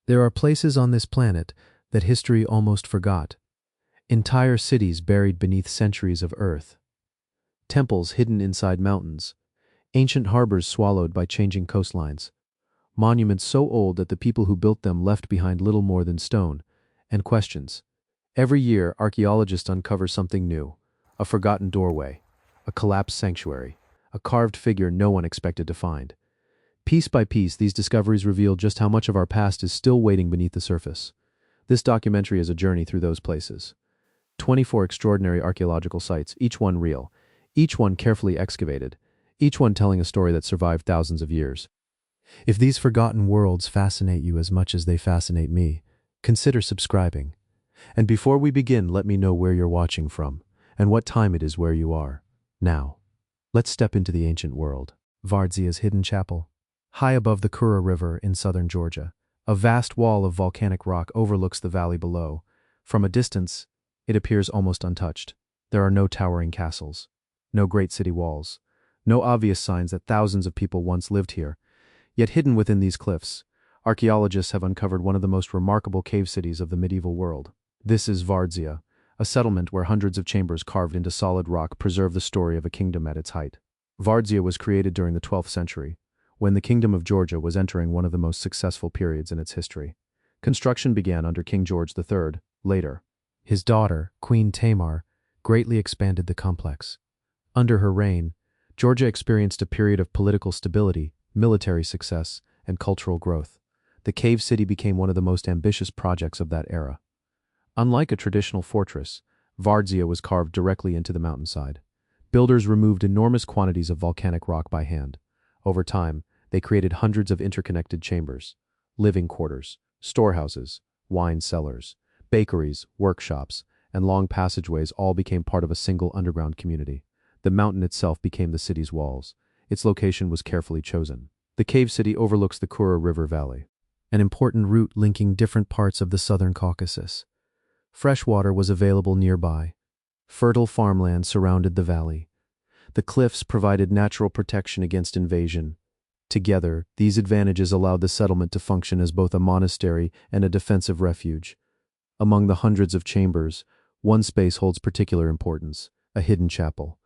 There are places on this planet that history almost forgot. Entire cities buried beneath centuries of earth. Temples hidden inside mountains. Ancient harbors swallowed by changing coastlines. Monuments so old that the people who built them left behind little more than stone. And questions. Every year, archaeologists uncover something new. A forgotten doorway. A collapsed sanctuary. A carved figure no one expected to find. Piece by piece, these discoveries reveal just how much of our past is still waiting beneath the surface. This documentary is a journey through those places. 24 extraordinary archaeological sites, each one real, each one carefully excavated, each one telling a story that survived thousands of years. If these forgotten worlds fascinate you as much as they fascinate me, consider subscribing. And before we begin, let me know where you're watching from and what time it is where you are. Now, let's step into the ancient world. Vardzia's hidden chapel. High above the Kura River in southern Georgia, a vast wall of volcanic rock overlooks the valley below. From a distance, it appears almost untouched. There are no towering castles, no great city walls, no obvious signs that thousands of people once lived here. Yet hidden within these cliffs, archaeologists have uncovered one of the most remarkable cave cities of the medieval world. This is Vardzia, a settlement where hundreds of chambers carved into solid rock preserve the story of a kingdom at its height. Vardzia was created during the 12th century, when the Kingdom of Georgia was entering one of the most successful periods in its history. Construction began under King George III. Later, his daughter, Queen Tamar, greatly expanded the complex. Under her reign, Georgia experienced a period of political stability, military success, and cultural growth. The cave city became one of the most ambitious projects of that era. Unlike a traditional fortress, Vardzia was carved directly into the mountainside. Builders removed enormous quantities of volcanic rock by hand. Over time, they created hundreds of interconnected chambers, living quarters, storehouses, wine cellars, bakeries, workshops, and long passageways all became part of a single underground community. The mountain itself became the city's walls. Its location was carefully chosen. The cave city overlooks the Kura River Valley, an important route linking different parts of the southern Caucasus. Fresh water was available nearby. Fertile farmland surrounded the valley. The cliffs provided natural protection against invasion. Together, these advantages allowed the settlement to function as both a monastery and a defensive refuge. Among the hundreds of chambers, one space holds particular importance: a hidden chapel.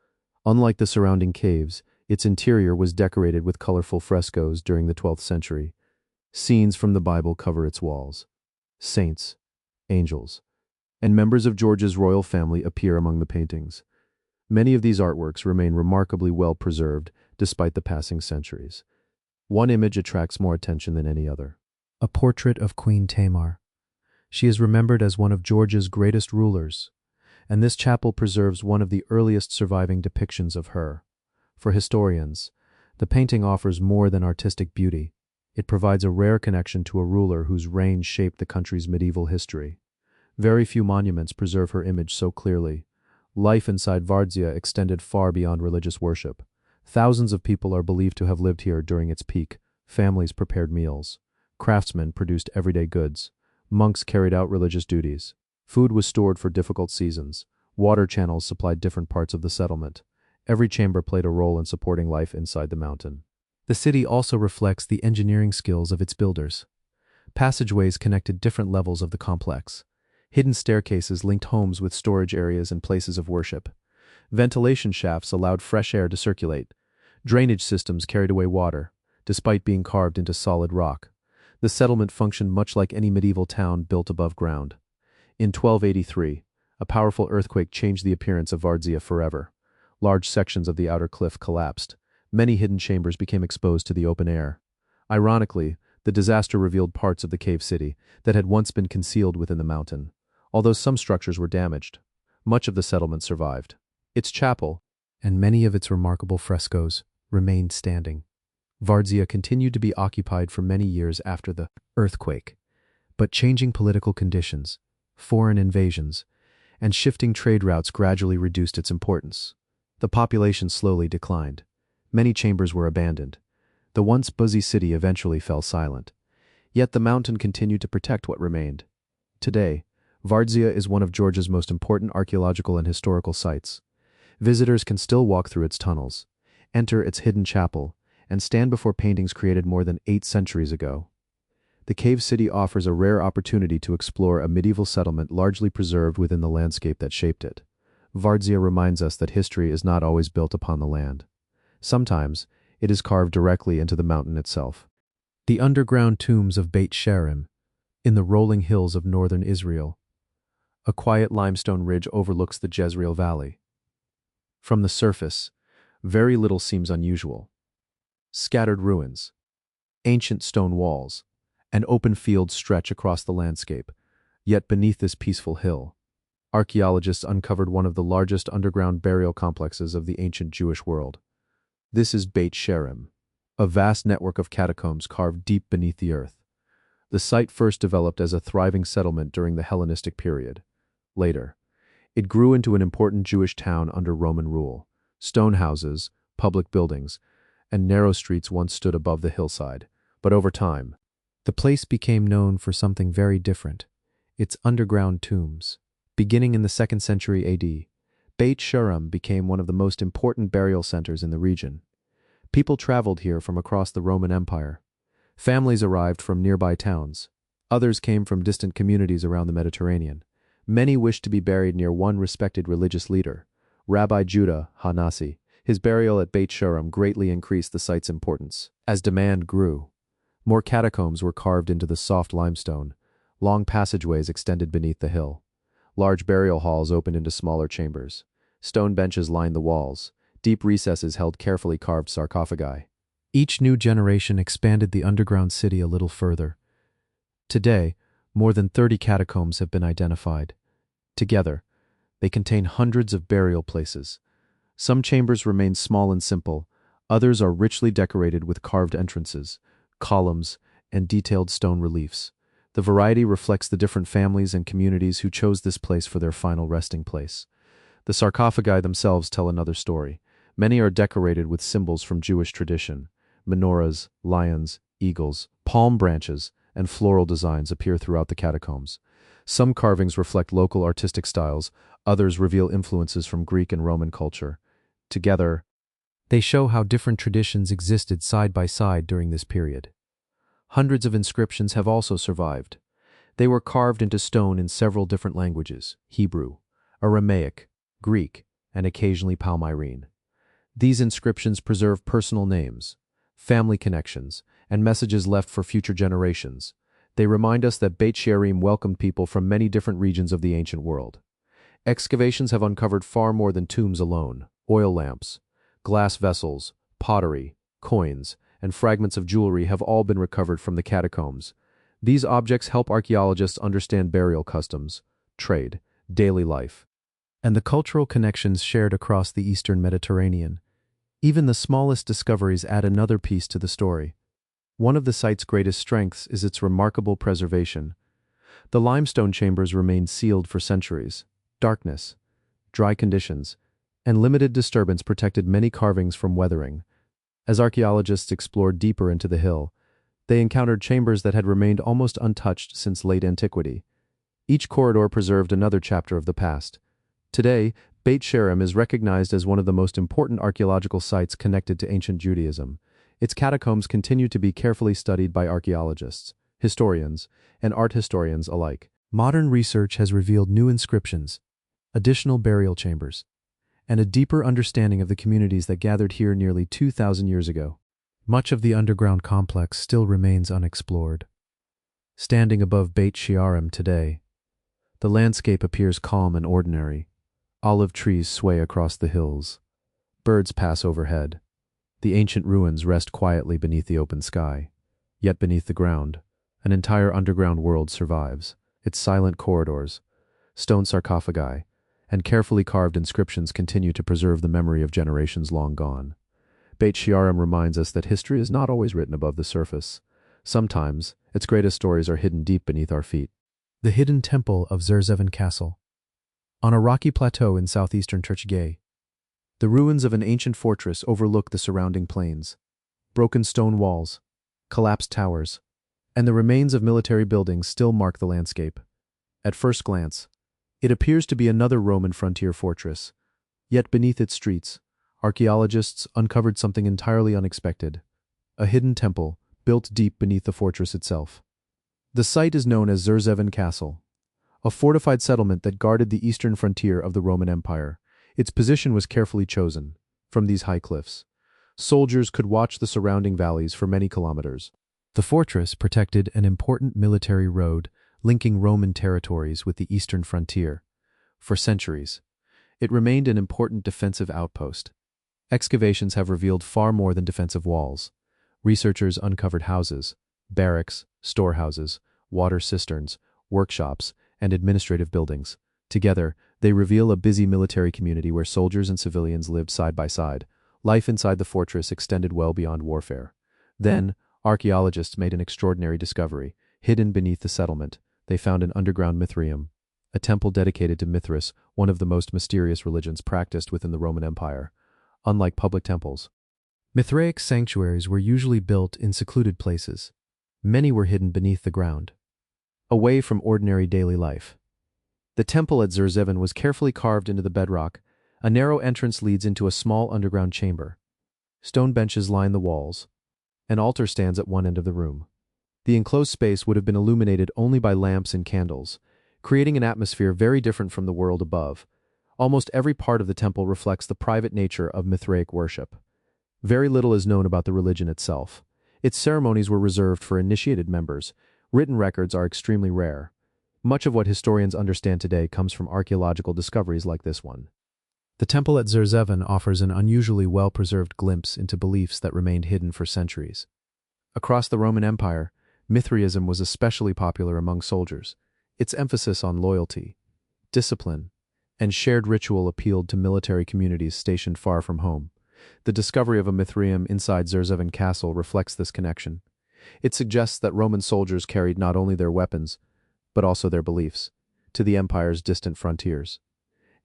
Unlike the surrounding caves, its interior was decorated with colorful frescoes during the 12th century. Scenes from the Bible cover its walls. Saints, angels, and members of Georgia's royal family appear among the paintings. Many of these artworks remain remarkably well preserved despite the passing centuries. One image attracts more attention than any other. A portrait of Queen Tamar. She is remembered as one of Georgia's greatest rulers, and this chapel preserves one of the earliest surviving depictions of her. For historians, the painting offers more than artistic beauty. It provides a rare connection to a ruler whose reign shaped the country's medieval history. Very few monuments preserve her image so clearly. Life inside Vardzia extended far beyond religious worship. Thousands of people are believed to have lived here during its peak. Families prepared meals. Craftsmen produced everyday goods. Monks carried out religious duties. Food was stored for difficult seasons. Water channels supplied different parts of the settlement. Every chamber played a role in supporting life inside the mountain. The city also reflects the engineering skills of its builders. Passageways connected different levels of the complex. Hidden staircases linked homes with storage areas and places of worship. Ventilation shafts allowed fresh air to circulate. Drainage systems carried away water, despite being carved into solid rock. The settlement functioned much like any medieval town built above ground. In 1283, a powerful earthquake changed the appearance of Vardzia forever. Large sections of the outer cliff collapsed. Many hidden chambers became exposed to the open air. Ironically, the disaster revealed parts of the cave city that had once been concealed within the mountain. Although some structures were damaged, much of the settlement survived. Its chapel, and many of its remarkable frescoes, remained standing. Vardzia continued to be occupied for many years after the earthquake, but changing political conditions, foreign invasions, and shifting trade routes gradually reduced its importance. The population slowly declined. Many chambers were abandoned. The once busy city eventually fell silent. Yet the mountain continued to protect what remained. Today, Vardzia is one of Georgia's most important archaeological and historical sites. Visitors can still walk through its tunnels, enter its hidden chapel, and stand before paintings created more than 8 centuries ago. the cave city offers a rare opportunity to explore a medieval settlement largely preserved within the landscape that shaped it. Vardzia reminds us that history is not always built upon the land. Sometimes, it is carved directly into the mountain itself. The underground tombs of Beit Sherim, in the rolling hills of northern Israel. A quiet limestone ridge overlooks the Jezreel Valley. From the surface, very little seems unusual. Scattered ruins, ancient stone walls, and open fields stretch across the landscape. Yet beneath this peaceful hill, archaeologists uncovered one of the largest underground burial complexes of the ancient Jewish world. This is Beit Sherim, a vast network of catacombs carved deep beneath the earth. The site first developed as a thriving settlement during the Hellenistic period. Later, it grew into an important Jewish town under Roman rule. Stone houses, public buildings, and narrow streets once stood above the hillside. But over time, the place became known for something very different: its underground tombs. Beginning in the 2nd century AD, Beit Sherim became one of the most important burial centers in the region. People traveled here from across the Roman Empire. Families arrived from nearby towns. Others came from distant communities around the Mediterranean. Many wished to be buried near one respected religious leader, Rabbi Judah Hanasi. His burial at Beit Sherim greatly increased the site's importance. As demand grew, more catacombs were carved into the soft limestone. Long passageways extended beneath the hill. Large burial halls opened into smaller chambers. Stone benches lined the walls. Deep recesses held carefully carved sarcophagi. Each new generation expanded the underground city a little further. Today, more than 30 catacombs have been identified. Together, they contain hundreds of burial places. Some chambers remain small and simple. Others are richly decorated with carved entrances, columns, and detailed stone reliefs. The variety reflects the different families and communities who chose this place for their final resting place. The sarcophagi themselves tell another story. Many are decorated with symbols from Jewish tradition. Menorahs, lions, eagles, palm branches, and floral designs appear throughout the catacombs. Some carvings reflect local artistic styles, others reveal influences from Greek and Roman culture. Together, they show how different traditions existed side by side during this period. Hundreds of inscriptions have also survived. They were carved into stone in several different languages: Hebrew, Aramaic, Greek, and occasionally Palmyrene. These inscriptions preserve personal names, family connections, and messages left for future generations. They remind us that Beit Sherim welcomed people from many different regions of the ancient world. Excavations have uncovered far more than tombs alone. Oil lamps, glass vessels, pottery, coins, and fragments of jewelry have all been recovered from the catacombs. These objects help archaeologists understand burial customs, trade, daily life, and the cultural connections shared across the Eastern Mediterranean. Even the smallest discoveries add another piece to the story. One of the site's greatest strengths is its remarkable preservation. The limestone chambers remained sealed for centuries. Darkness, dry conditions, and limited disturbance protected many carvings from weathering. As archaeologists explored deeper into the hill, they encountered chambers that had remained almost untouched since late antiquity. Each corridor preserved another chapter of the past. Today, Beit Sherim is recognized as one of the most important archaeological sites connected to ancient Judaism. Its catacombs continue to be carefully studied by archaeologists, historians, and art historians alike. Modern research has revealed new inscriptions, additional burial chambers, and a deeper understanding of the communities that gathered here nearly 2,000 years ago. Much of the underground complex still remains unexplored. Standing above Beit Sherim today, the landscape appears calm and ordinary. Olive trees sway across the hills. Birds pass overhead. The ancient ruins rest quietly beneath the open sky. Yet beneath the ground, an entire underground world survives. Its silent corridors, stone sarcophagi, and carefully carved inscriptions continue to preserve the memory of generations long gone. Beit Sherim reminds us that history is not always written above the surface. Sometimes, its greatest stories are hidden deep beneath our feet. The hidden temple of Zerzevan Castle. On a rocky plateau in southeastern Turkey, the ruins of an ancient fortress overlook the surrounding plains. Broken stone walls, collapsed towers, and the remains of military buildings still mark the landscape. At first glance, it appears to be another Roman frontier fortress. Yet beneath its streets, archaeologists uncovered something entirely unexpected: a hidden temple built deep beneath the fortress itself. The site is known as Zerzevan Castle, a fortified settlement that guarded the eastern frontier of the Roman Empire. Its position was carefully chosen. From these high cliffs, soldiers could watch the surrounding valleys for many kilometers. The fortress protected an important military road linking Roman territories with the eastern frontier. For centuries, it remained an important defensive outpost. Excavations have revealed far more than defensive walls. Researchers uncovered houses, barracks, storehouses, water cisterns, workshops, and administrative buildings. Together, they reveal a busy military community where soldiers and civilians lived side by side. Life inside the fortress extended well beyond warfare. Then, archaeologists made an extraordinary discovery. Hidden beneath the settlement, they found an underground Mithraeum, a temple dedicated to Mithras, one of the most mysterious religions practiced within the Roman Empire. Unlike public temples, Mithraic sanctuaries were usually built in secluded places. Many were hidden beneath the ground, away from ordinary daily life. The temple at Zerzevan was carefully carved into the bedrock. A narrow entrance leads into a small underground chamber. Stone benches line the walls. An altar stands at one end of the room. The enclosed space would have been illuminated only by lamps and candles, creating an atmosphere very different from the world above. Almost every part of the temple reflects the private nature of Mithraic worship. Very little is known about the religion itself. Its ceremonies were reserved for initiated members. Written records are extremely rare. Much of what historians understand today comes from archaeological discoveries like this one. The temple at Zerzevan offers an unusually well-preserved glimpse into beliefs that remained hidden for centuries. Across the Roman Empire, Mithraism was especially popular among soldiers. Its emphasis on loyalty, discipline, and shared ritual appealed to military communities stationed far from home. The discovery of a Mithraeum inside Zerzevan Castle reflects this connection. It suggests that Roman soldiers carried not only their weapons, but also their beliefs, to the empire's distant frontiers.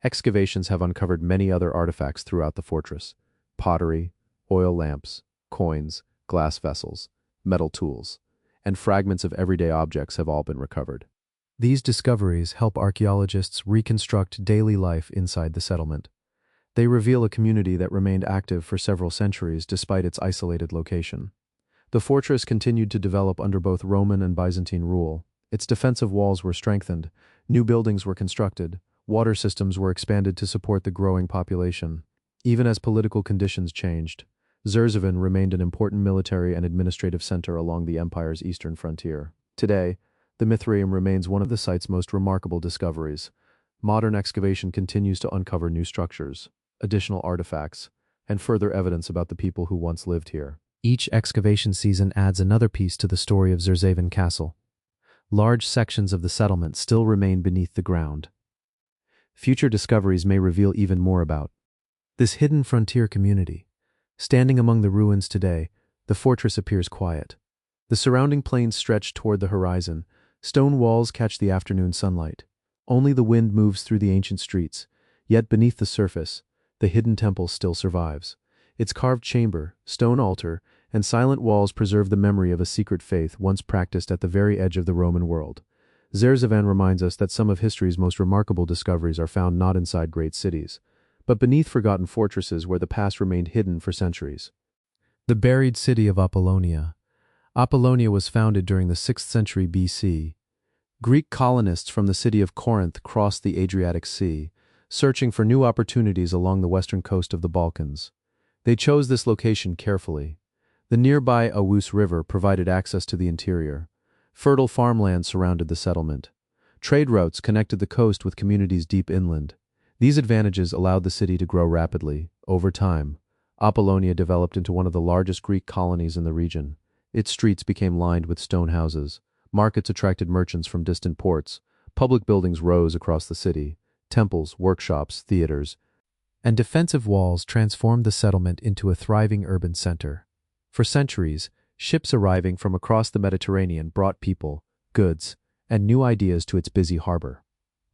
Excavations have uncovered many other artifacts throughout the fortress: pottery, oil lamps, coins, glass vessels, metal tools, and fragments of everyday objects have all been recovered. These discoveries help archaeologists reconstruct daily life inside the settlement. They reveal a community that remained active for several centuries despite its isolated location. The fortress continued to develop under both Roman and Byzantine rule. Its defensive walls were strengthened, new buildings were constructed, water systems were expanded to support the growing population. Even as political conditions changed, Zerzevan remained an important military and administrative center along the empire's eastern frontier. Today, the Mithraeum remains one of the site's most remarkable discoveries. Modern excavation continues to uncover new structures, additional artifacts, and further evidence about the people who once lived here. Each excavation season adds another piece to the story of Zerzevan Castle. Large sections of the settlement still remain beneath the ground. Future discoveries may reveal even more about this hidden frontier community. Standing among the ruins today, the fortress appears quiet. The surrounding plains stretch toward the horizon. Stone walls catch the afternoon sunlight. Only the wind moves through the ancient streets, yet beneath the surface, the hidden temple still survives. Its carved chamber, stone altar, and silent walls preserve the memory of a secret faith once practiced at the very edge of the Roman world. Zerzevan reminds us that some of history's most remarkable discoveries are found not inside great cities, but beneath forgotten fortresses where the past remained hidden for centuries. The buried city of Apollonia. Apollonia was founded during the 6th century BC. Greek colonists from the city of Corinth crossed the Adriatic Sea, searching for new opportunities along the western coast of the Balkans. They chose this location carefully. The nearby Ouse River provided access to the interior. Fertile farmland surrounded the settlement. Trade routes connected the coast with communities deep inland. These advantages allowed the city to grow rapidly. Over time, Apollonia developed into one of the largest Greek colonies in the region. Its streets became lined with stone houses. Markets attracted merchants from distant ports. Public buildings rose across the city. Temples, workshops, theaters, and defensive walls transformed the settlement into a thriving urban center. For centuries, ships arriving from across the Mediterranean brought people, goods, and new ideas to its busy harbor.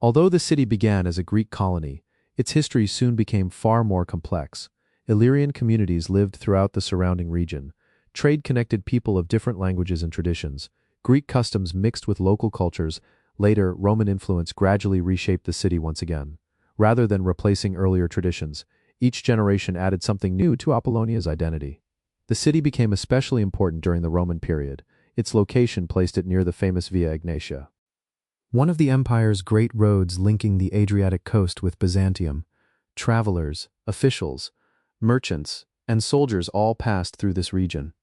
Although the city began as a Greek colony, its history soon became far more complex. Illyrian communities lived throughout the surrounding region. Trade connected people of different languages and traditions. Greek customs mixed with local cultures. Later, Roman influence gradually reshaped the city once again. Rather than replacing earlier traditions, each generation added something new to Apollonia's identity. The city became especially important during the Roman period. Its location placed it near the famous Via Egnatia, one of the empire's great roads linking the Adriatic coast with Byzantium. Travelers, officials, merchants, and soldiers all passed through this region.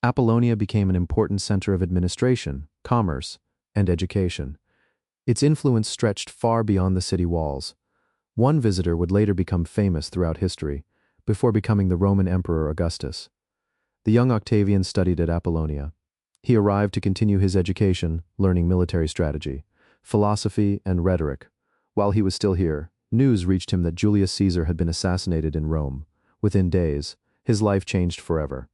Apollonia became an important center of administration, commerce, and education. Its influence stretched far beyond the city walls. One visitor would later become famous throughout history, before becoming the Roman Emperor Augustus. The young Octavian studied at Apollonia. He arrived to continue his education, learning military strategy, philosophy, and rhetoric. While he was still here, news reached him that Julius Caesar had been assassinated in Rome. Within days, his life changed forever.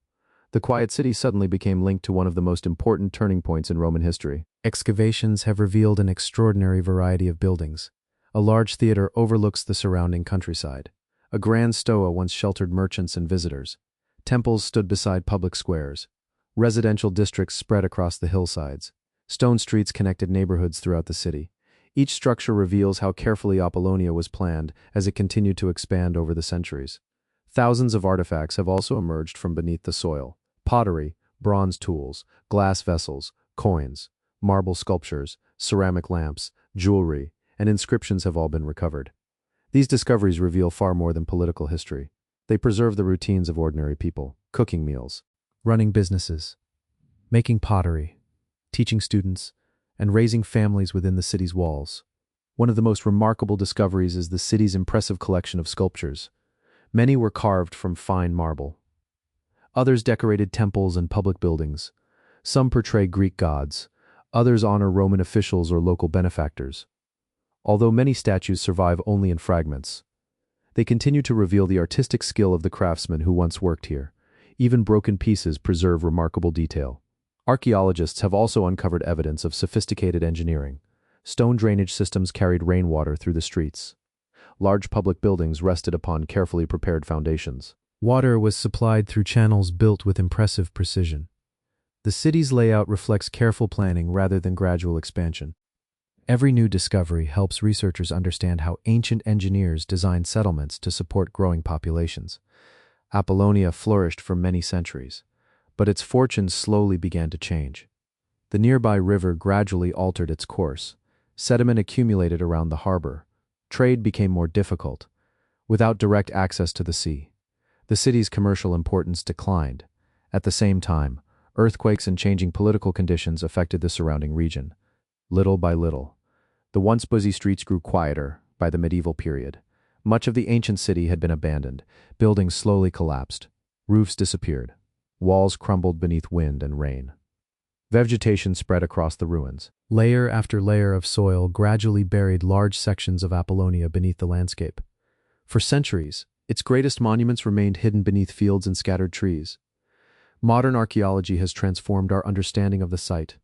The quiet city suddenly became linked to one of the most important turning points in Roman history. Excavations have revealed an extraordinary variety of buildings. A large theater overlooks the surrounding countryside. A grand stoa once sheltered merchants and visitors. Temples stood beside public squares. Residential districts spread across the hillsides. Stone streets connected neighborhoods throughout the city. Each structure reveals how carefully Apollonia was planned as it continued to expand over the centuries. Thousands of artifacts have also emerged from beneath the soil. Pottery, bronze tools, glass vessels, coins, marble sculptures, ceramic lamps, jewelry, and inscriptions have all been recovered. These discoveries reveal far more than political history. They preserve the routines of ordinary people, cooking meals, running businesses, making pottery, teaching students, and raising families within the city's walls. One of the most remarkable discoveries is the city's impressive collection of sculptures. Many were carved from fine marble. Others decorated temples and public buildings. Some portray Greek gods. Others honor Roman officials or local benefactors. Although many statues survive only in fragments, they continue to reveal the artistic skill of the craftsmen who once worked here. Even broken pieces preserve remarkable detail. Archaeologists have also uncovered evidence of sophisticated engineering. Stone drainage systems carried rainwater through the streets. Large public buildings rested upon carefully prepared foundations. Water was supplied through channels built with impressive precision. The city's layout reflects careful planning rather than gradual expansion. Every new discovery helps researchers understand how ancient engineers designed settlements to support growing populations. Apollonia flourished for many centuries, but its fortunes slowly began to change. The nearby river gradually altered its course. Sediment accumulated around the harbor. Trade became more difficult, without direct access to the sea. The city's commercial importance declined. At the same time, earthquakes and changing political conditions affected the surrounding region. Little by little, the once busy streets grew quieter by the medieval period. Much of the ancient city had been abandoned. Buildings slowly collapsed. Roofs disappeared. Walls crumbled beneath wind and rain. Vegetation spread across the ruins. Layer after layer of soil gradually buried large sections of Apollonia beneath the landscape. For centuries, its greatest monuments remained hidden beneath fields and scattered trees. Modern archaeology has transformed our understanding of the site.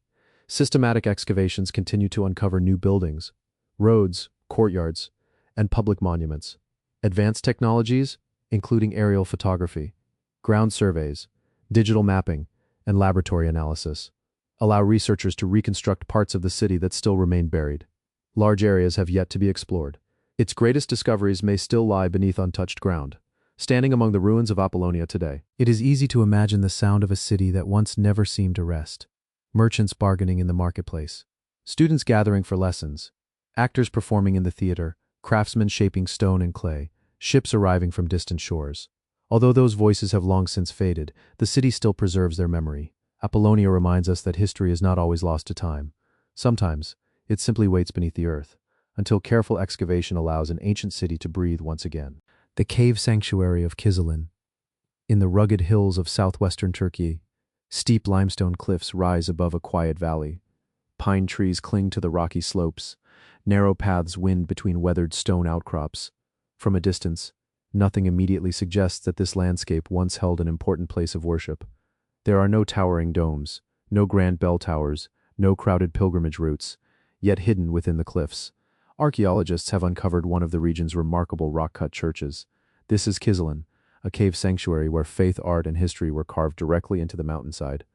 Systematic excavations continue to uncover new buildings, roads, courtyards, and public monuments. Advanced technologies, including aerial photography, ground surveys, digital mapping, and laboratory analysis, allow researchers to reconstruct parts of the city that still remain buried. Large areas have yet to be explored. Its greatest discoveries may still lie beneath untouched ground. Standing among the ruins of Apollonia today, it is easy to imagine the sound of a city that once never seemed to rest. Merchants bargaining in the marketplace, students gathering for lessons, actors performing in the theater, craftsmen shaping stone and clay, ships arriving from distant shores. Although those voices have long since faded, the city still preserves their memory. Apollonia reminds us that history is not always lost to time. Sometimes, it simply waits beneath the earth, until careful excavation allows an ancient city to breathe once again. The cave sanctuary of Kizilin. In the rugged hills of southwestern Turkey, steep limestone cliffs rise above a quiet valley. Pine trees cling to the rocky slopes. Narrow paths wind between weathered stone outcrops. From a distance, nothing immediately suggests that this landscape once held an important place of worship. There are no towering domes, no grand bell towers, no crowded pilgrimage routes, yet hidden within the cliffs, archaeologists have uncovered one of the region's remarkable rock-cut churches. This is Kizilin, a cave sanctuary where faith, art, and history were carved directly into the mountainside.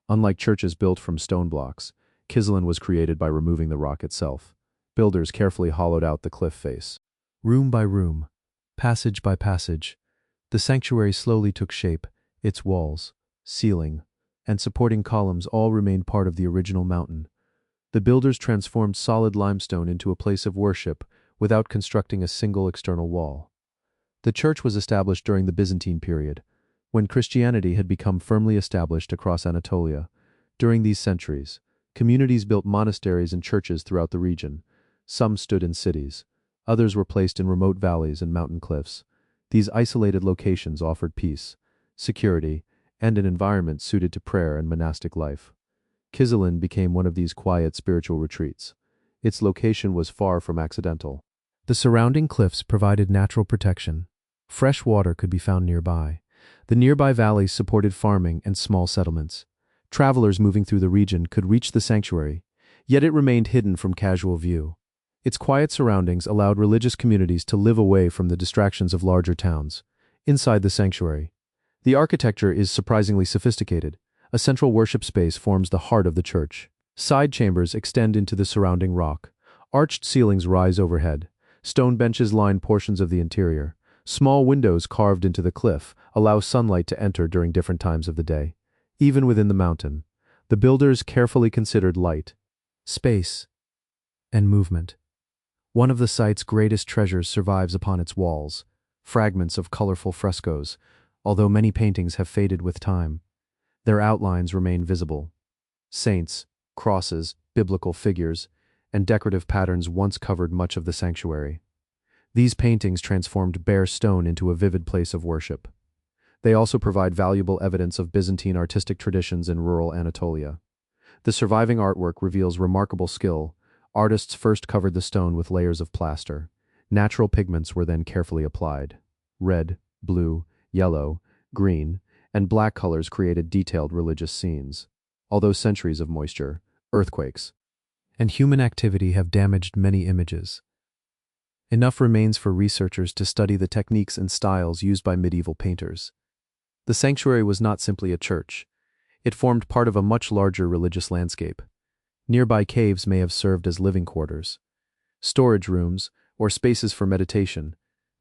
Unlike churches built from stone blocks, Kizilin was created by removing the rock itself. Builders carefully hollowed out the cliff face. Room by room, passage by passage, the sanctuary slowly took shape, its walls, ceiling, and supporting columns all remained part of the original mountain. The builders transformed solid limestone into a place of worship without constructing a single external wall. The church was established during the Byzantine period, when Christianity had become firmly established across Anatolia. During these centuries, communities built monasteries and churches throughout the region. Some stood in cities, others were placed in remote valleys and mountain cliffs. These isolated locations offered peace, security, and an environment suited to prayer and monastic life. Kizilin became one of these quiet spiritual retreats. Its location was far from accidental. The surrounding cliffs provided natural protection. Fresh water could be found nearby. The nearby valleys supported farming and small settlements. Travelers moving through the region could reach the sanctuary, yet it remained hidden from casual view. Its quiet surroundings allowed religious communities to live away from the distractions of larger towns. Inside the sanctuary, the architecture is surprisingly sophisticated. A central worship space forms the heart of the church. Side chambers extend into the surrounding rock. Arched ceilings rise overhead. Stone benches line portions of the interior. Small windows carved into the cliff allow sunlight to enter during different times of the day. Even within the mountain, the builders carefully considered light, space, and movement. One of the site's greatest treasures survives upon its walls, fragments of colorful frescoes, although many paintings have faded with time. Their outlines remain visible. Saints, crosses, biblical figures, and decorative patterns once covered much of the sanctuary. These paintings transformed bare stone into a vivid place of worship. They also provide valuable evidence of Byzantine artistic traditions in rural Anatolia. The surviving artwork reveals remarkable skill. Artists first covered the stone with layers of plaster. Natural pigments were then carefully applied. Red, blue, yellow, green, and black colors created detailed religious scenes. Although centuries of moisture, earthquakes, and human activity have damaged many images, enough remains for researchers to study the techniques and styles used by medieval painters. The sanctuary was not simply a church. It formed part of a much larger religious landscape. Nearby caves may have served as living quarters, storage rooms, or spaces for meditation.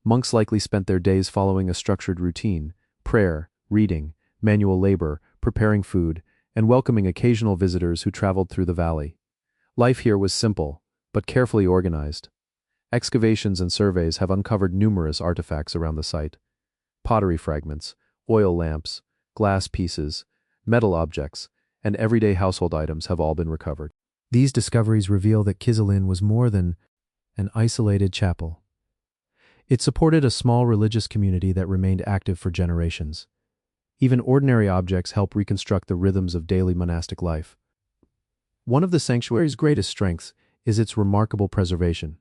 Monks likely spent their days following a structured routine: prayer, reading, manual labor, preparing food, and welcoming occasional visitors who traveled through the valley. Life here was simple, but carefully organized. Excavations and surveys have uncovered numerous artifacts around the site. Pottery fragments, oil lamps, glass pieces, metal objects, and everyday household items have all been recovered. These discoveries reveal that Kizilin was more than an isolated chapel. It supported a small religious community that remained active for generations. Even ordinary objects help reconstruct the rhythms of daily monastic life. One of the sanctuary's greatest strengths is its remarkable preservation.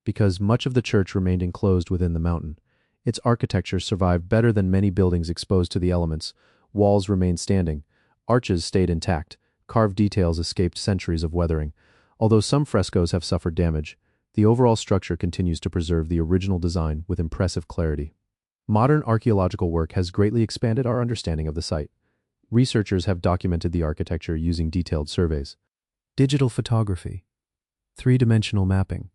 Because much of the church remained enclosed within the mountain, its architecture survived better than many buildings exposed to the elements. Walls remained standing, arches stayed intact, carved details escaped centuries of weathering. Although some frescoes have suffered damage, the overall structure continues to preserve the original design with impressive clarity. Modern archaeological work has greatly expanded our understanding of the site. Researchers have documented the architecture using detailed surveys, digital photography, three-dimensional mapping,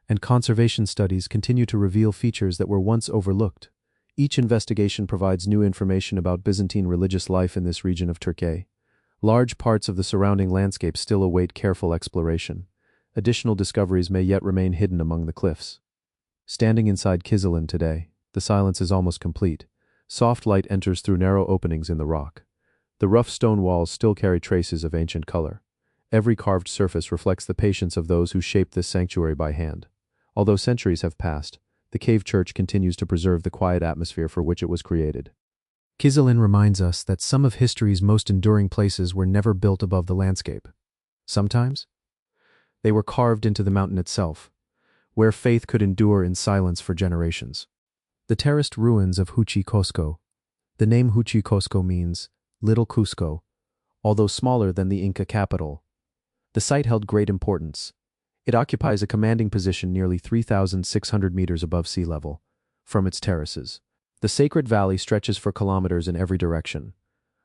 and conservation studies continue to reveal features that were once overlooked. Each investigation provides new information about Byzantine religious life in this region of Turkey. Large parts of the surrounding landscape still await careful exploration. Additional discoveries may yet remain hidden among the cliffs. Standing inside Kizilin today, the silence is almost complete. Soft light enters through narrow openings in the rock. The rough stone walls still carry traces of ancient color. Every carved surface reflects the patience of those who shaped this sanctuary by hand. Although centuries have passed, the cave church continues to preserve the quiet atmosphere for which it was created. Kizilin reminds us that some of history's most enduring places were never built above the landscape. Sometimes, they were carved into the mountain itself, where faith could endure in silence for generations. The terraced ruins of Huchi Cusco. The name Huchi Cusco means Little Cusco, although smaller than the Inca capital. The site held great importance. It occupies a commanding position nearly 3,600 meters above sea level. From its terraces, the sacred valley stretches for kilometers in every direction.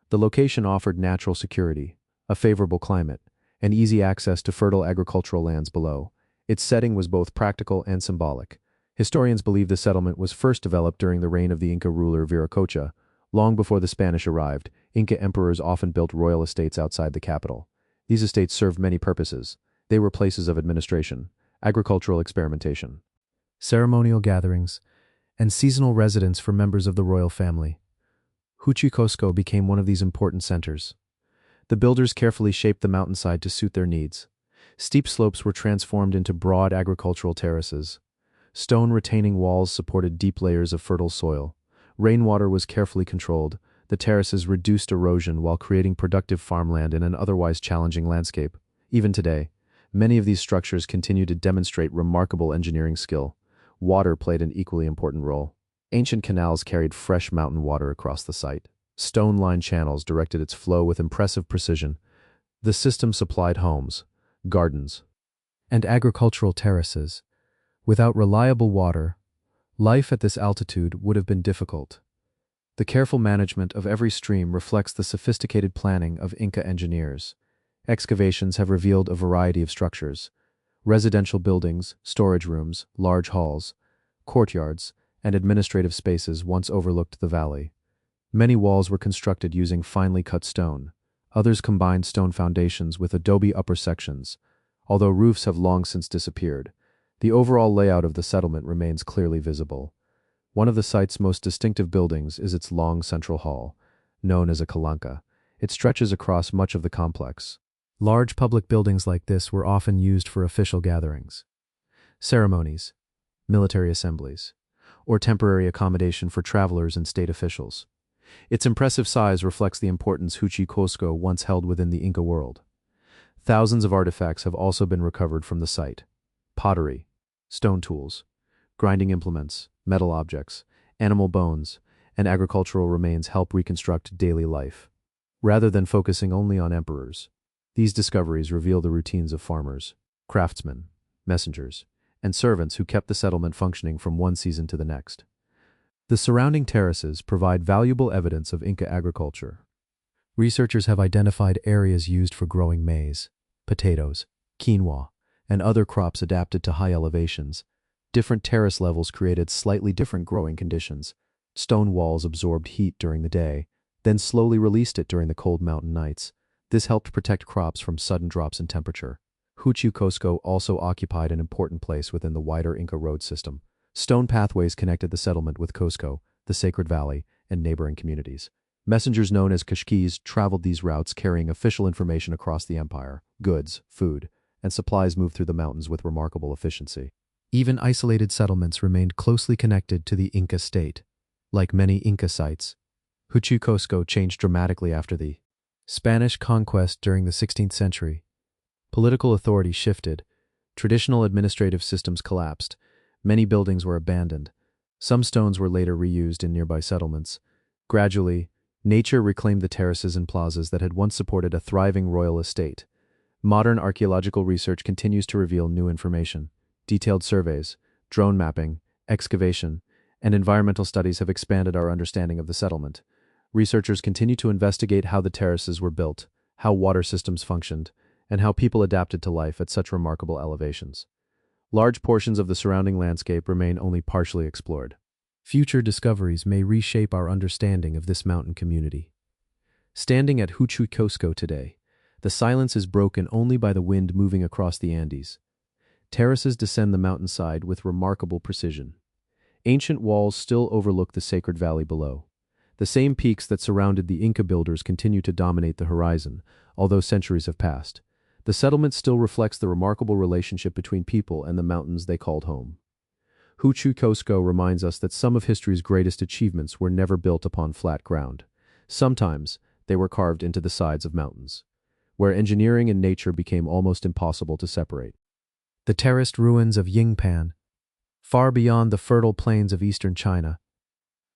The location offered natural security, a favorable climate, and easy access to fertile agricultural lands below. Its setting was both practical and symbolic. Historians believe the settlement was first developed during the reign of the Inca ruler Viracocha. Long before the Spanish arrived, Inca emperors often built royal estates outside the capital. These estates served many purposes. They were places of administration, agricultural experimentation, ceremonial gatherings, and seasonal residence for members of the royal family. Huachucosco became one of these important centers. The builders carefully shaped the mountainside to suit their needs. Steep slopes were transformed into broad agricultural terraces. Stone retaining walls supported deep layers of fertile soil. Rainwater was carefully controlled. The terraces reduced erosion while creating productive farmland in an otherwise challenging landscape. Even today, many of these structures continue to demonstrate remarkable engineering skill. Water played an equally important role. Ancient canals carried fresh mountain water across the site. Stone-lined channels directed its flow with impressive precision. The system supplied homes, gardens, and agricultural terraces. Without reliable water, life at this altitude would have been difficult. The careful management of every stream reflects the sophisticated planning of Inca engineers. Excavations have revealed a variety of structures: residential buildings, storage rooms, large halls, courtyards, and administrative spaces once overlooked the valley. Many walls were constructed using finely cut stone. Others combined stone foundations with adobe upper sections. Although roofs have long since disappeared, the overall layout of the settlement remains clearly visible. One of the site's most distinctive buildings is its long central hall, known as a calanca. It stretches across much of the complex. Large public buildings like this were often used for official gatherings, ceremonies, military assemblies, or temporary accommodation for travelers and state officials. Its impressive size reflects the importance Huachucosco once held within the Inca world. Thousands of artifacts have also been recovered from the site: pottery, stone tools, grinding implements, metal objects, animal bones, and agricultural remains help reconstruct daily life. Rather than focusing only on emperors, these discoveries reveal the routines of farmers, craftsmen, messengers, and servants who kept the settlement functioning from one season to the next. The surrounding terraces provide valuable evidence of Inca agriculture. Researchers have identified areas used for growing maize, potatoes, quinoa, and other crops adapted to high elevations. Different terrace levels created slightly different growing conditions. Stone walls absorbed heat during the day, then slowly released it during the cold mountain nights. This helped protect crops from sudden drops in temperature. Huachucosco also occupied an important place within the wider Inca road system. Stone pathways connected the settlement with Cusco, the Sacred Valley, and neighboring communities. Messengers known as kashkis traveled these routes carrying official information across the empire. Goods, food, and supplies moved through the mountains with remarkable efficiency. Even isolated settlements remained closely connected to the Inca state. Like many Inca sites, Huachucosco changed dramatically after the Spanish conquest during the 16th century. Political authority shifted, traditional administrative systems collapsed, many buildings were abandoned. Some stones were later reused in nearby settlements. Gradually, nature reclaimed the terraces and plazas that had once supported a thriving royal estate. Modern archaeological research continues to reveal new information. Detailed surveys, drone mapping, excavation, and environmental studies have expanded our understanding of the settlement. Researchers continue to investigate how the terraces were built, how water systems functioned, and how people adapted to life at such remarkable elevations. Large portions of the surrounding landscape remain only partially explored. Future discoveries may reshape our understanding of this mountain community. Standing at Huachucosco today, the silence is broken only by the wind moving across the Andes. Terraces descend the mountainside with remarkable precision. Ancient walls still overlook the sacred valley below. The same peaks that surrounded the Inca builders continue to dominate the horizon, although centuries have passed. The settlement still reflects the remarkable relationship between people and the mountains they called home. Huachucosco reminds us that some of history's greatest achievements were never built upon flat ground. Sometimes, they were carved into the sides of mountains, where engineering and nature became almost impossible to separate. The terraced ruins of Yingpan, far beyond the fertile plains of eastern China,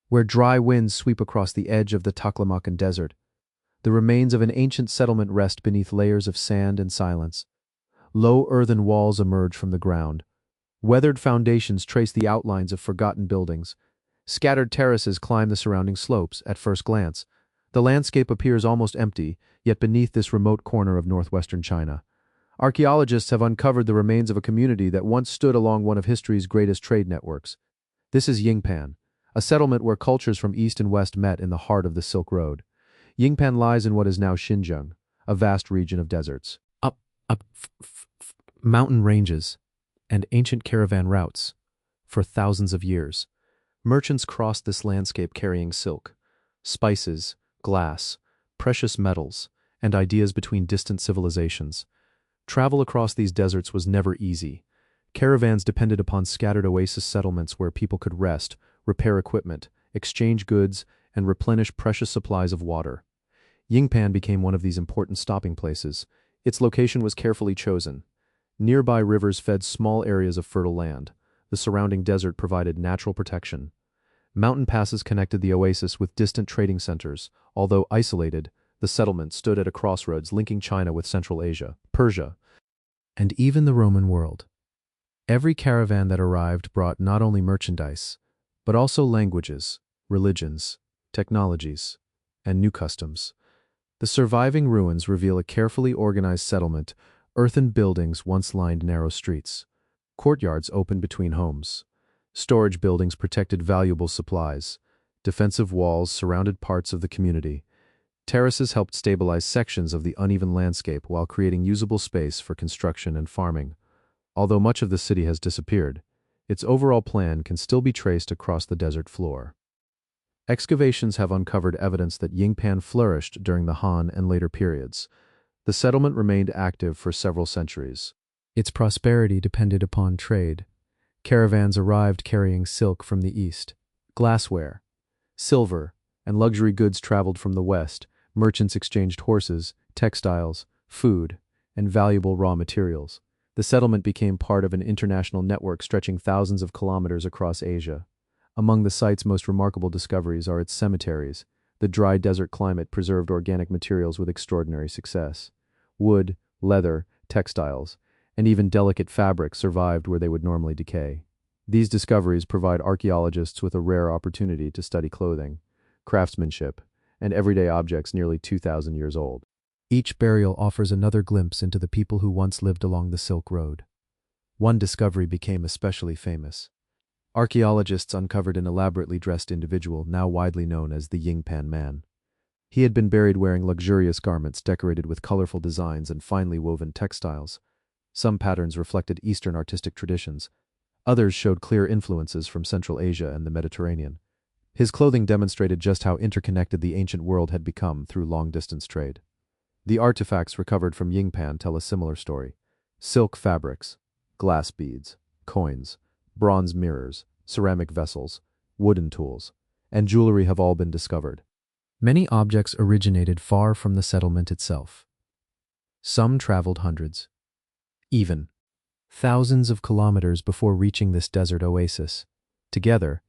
where dry winds sweep across the edge of the Taklamakan Desert, the remains of an ancient settlement rest beneath layers of sand and silence. Low earthen walls emerge from the ground. Weathered foundations trace the outlines of forgotten buildings. Scattered terraces climb the surrounding slopes. At first glance, the landscape appears almost empty, yet beneath this remote corner of northwestern China, archaeologists have uncovered the remains of a community that once stood along one of history's greatest trade networks. This is Yingpan, a settlement where cultures from east and west met in the heart of the Silk Road. Yingpan lies in what is now Xinjiang, a vast region of deserts. Mountain ranges, and ancient caravan routes. For thousands of years, merchants crossed this landscape carrying silk, spices, glass, precious metals, and ideas between distant civilizations. Travel across these deserts was never easy. Caravans depended upon scattered oasis settlements where people could rest, repair equipment, exchange goods, and replenish precious supplies of water. Yingpan became one of these important stopping places. Its location was carefully chosen. Nearby rivers fed small areas of fertile land. The surrounding desert provided natural protection. Mountain passes connected the oasis with distant trading centers. Although isolated, the settlement stood at a crossroads linking China with Central Asia, Persia, and even the Roman world. Every caravan that arrived brought not only merchandise, but also languages, religions, technologies, and new customs. The surviving ruins reveal a carefully organized settlement. Earthen buildings once lined narrow streets. Courtyards opened between homes. Storage buildings protected valuable supplies. Defensive walls surrounded parts of the community. Terraces helped stabilize sections of the uneven landscape while creating usable space for construction and farming. Although much of the city has disappeared, its overall plan can still be traced across the desert floor. Excavations have uncovered evidence that Yingpan flourished during the Han and later periods. The settlement remained active for several centuries. Its prosperity depended upon trade. Caravans arrived carrying silk from the east. Glassware, silver, and luxury goods traveled from the west. Merchants exchanged horses, textiles, food, and valuable raw materials. The settlement became part of an international network stretching thousands of kilometers across Asia. Among the site's most remarkable discoveries are its cemeteries. The dry desert climate preserved organic materials with extraordinary success. Wood, leather, textiles, and even delicate fabrics survived where they would normally decay. These discoveries provide archaeologists with a rare opportunity to study clothing, craftsmanship, and everyday objects nearly 2,000 years old. Each burial offers another glimpse into the people who once lived along the Silk Road. One discovery became especially famous. Archaeologists uncovered an elaborately dressed individual now widely known as the Yingpan Man. He had been buried wearing luxurious garments decorated with colorful designs and finely woven textiles. Some patterns reflected Eastern artistic traditions. Others showed clear influences from Central Asia and the Mediterranean. His clothing demonstrated just how interconnected the ancient world had become through long-distance trade. The artifacts recovered from Yingpan tell a similar story. Silk fabrics, glass beads, coins, bronze mirrors, ceramic vessels, wooden tools, and jewelry have all been discovered. Many objects originated far from the settlement itself. Some traveled hundreds, even thousands of kilometers before reaching this desert oasis. Together,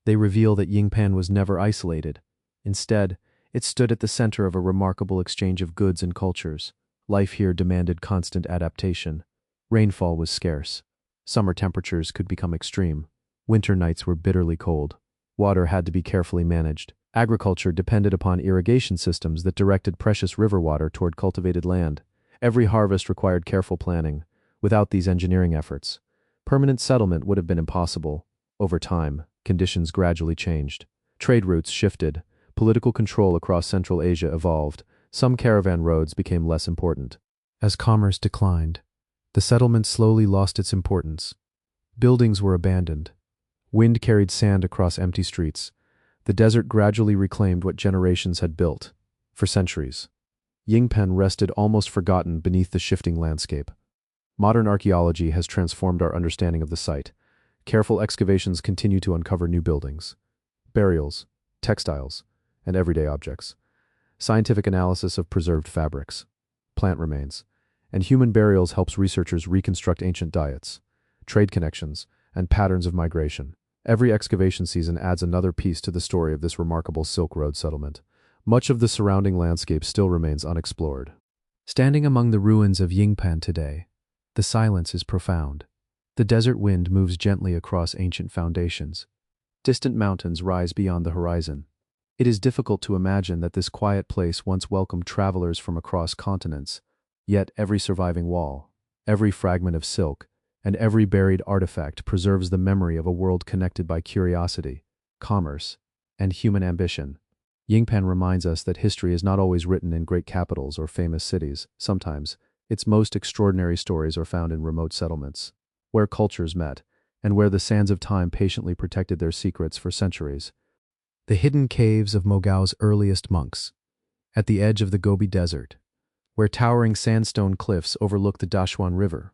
they reveal that Yingpan was never isolated. Instead, it stood at the center of a remarkable exchange of goods and cultures. Life here demanded constant adaptation. Rainfall was scarce. Summer temperatures could become extreme. Winter nights were bitterly cold. Water had to be carefully managed. Agriculture depended upon irrigation systems that directed precious river water toward cultivated land. Every harvest required careful planning. Without these engineering efforts, permanent settlement would have been impossible. Over time, conditions gradually changed. Trade routes shifted. Political control across Central Asia evolved. Some caravan roads became less important. As commerce declined, the settlement slowly lost its importance. Buildings were abandoned. Wind carried sand across empty streets. The desert gradually reclaimed what generations had built. For centuries, Yingpan rested almost forgotten beneath the shifting landscape. Modern archaeology has transformed our understanding of the site. Careful excavations continue to uncover new buildings, burials, textiles, and everyday objects. Scientific analysis of preserved fabrics, plant remains, and human burials helps researchers reconstruct ancient diets, trade connections, and patterns of migration. Every excavation season adds another piece to the story of this remarkable Silk Road settlement. Much of the surrounding landscape still remains unexplored. Standing among the ruins of Yingpan today, the silence is profound. The desert wind moves gently across ancient foundations. Distant mountains rise beyond the horizon. It is difficult to imagine that this quiet place once welcomed travelers from across continents. Yet every surviving wall, every fragment of silk, and every buried artifact preserves the memory of a world connected by curiosity, commerce, and human ambition. Yingpan reminds us that history is not always written in great capitals or famous cities. Sometimes, its most extraordinary stories are found in remote settlements, where cultures met, and where the sands of time patiently protected their secrets for centuries. The hidden caves of Mogao's earliest monks, at the edge of the Gobi Desert, where towering sandstone cliffs overlook the Dashuan River.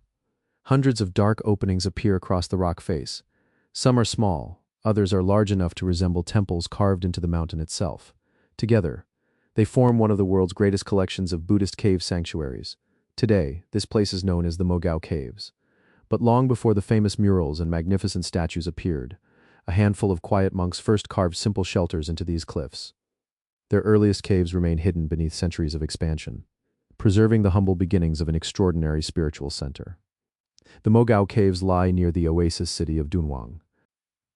Hundreds of dark openings appear across the rock face. Some are small, others are large enough to resemble temples carved into the mountain itself. Together, they form one of the world's greatest collections of Buddhist cave sanctuaries. Today, this place is known as the Mogao Caves. But long before the famous murals and magnificent statues appeared, a handful of quiet monks first carved simple shelters into these cliffs. Their earliest caves remain hidden beneath centuries of expansion, preserving the humble beginnings of an extraordinary spiritual center. The Mogao Caves lie near the oasis city of Dunhuang,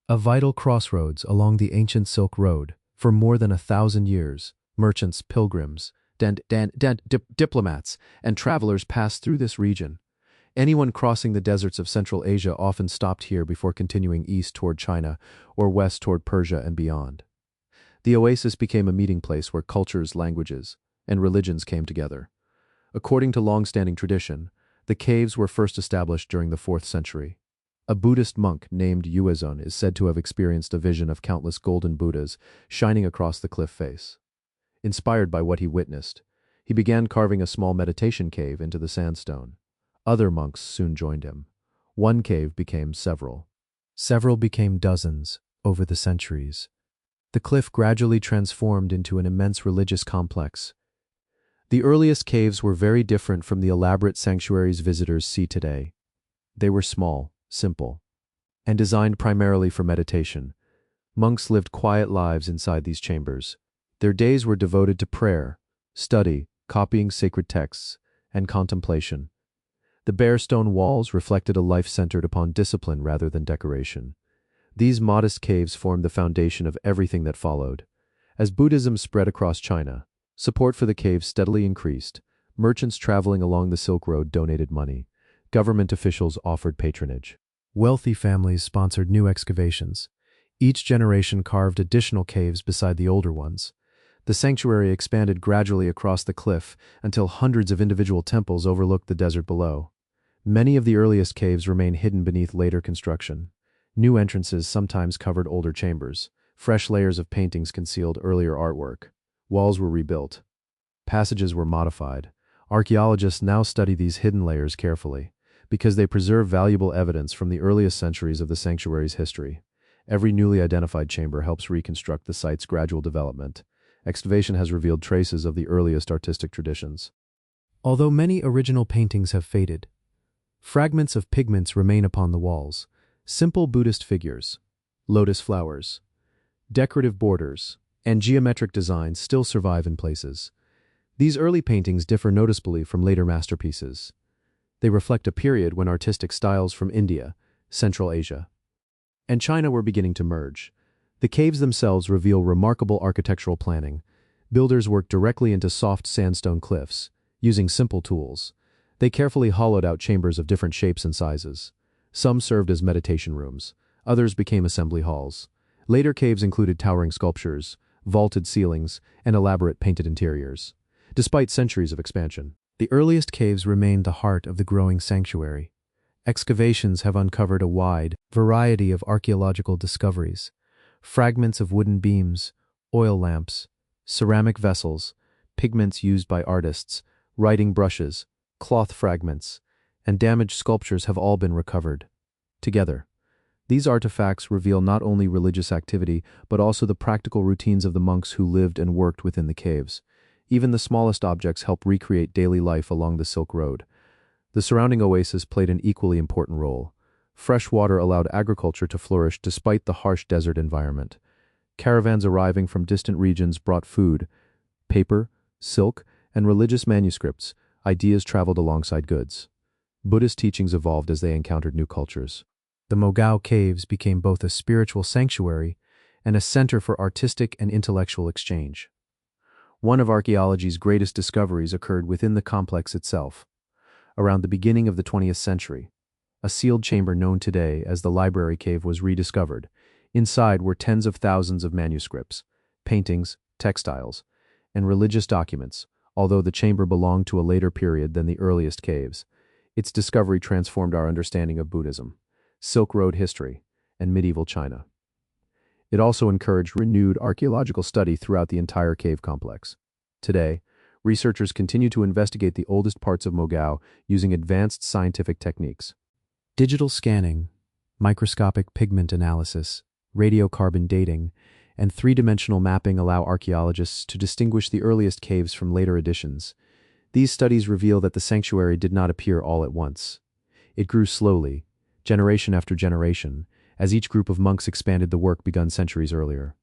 a vital crossroads along the ancient Silk Road. For more than 1,000 years, merchants, pilgrims, diplomats, and travelers passed through this region. Anyone crossing the deserts of Central Asia often stopped here before continuing east toward China or west toward Persia and beyond. The oasis became a meeting place where cultures, languages, and religions came together. According to long-standing tradition, the caves were first established during the 4th century. A Buddhist monk named Yuezun is said to have experienced a vision of countless golden Buddhas shining across the cliff face. Inspired by what he witnessed, he began carving a small meditation cave into the sandstone. Other monks soon joined him. One cave became several. Several became dozens over the centuries. The cliff gradually transformed into an immense religious complex. The earliest caves were very different from the elaborate sanctuaries visitors see today. They were small, simple, and designed primarily for meditation. Monks lived quiet lives inside these chambers. Their days were devoted to prayer, study, copying sacred texts, and contemplation. The bare stone walls reflected a life centered upon discipline rather than decoration. These modest caves formed the foundation of everything that followed. As Buddhism spread across China, support for the caves steadily increased. Merchants traveling along the Silk Road donated money. Government officials offered patronage. Wealthy families sponsored new excavations. Each generation carved additional caves beside the older ones. The sanctuary expanded gradually across the cliff until hundreds of individual temples overlooked the desert below. Many of the earliest caves remain hidden beneath later construction. New entrances sometimes covered older chambers. Fresh layers of paintings concealed earlier artwork. Walls were rebuilt. Passages were modified. Archaeologists now study these hidden layers carefully, because they preserve valuable evidence from the earliest centuries of the sanctuary's history. Every newly identified chamber helps reconstruct the site's gradual development. Excavation has revealed traces of the earliest artistic traditions. Although many original paintings have faded, fragments of pigments remain upon the walls. Simple Buddhist figures, lotus flowers, decorative borders, and geometric designs still survive in places. These early paintings differ noticeably from later masterpieces. They reflect a period when artistic styles from India, Central Asia, and China were beginning to merge. The caves themselves reveal remarkable architectural planning. Builders worked directly into soft sandstone cliffs, using simple tools. They carefully hollowed out chambers of different shapes and sizes. Some served as meditation rooms, others became assembly halls. Later caves included towering sculptures, vaulted ceilings, and elaborate painted interiors. Despite centuries of expansion, the earliest caves remained the heart of the growing sanctuary. Excavations have uncovered a wide variety of archaeological discoveries. Fragments of wooden beams, oil lamps, ceramic vessels, pigments used by artists, writing brushes, cloth fragments, and damaged sculptures have all been recovered. Together, these artifacts reveal not only religious activity, but also the practical routines of the monks who lived and worked within the caves. Even the smallest objects help recreate daily life along the Silk Road. The surrounding oasis played an equally important role. Fresh water allowed agriculture to flourish despite the harsh desert environment. Caravans arriving from distant regions brought food, paper, silk, and religious manuscripts. Ideas traveled alongside goods. Buddhist teachings evolved as they encountered new cultures. The Mogao Caves became both a spiritual sanctuary and a center for artistic and intellectual exchange. One of archaeology's greatest discoveries occurred within the complex itself. Around the beginning of the 20th century, a sealed chamber known today as the Library Cave was rediscovered. Inside were tens of thousands of manuscripts, paintings, textiles, and religious documents. Although the chamber belonged to a later period than the earliest caves, its discovery transformed our understanding of Buddhism, Silk Road history, and medieval China. It also encouraged renewed archaeological study throughout the entire cave complex. Today, researchers continue to investigate the oldest parts of Mogao using advanced scientific techniques. Digital scanning, microscopic pigment analysis, radiocarbon dating, and three-dimensional mapping allow archaeologists to distinguish the earliest caves from later additions. These studies reveal that the sanctuary did not appear all at once. It grew slowly, generation after generation, as each group of monks expanded the work begun centuries earlier.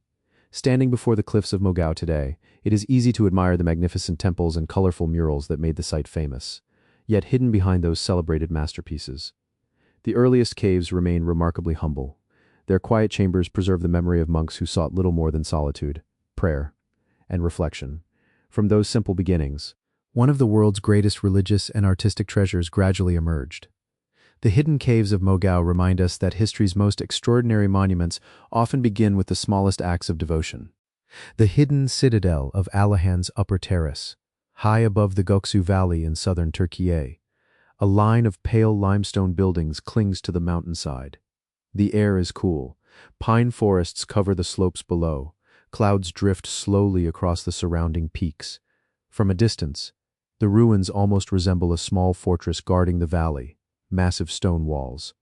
Standing before the cliffs of Mogao today, it is easy to admire the magnificent temples and colorful murals that made the site famous, yet hidden behind those celebrated masterpieces. The earliest caves remain remarkably humble. Their quiet chambers preserve the memory of monks who sought little more than solitude, prayer, and reflection. From those simple beginnings, one of the world's greatest religious and artistic treasures gradually emerged. The hidden caves of Mogao remind us that history's most extraordinary monuments often begin with the smallest acts of devotion. The hidden citadel of Alahan's Upper Terrace, high above the Goksu Valley in southern Turkey, a line of pale limestone buildings clings to the mountainside. The air is cool. Pine forests cover the slopes below. Clouds drift slowly across the surrounding peaks. From a distance, the ruins almost resemble a small fortress guarding the valley. Massive stone walls,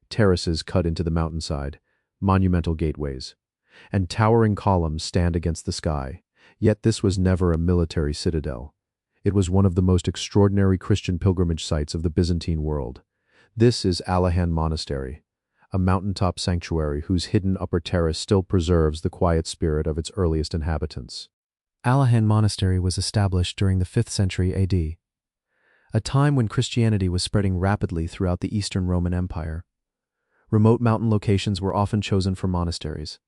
terraces cut into the mountainside, monumental gateways, and towering columns stand against the sky. Yet this was never a military citadel. It was one of the most extraordinary Christian pilgrimage sites of the Byzantine world. This is Alahan Monastery, a mountaintop sanctuary whose hidden upper terrace still preserves the quiet spirit of its earliest inhabitants. Alahan Monastery was established during the 5th century AD, a time when Christianity was spreading rapidly throughout the Eastern Roman Empire. Remote mountain locations were often chosen for monasteries.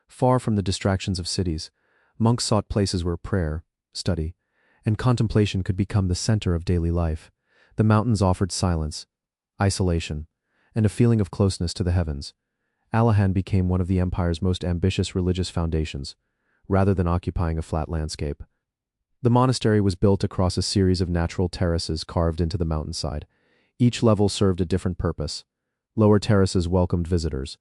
Far from the distractions of cities, monks sought places where prayer, study, and contemplation could become the center of daily life. The mountains offered silence, isolation, and a feeling of closeness to the heavens. Alahan became one of the empire's most ambitious religious foundations, rather than occupying a flat landscape. The monastery was built across a series of natural terraces carved into the mountainside. Each level served a different purpose. Lower terraces welcomed visitors.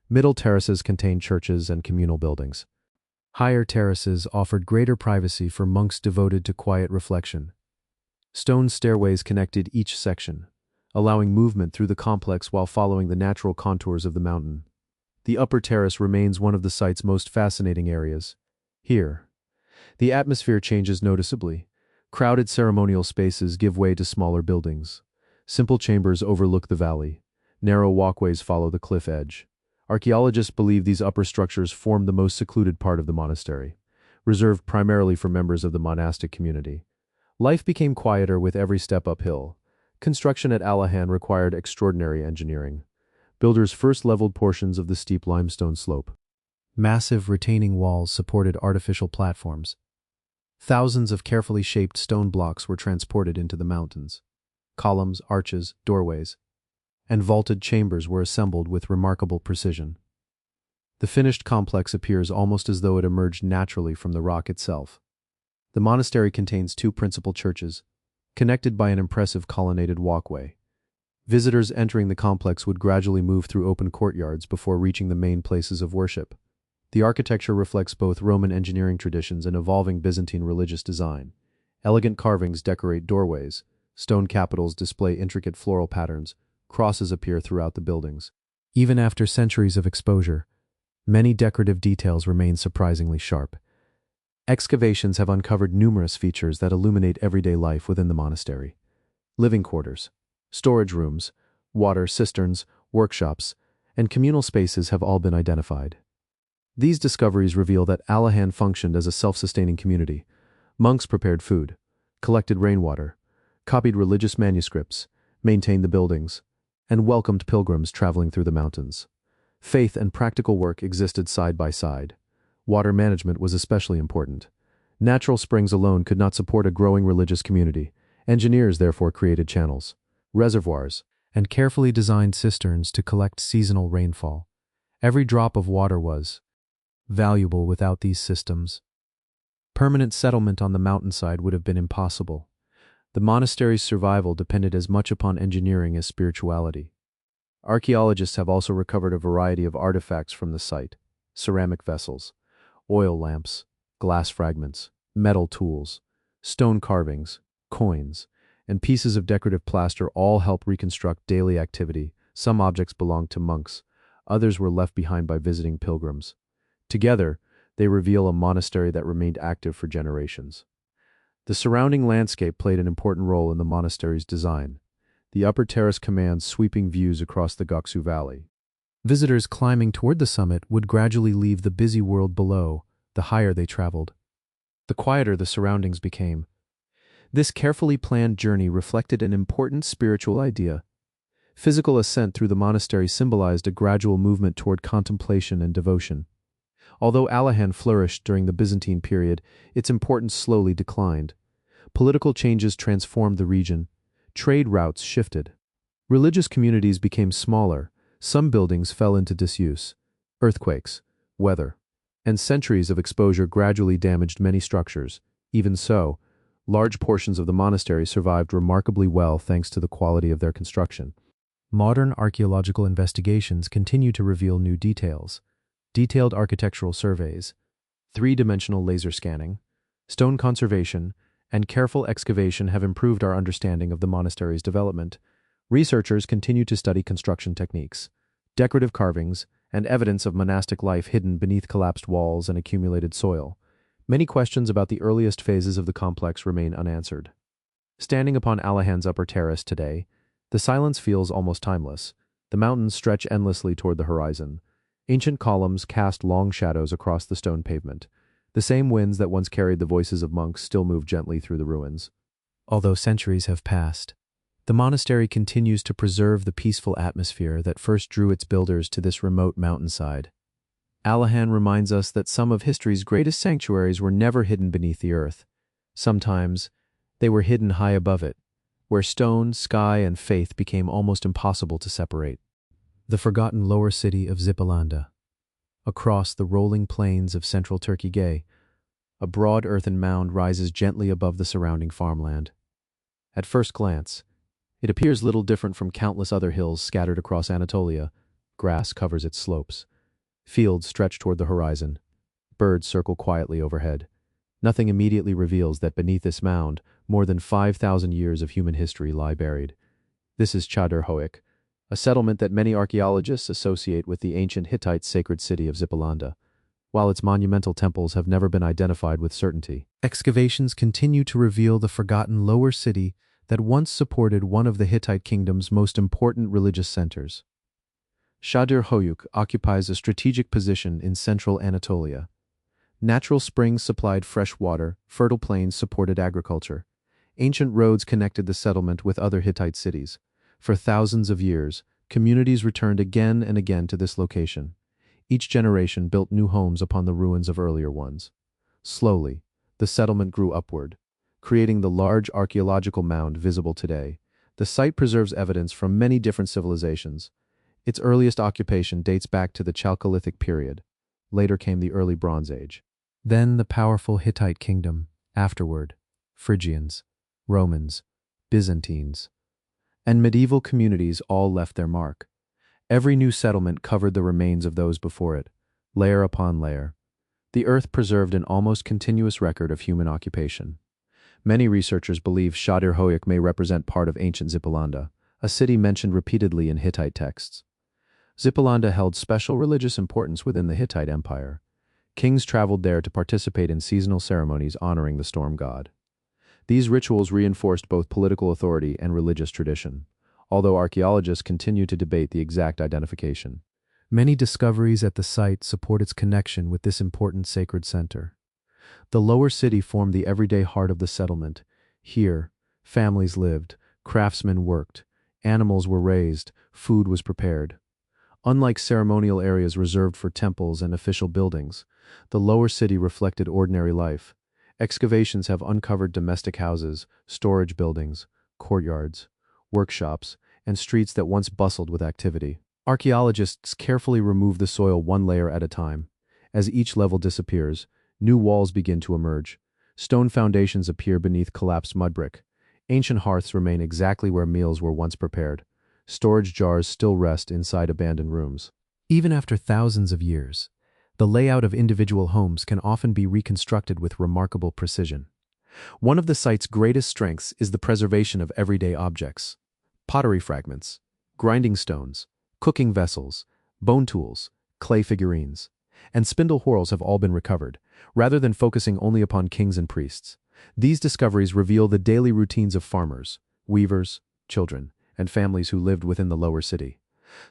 Middle terraces contained churches and communal buildings. Higher terraces offered greater privacy for monks devoted to quiet reflection. Stone stairways connected each section, allowing movement through the complex while following the natural contours of the mountain. The upper terrace remains one of the site's most fascinating areas. Here, the atmosphere changes noticeably. Crowded ceremonial spaces give way to smaller buildings. Simple chambers overlook the valley. Narrow walkways follow the cliff edge. Archaeologists believe these upper structures form the most secluded part of the monastery, reserved primarily for members of the monastic community. Life became quieter with every step uphill. Construction at Alahan required extraordinary engineering. Builders first leveled portions of the steep limestone slope. Massive retaining walls supported artificial platforms. Thousands of carefully shaped stone blocks were transported into the mountains. Columns, arches, doorways, and vaulted chambers were assembled with remarkable precision. The finished complex appears almost as though it emerged naturally from the rock itself. The monastery contains two principal churches, connected by an impressive colonnaded walkway. Visitors entering the complex would gradually move through open courtyards before reaching the main places of worship. The architecture reflects both Roman engineering traditions and evolving Byzantine religious design. Elegant carvings decorate doorways, stone capitals display intricate floral patterns, crosses appear throughout the buildings. Even after centuries of exposure, many decorative details remain surprisingly sharp. Excavations have uncovered numerous features that illuminate everyday life within the monastery. Living quarters, storage rooms, water cisterns, workshops, and communal spaces have all been identified. These discoveries reveal that Alahan functioned as a self-sustaining community. Monks prepared food, collected rainwater, copied religious manuscripts, maintained the buildings, and welcomed pilgrims traveling through the mountains. Faith and practical work existed side by side. Water management was especially important. Natural springs alone could not support a growing religious community. Engineers therefore created channels, reservoirs, and carefully designed cisterns to collect seasonal rainfall. Every drop of water was valuable without these systems. Permanent settlement on the mountainside would have been impossible. The monastery's survival depended as much upon engineering as spirituality. Archaeologists have also recovered a variety of artifacts from the site: ceramic vessels, oil lamps, glass fragments, metal tools, stone carvings, coins, and pieces of decorative plaster all help reconstruct daily activity. Some objects belonged to monks, others were left behind by visiting pilgrims. Together, they reveal a monastery that remained active for generations. The surrounding landscape played an important role in the monastery's design. The upper terrace commands sweeping views across the Goksu Valley. Visitors climbing toward the summit would gradually leave the busy world below, the higher they traveled. The quieter the surroundings became. This carefully planned journey reflected an important spiritual idea. Physical ascent through the monastery symbolized a gradual movement toward contemplation and devotion. Although Alahan flourished during the Byzantine period, its importance slowly declined. Political changes transformed the region. Trade routes shifted. Religious communities became smaller. Some buildings fell into disuse. Earthquakes, weather, and centuries of exposure gradually damaged many structures. Even so, large portions of the monastery survived remarkably well thanks to the quality of their construction. Modern archaeological investigations continue to reveal new details. Detailed architectural surveys, three-dimensional laser scanning, stone conservation, and careful excavation have improved our understanding of the monastery's development. Researchers continue to study construction techniques, decorative carvings, and evidence of monastic life hidden beneath collapsed walls and accumulated soil. Many questions about the earliest phases of the complex remain unanswered. Standing upon Alahan's upper terrace today, the silence feels almost timeless. The mountains stretch endlessly toward the horizon. Ancient columns cast long shadows across the stone pavement. The same winds that once carried the voices of monks still move gently through the ruins. Although centuries have passed, the monastery continues to preserve the peaceful atmosphere that first drew its builders to this remote mountainside. Alahan reminds us that some of history's greatest sanctuaries were never hidden beneath the earth. Sometimes, they were hidden high above it, where stone, sky, and faith became almost impossible to separate. The forgotten lower city of Zipalanda. Across the rolling plains of central Turkey, a broad earthen mound rises gently above the surrounding farmland. At first glance, it appears little different from countless other hills scattered across Anatolia. Grass covers its slopes. Fields stretch toward the horizon. Birds circle quietly overhead. Nothing immediately reveals that beneath this mound, more than 5,000 years of human history lie buried. This is Çadır Hoyuk, a settlement that many archaeologists associate with the ancient Hittite sacred city of Zipalanda, while its monumental temples have never been identified with certainty. Excavations continue to reveal the forgotten lower city that once supported one of the Hittite kingdom's most important religious centers. Çadır Hoyuk occupies a strategic position in central Anatolia. Natural springs supplied fresh water, fertile plains supported agriculture. Ancient roads connected the settlement with other Hittite cities. For thousands of years, communities returned again and again to this location. Each generation built new homes upon the ruins of earlier ones. Slowly, the settlement grew upward, creating the large archaeological mound visible today. The site preserves evidence from many different civilizations. Its earliest occupation dates back to the Chalcolithic period. Later came the early Bronze Age. Then the powerful Hittite kingdom. Afterward, Phrygians, Romans, Byzantines, and medieval communities all left their mark. Every new settlement covered the remains of those before it, layer upon layer. The earth preserved an almost continuous record of human occupation. Many researchers believe Çadır Hoyuk may represent part of ancient Zipalanda, a city mentioned repeatedly in Hittite texts. Zipalanda held special religious importance within the Hittite Empire. Kings traveled there to participate in seasonal ceremonies honoring the storm god. These rituals reinforced both political authority and religious tradition, although archaeologists continue to debate the exact identification. Many discoveries at the site support its connection with this important sacred center. The lower city formed the everyday heart of the settlement. Here, families lived, craftsmen worked, animals were raised, food was prepared. Unlike ceremonial areas reserved for temples and official buildings, the lower city reflected ordinary life. Excavations have uncovered domestic houses, storage buildings, courtyards, workshops, and streets that once bustled with activity. Archaeologists carefully remove the soil one layer at a time. As each level disappears, New walls begin to emerge. Stone foundations appear beneath collapsed mud brick. Ancient hearths remain exactly where meals were once prepared. Storage jars still rest inside abandoned rooms. Even after thousands of years, the layout of individual homes can often be reconstructed with remarkable precision. One of the site's greatest strengths is the preservation of everyday objects. Pottery fragments, grinding stones, cooking vessels, bone tools, clay figurines, and spindle whorls have all been recovered, rather than focusing only upon kings and priests. These discoveries reveal the daily routines of farmers, weavers, children, and families who lived within the lower city.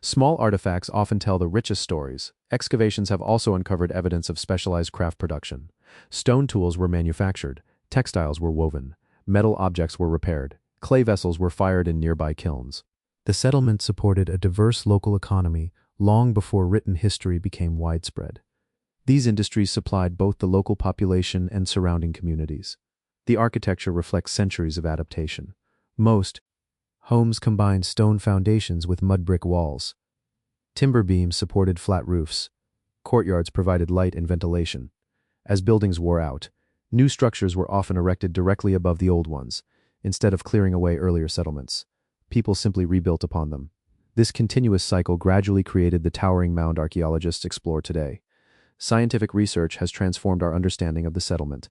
Small artifacts often tell the richest stories. Excavations have also uncovered evidence of specialized craft production. Stone tools were manufactured, textiles were woven, metal objects were repaired, clay vessels were fired in nearby kilns. The settlement supported a diverse local economy long before written history became widespread. These industries supplied both the local population and surrounding communities. The architecture reflects centuries of adaptation. Most homes combined stone foundations with mud brick walls. Timber beams supported flat roofs. Courtyards provided light and ventilation. As buildings wore out, new structures were often erected directly above the old ones, instead of clearing away earlier settlements. People simply rebuilt upon them. This continuous cycle gradually created the towering mound archaeologists explore today. Scientific research has transformed our understanding of the settlement.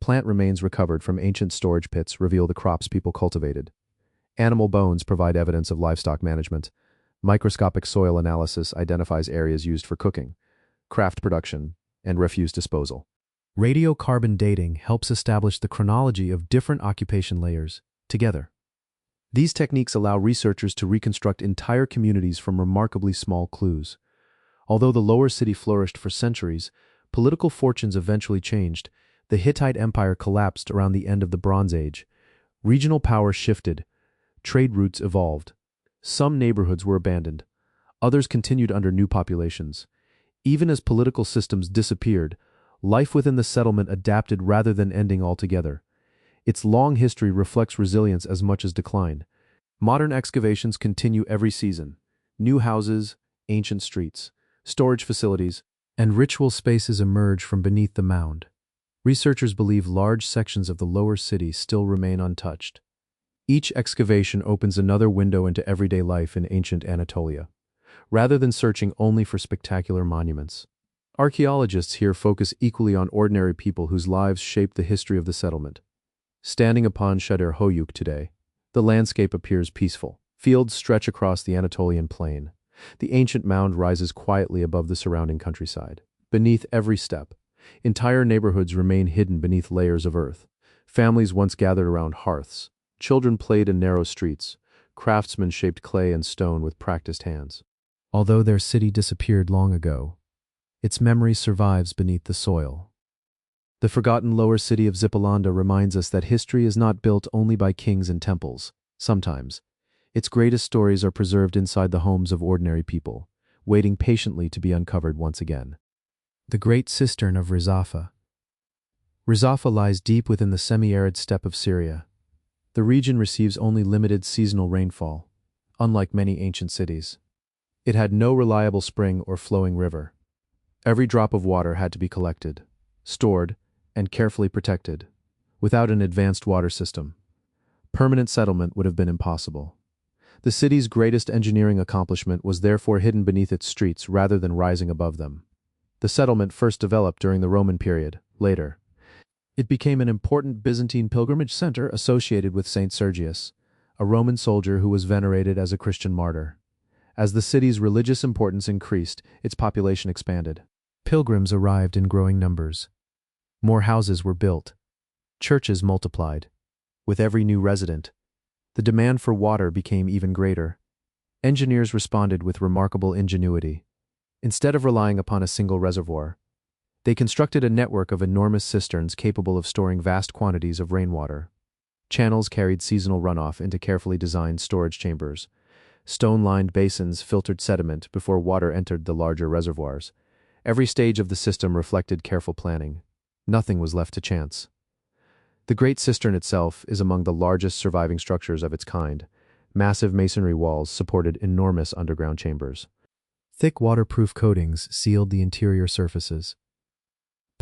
Plant remains recovered from ancient storage pits reveal the crops people cultivated. Animal bones provide evidence of livestock management. Microscopic soil analysis identifies areas used for cooking, craft production, and refuse disposal. Radiocarbon dating helps establish the chronology of different occupation layers together. These techniques allow researchers to reconstruct entire communities from remarkably small clues. Although the lower city flourished for centuries, political fortunes eventually changed. The Hittite Empire collapsed around the end of the Bronze Age. Regional power shifted. Trade routes evolved. Some neighborhoods were abandoned. Others continued under new populations. Even as political systems disappeared, life within the settlement adapted rather than ending altogether. Its long history reflects resilience as much as decline. Modern excavations continue every season. New houses, ancient streets, storage facilities, and ritual spaces emerge from beneath the mound. Researchers believe large sections of the lower city still remain untouched. Each excavation opens another window into everyday life in ancient Anatolia, rather than searching only for spectacular monuments. Archaeologists here focus equally on ordinary people whose lives shaped the history of the settlement. Standing upon Shader Hoyuk today, the landscape appears peaceful. Fields stretch across the Anatolian plain. The ancient mound rises quietly above the surrounding countryside. Beneath every step, entire neighborhoods remain hidden beneath layers of earth. Families once gathered around hearths. Children played in narrow streets. Craftsmen shaped clay and stone with practiced hands. Although their city disappeared long ago, its memory survives beneath the soil. The forgotten lower city of Zipalanda reminds us that history is not built only by kings and temples. Sometimes, its greatest stories are preserved inside the homes of ordinary people, waiting patiently to be uncovered once again. The Great Cistern of Rizafa. Rizafa lies deep within the semi-arid steppe of Syria. The region receives only limited seasonal rainfall, unlike many ancient cities. It had no reliable spring or flowing river. Every drop of water had to be collected, stored, and carefully protected. Without an advanced water system, permanent settlement would have been impossible. The city's greatest engineering accomplishment was therefore hidden beneath its streets rather than rising above them. The settlement first developed during the Roman period. Later, it became an important Byzantine pilgrimage center associated with Saint Sergius, a Roman soldier who was venerated as a Christian martyr. As the city's religious importance increased, its population expanded. Pilgrims arrived in growing numbers. More houses were built. Churches multiplied. With every new resident, the demand for water became even greater. Engineers responded with remarkable ingenuity. Instead of relying upon a single reservoir, they constructed a network of enormous cisterns capable of storing vast quantities of rainwater. Channels carried seasonal runoff into carefully designed storage chambers. Stone-lined basins filtered sediment before water entered the larger reservoirs. Every stage of the system reflected careful planning. Nothing was left to chance. The Great Cistern itself is among the largest surviving structures of its kind. Massive masonry walls supported enormous underground chambers. Thick waterproof coatings sealed the interior surfaces.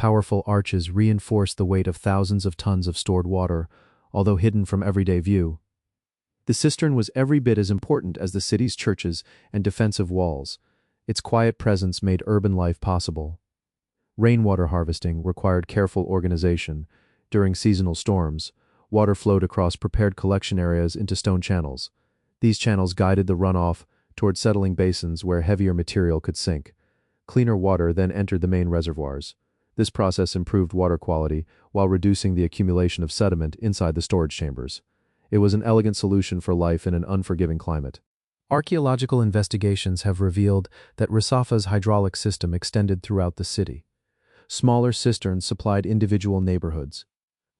Powerful arches reinforce the weight of thousands of tons of stored water, although hidden from everyday view. The cistern was every bit as important as the city's churches and defensive walls. Its quiet presence made urban life possible. Rainwater harvesting required careful organization. During seasonal storms, water flowed across prepared collection areas into stone channels. These channels guided the runoff toward settling basins where heavier material could sink. Cleaner water then entered the main reservoirs. This process improved water quality while reducing the accumulation of sediment inside the storage chambers. It was an elegant solution for life in an unforgiving climate. Archaeological investigations have revealed that Risafa's hydraulic system extended throughout the city. Smaller cisterns supplied individual neighborhoods.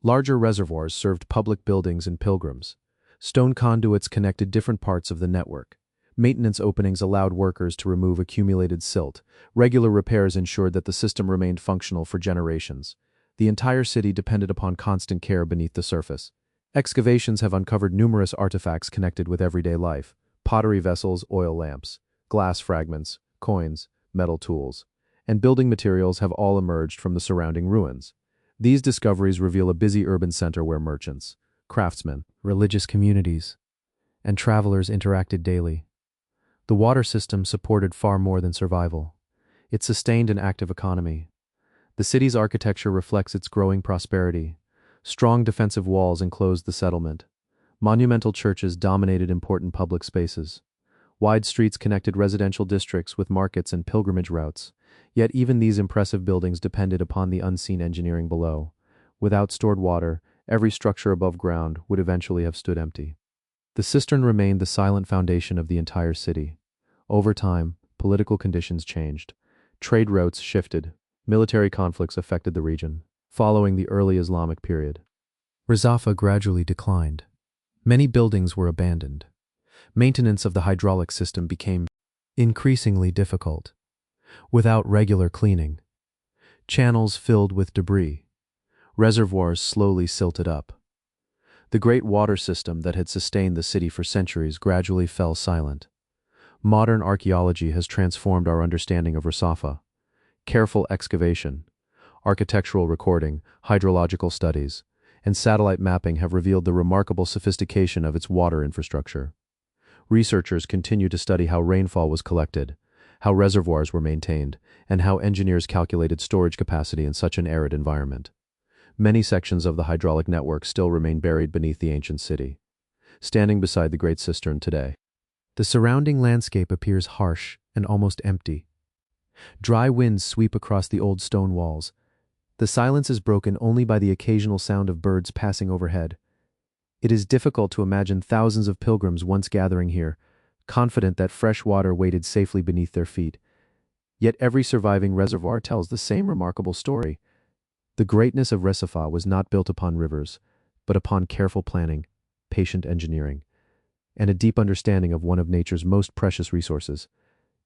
Larger reservoirs served public buildings and pilgrims. Stone conduits connected different parts of the network. Maintenance openings allowed workers to remove accumulated silt. Regular repairs ensured that the system remained functional for generations. The entire city depended upon constant care beneath the surface. Excavations have uncovered numerous artifacts connected with everyday life: pottery vessels, oil lamps, glass fragments, coins, metal tools, and building materials have all emerged from the surrounding ruins. These discoveries reveal a busy urban center where merchants, craftsmen, religious communities, and travelers interacted daily. The water system supported far more than survival. It sustained an active economy. The city's architecture reflects its growing prosperity. Strong defensive walls enclosed the settlement. Monumental churches dominated important public spaces. Wide streets connected residential districts with markets and pilgrimage routes. Yet even these impressive buildings depended upon the unseen engineering below. Without stored water, every structure above ground would eventually have stood empty. The cistern remained the silent foundation of the entire city. Over time, political conditions changed. Trade routes shifted. Military conflicts affected the region. Following the early Islamic period, Risafa gradually declined. Many buildings were abandoned. Maintenance of the hydraulic system became increasingly difficult. Without regular cleaning, channels filled with debris. Reservoirs slowly silted up. The great water system that had sustained the city for centuries gradually fell silent. Modern archaeology has transformed our understanding of Risafa. Careful excavation, architectural recording, hydrological studies, and satellite mapping have revealed the remarkable sophistication of its water infrastructure. Researchers continue to study how rainfall was collected, how reservoirs were maintained, and how engineers calculated storage capacity in such an arid environment. Many sections of the hydraulic network still remain buried beneath the ancient city. Standing beside the Great Cistern today, the surrounding landscape appears harsh and almost empty. Dry winds sweep across the old stone walls. The silence is broken only by the occasional sound of birds passing overhead. It is difficult to imagine thousands of pilgrims once gathering here, confident that fresh water waited safely beneath their feet. Yet every surviving reservoir tells the same remarkable story. The greatness of Risafa was not built upon rivers, but upon careful planning, patient engineering, and a deep understanding of one of nature's most precious resources.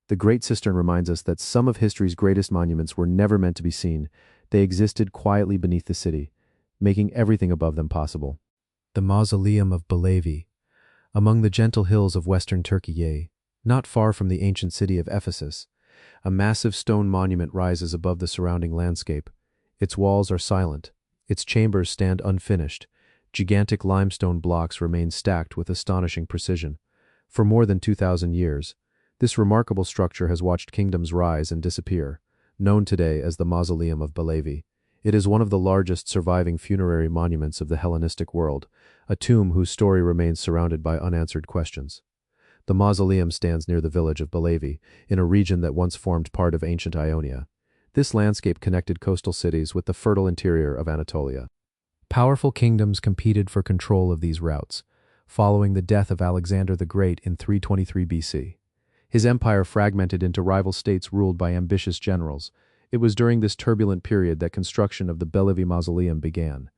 The Great Cistern reminds us that some of history's greatest monuments were never meant to be seen. They existed quietly beneath the city, making everything above them possible. The Mausoleum of Balavi, among the gentle hills of western Turkey, not far from the ancient city of Ephesus, a massive stone monument rises above the surrounding landscape. Its walls are silent. Its chambers stand unfinished. Gigantic limestone blocks remain stacked with astonishing precision. For more than 2,000 years, this remarkable structure has watched kingdoms rise and disappear. Known today as the Mausoleum of Balavi, it is one of the largest surviving funerary monuments of the Hellenistic world, a tomb whose story remains surrounded by unanswered questions. The mausoleum stands near the village of Balavi, in a region that once formed part of ancient Ionia. This landscape connected coastal cities with the fertile interior of Anatolia. Powerful kingdoms competed for control of these routes, following the death of Alexander the Great in 323 BC. His empire fragmented into rival states ruled by ambitious generals. It was during this turbulent period that construction of the Balavi Mausoleum began.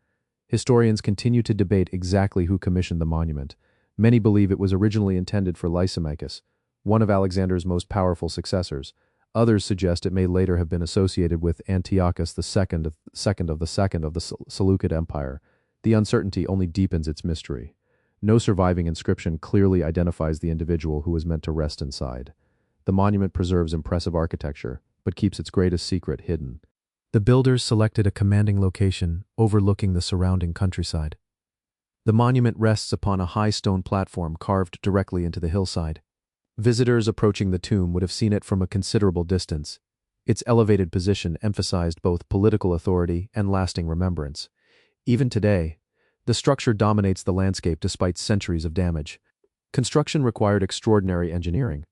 Historians continue to debate exactly who commissioned the monument. Many believe it was originally intended for Lysimachus, one of Alexander's most powerful successors. Others suggest it may later have been associated with Antiochus II of the Seleucid Empire. The uncertainty only deepens its mystery. No surviving inscription clearly identifies the individual who was meant to rest inside. The monument preserves impressive architecture, but keeps its greatest secret hidden. The builders selected a commanding location overlooking the surrounding countryside. The monument rests upon a high stone platform carved directly into the hillside. Visitors approaching the tomb would have seen it from a considerable distance. Its elevated position emphasized both political authority and lasting remembrance. Even today, the structure dominates the landscape despite centuries of damage. Construction required extraordinary engineering.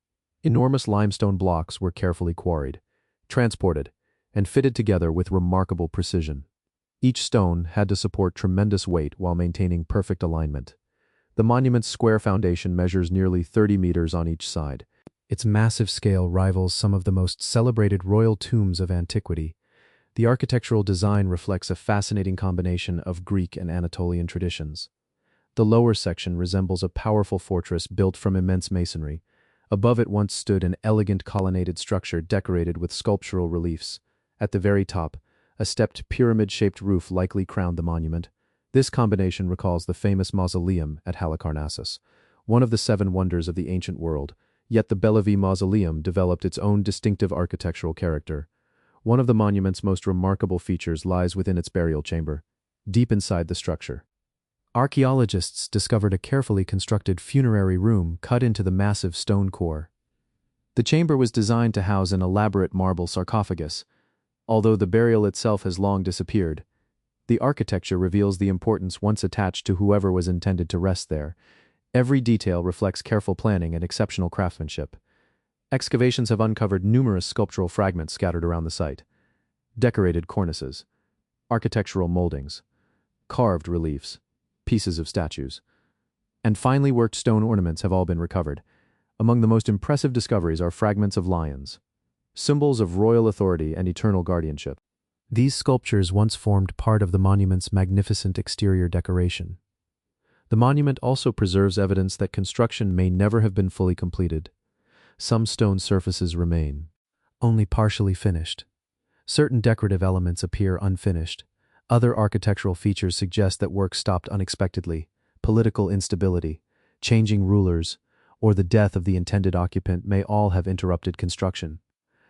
Enormous limestone blocks were carefully quarried, transported, and fitted together with remarkable precision. Each stone had to support tremendous weight while maintaining perfect alignment. The monument's square foundation measures nearly 30 meters on each side. Its massive scale rivals some of the most celebrated royal tombs of antiquity. The architectural design reflects a fascinating combination of Greek and Anatolian traditions. The lower section resembles a powerful fortress built from immense masonry. Above it once stood an elegant colonnaded structure decorated with sculptural reliefs. At the very top, a stepped pyramid-shaped roof likely crowned the monument. This combination recalls the famous mausoleum at Halicarnassus, one of the seven wonders of the ancient world, yet the Bellevue Mausoleum developed its own distinctive architectural character. One of the monument's most remarkable features lies within its burial chamber, deep inside the structure. Archaeologists discovered a carefully constructed funerary room cut into the massive stone core. The chamber was designed to house an elaborate marble sarcophagus. Although the burial itself has long disappeared, the architecture reveals the importance once attached to whoever was intended to rest there. Every detail reflects careful planning and exceptional craftsmanship. Excavations have uncovered numerous sculptural fragments scattered around the site. Decorated cornices, architectural moldings, carved reliefs, pieces of statues, and finely worked stone ornaments have all been recovered. Among the most impressive discoveries are fragments of lions, symbols of royal authority and eternal guardianship. These sculptures once formed part of the monument's magnificent exterior decoration. The monument also preserves evidence that construction may never have been fully completed. Some stone surfaces remain, only partially finished. Certain decorative elements appear unfinished. Other architectural features suggest that work stopped unexpectedly. Political instability, changing rulers, or the death of the intended occupant may all have interrupted construction.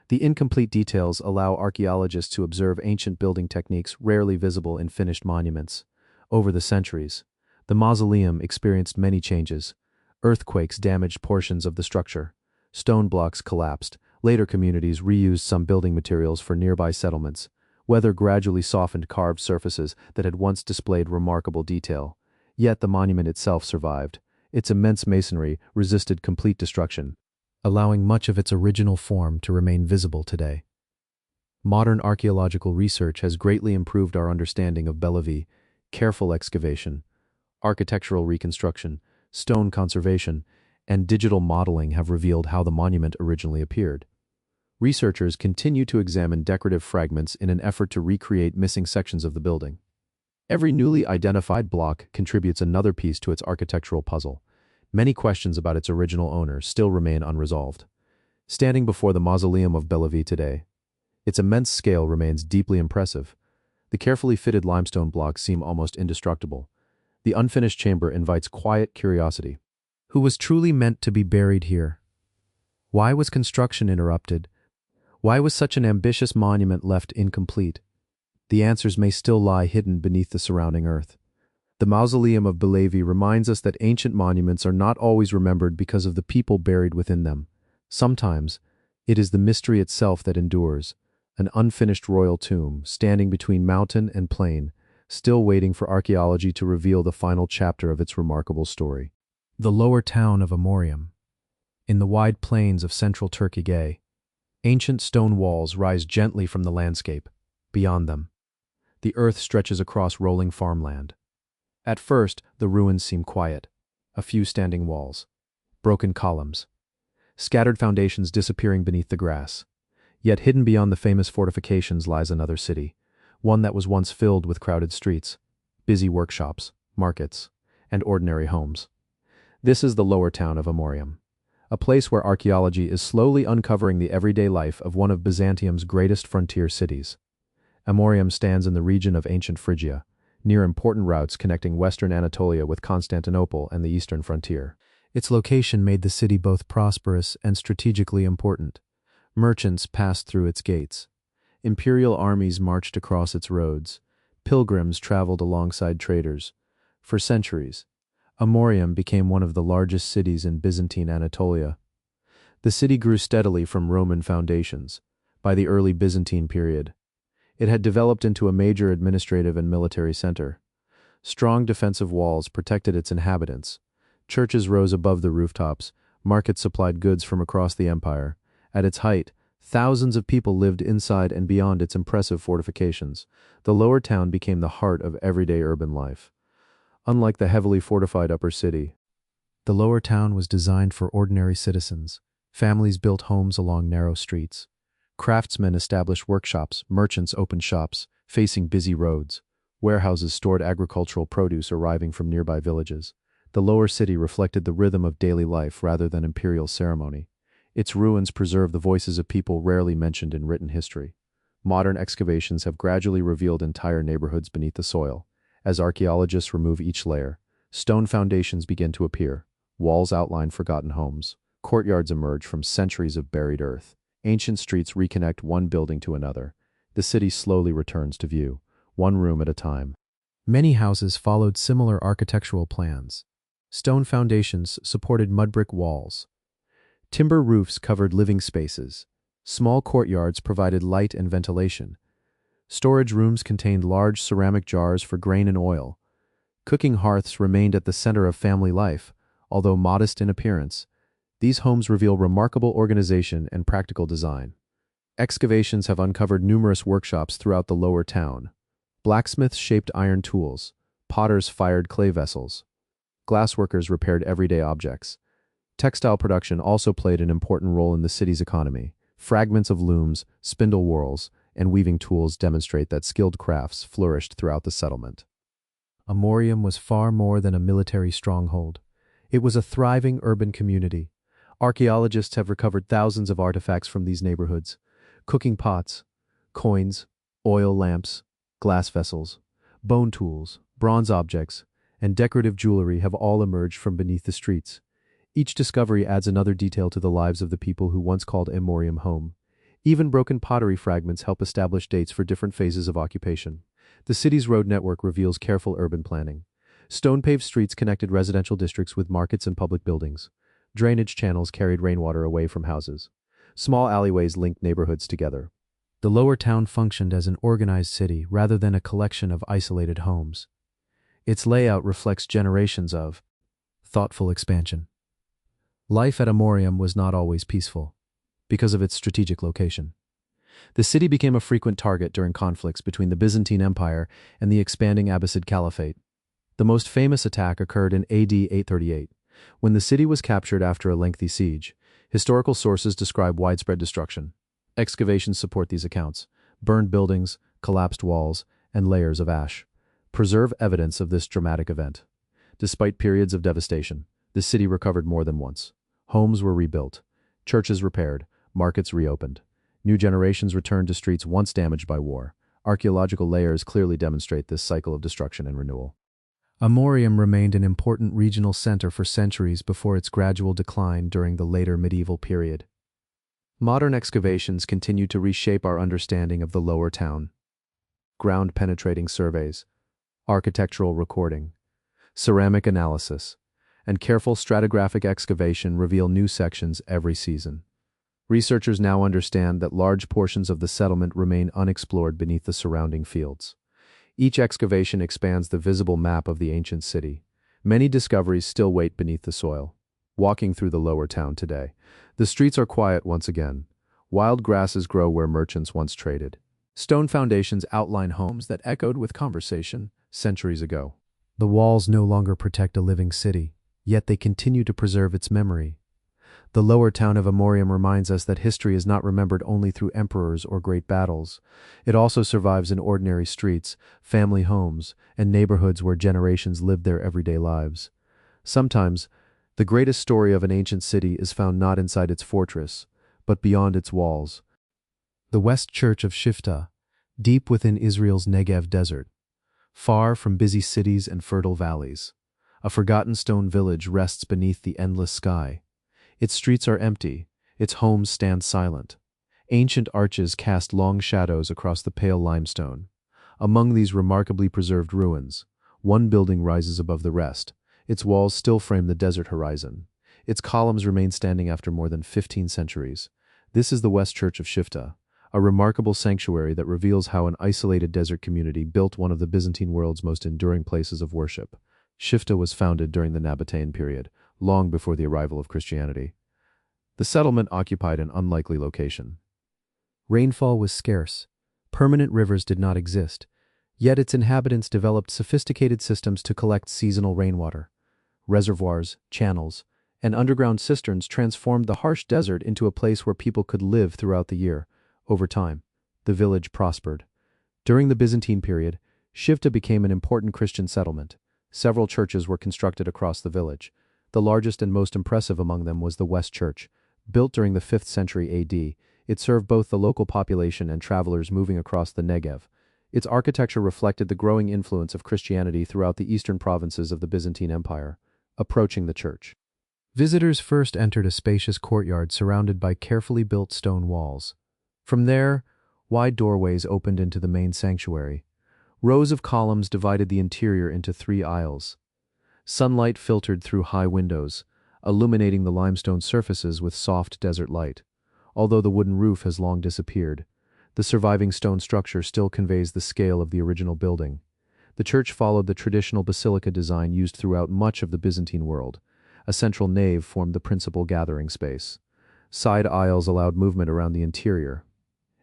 The incomplete details allow archaeologists to observe ancient building techniques rarely visible in finished monuments. Over the centuries, the mausoleum experienced many changes. Earthquakes damaged portions of the structure. Stone blocks collapsed. Later communities reused some building materials for nearby settlements. Weather gradually softened carved surfaces that had once displayed remarkable detail. Yet the monument itself survived. Its immense masonry resisted complete destruction, allowing much of its original form to remain visible today. Modern archaeological research has greatly improved our understanding of Bellevue. Careful excavation, architectural reconstruction, stone conservation, and digital modeling have revealed how the monument originally appeared. Researchers continue to examine decorative fragments in an effort to recreate missing sections of the building. Every newly identified block contributes another piece to its architectural puzzle. Many questions about its original owner still remain unresolved. Standing before the mausoleum of Bellevue today, its immense scale remains deeply impressive. The carefully fitted limestone blocks seem almost indestructible. The unfinished chamber invites quiet curiosity. Who was truly meant to be buried here? Why was construction interrupted? Why was such an ambitious monument left incomplete? The answers may still lie hidden beneath the surrounding earth. The mausoleum of Bellevue reminds us that ancient monuments are not always remembered because of the people buried within them. Sometimes, it is the mystery itself that endures, an unfinished royal tomb standing between mountain and plain, still waiting for archaeology to reveal the final chapter of its remarkable story. The lower town of Amorium. In the wide plains of central Turkey, ancient stone walls rise gently from the landscape. Beyond them, the earth stretches across rolling farmland. At first, the ruins seem quiet. A few standing walls, broken columns, scattered foundations disappearing beneath the grass. Yet hidden beyond the famous fortifications lies another city, one that was once filled with crowded streets, busy workshops, markets, and ordinary homes. This is the lower town of Amorium, a place where archaeology is slowly uncovering the everyday life of one of Byzantium's greatest frontier cities. Amorium stands in the region of ancient Phrygia, near important routes connecting western Anatolia with Constantinople and the eastern frontier. Its location made the city both prosperous and strategically important. Merchants passed through its gates. Imperial armies marched across its roads. Pilgrims traveled alongside traders. For centuries, Amorium became one of the largest cities in Byzantine Anatolia. The city grew steadily from Roman foundations. By the early Byzantine period, it had developed into a major administrative and military center. Strong defensive walls protected its inhabitants. Churches rose above the rooftops. Markets supplied goods from across the empire. At its height, thousands of people lived inside and beyond its impressive fortifications. The lower town became the heart of everyday urban life. Unlike the heavily fortified upper city, the lower town was designed for ordinary citizens. Families built homes along narrow streets. Craftsmen established workshops, merchants opened shops, facing busy roads. Warehouses stored agricultural produce arriving from nearby villages. The lower city reflected the rhythm of daily life rather than imperial ceremony. Its ruins preserve the voices of people rarely mentioned in written history. Modern excavations have gradually revealed entire neighborhoods beneath the soil. As archaeologists remove each layer, stone foundations begin to appear. Walls outline forgotten homes. Courtyards emerge from centuries of buried earth. Ancient streets reconnect one building to another. The city slowly returns to view, one room at a time. Many houses followed similar architectural plans. Stone foundations supported mud brick walls. Timber roofs covered living spaces. Small courtyards provided light and ventilation. Storage rooms contained large ceramic jars for grain and oil. Cooking hearths remained at the center of family life, although modest in appearance. These homes reveal remarkable organization and practical design. Excavations have uncovered numerous workshops throughout the lower town. Blacksmiths shaped iron tools. Potters fired clay vessels. Glassworkers repaired everyday objects. Textile production also played an important role in the city's economy. Fragments of looms, spindle whorls, and weaving tools demonstrate that skilled crafts flourished throughout the settlement. Amorium was far more than a military stronghold. It was a thriving urban community. Archaeologists have recovered thousands of artifacts from these neighborhoods. Cooking pots, coins, oil lamps, glass vessels, bone tools, bronze objects, and decorative jewelry have all emerged from beneath the streets. Each discovery adds another detail to the lives of the people who once called Amorium home. Even broken pottery fragments help establish dates for different phases of occupation. The city's road network reveals careful urban planning. Stone-paved streets connected residential districts with markets and public buildings. Drainage channels carried rainwater away from houses. Small alleyways linked neighborhoods together. The lower town functioned as an organized city rather than a collection of isolated homes. Its layout reflects generations of thoughtful expansion. Life at Amorium was not always peaceful, because of its strategic location. The city became a frequent target during conflicts between the Byzantine Empire and the expanding Abbasid Caliphate. The most famous attack occurred in AD 838, when the city was captured after a lengthy siege. Historical sources describe widespread destruction. Excavations support these accounts. Burned buildings, collapsed walls, and layers of ash preserve evidence of this dramatic event. Despite periods of devastation, the city recovered more than once. Homes were rebuilt, churches repaired, markets reopened. New generations returned to streets once damaged by war. Archaeological layers clearly demonstrate this cycle of destruction and renewal. Amorium remained an important regional center for centuries before its gradual decline during the later medieval period. Modern excavations continue to reshape our understanding of the lower town. Ground-penetrating surveys, architectural recording, ceramic analysis, and careful stratigraphic excavation reveal new sections every season. Researchers now understand that large portions of the settlement remain unexplored beneath the surrounding fields. Each excavation expands the visible map of the ancient city. Many discoveries still wait beneath the soil. Walking through the lower town today, the streets are quiet once again. Wild grasses grow where merchants once traded. Stone foundations outline homes that echoed with conversation centuries ago. The walls no longer protect a living city, yet they continue to preserve its memory. The lower town of Amorium reminds us that history is not remembered only through emperors or great battles. It also survives in ordinary streets, family homes, and neighborhoods where generations lived their everyday lives. Sometimes, the greatest story of an ancient city is found not inside its fortress, but beyond its walls. The West Church of Shifta, deep within Israel's Negev desert, far from busy cities and fertile valleys. A forgotten stone village rests beneath the endless sky. Its streets are empty, its homes stand silent, Ancient arches cast long shadows across the pale limestone. Among these remarkably preserved ruins, one building rises above the rest. Its walls still frame the desert horizon. Its columns remain standing after more than 15 centuries. This is the West Church of Shifta, a remarkable sanctuary that reveals how an isolated desert community built one of the Byzantine world's most enduring places of worship. Shifta was founded during the Nabatean period, long before the arrival of Christianity. The settlement occupied an unlikely location. Rainfall was scarce. Permanent rivers did not exist, yet its inhabitants developed sophisticated systems to collect seasonal rainwater. Reservoirs, channels, and underground cisterns transformed the harsh desert into a place where people could live throughout the year. Over time, the village prospered. During the Byzantine period, Shifta became an important Christian settlement. Several churches were constructed across the village. The largest and most impressive among them was the West Church. Built during the 5th century AD, it served both the local population and travelers moving across the Negev. Its architecture reflected the growing influence of Christianity throughout the eastern provinces of the Byzantine Empire. Approaching the church, visitors first entered a spacious courtyard surrounded by carefully built stone walls. From there, wide doorways opened into the main sanctuary. Rows of columns divided the interior into 3 aisles. Sunlight filtered through high windows, illuminating the limestone surfaces with soft desert light. Although the wooden roof has long disappeared, the surviving stone structure still conveys the scale of the original building. The church followed the traditional basilica design used throughout much of the Byzantine world. A central nave formed the principal gathering space. Side aisles allowed movement around the interior.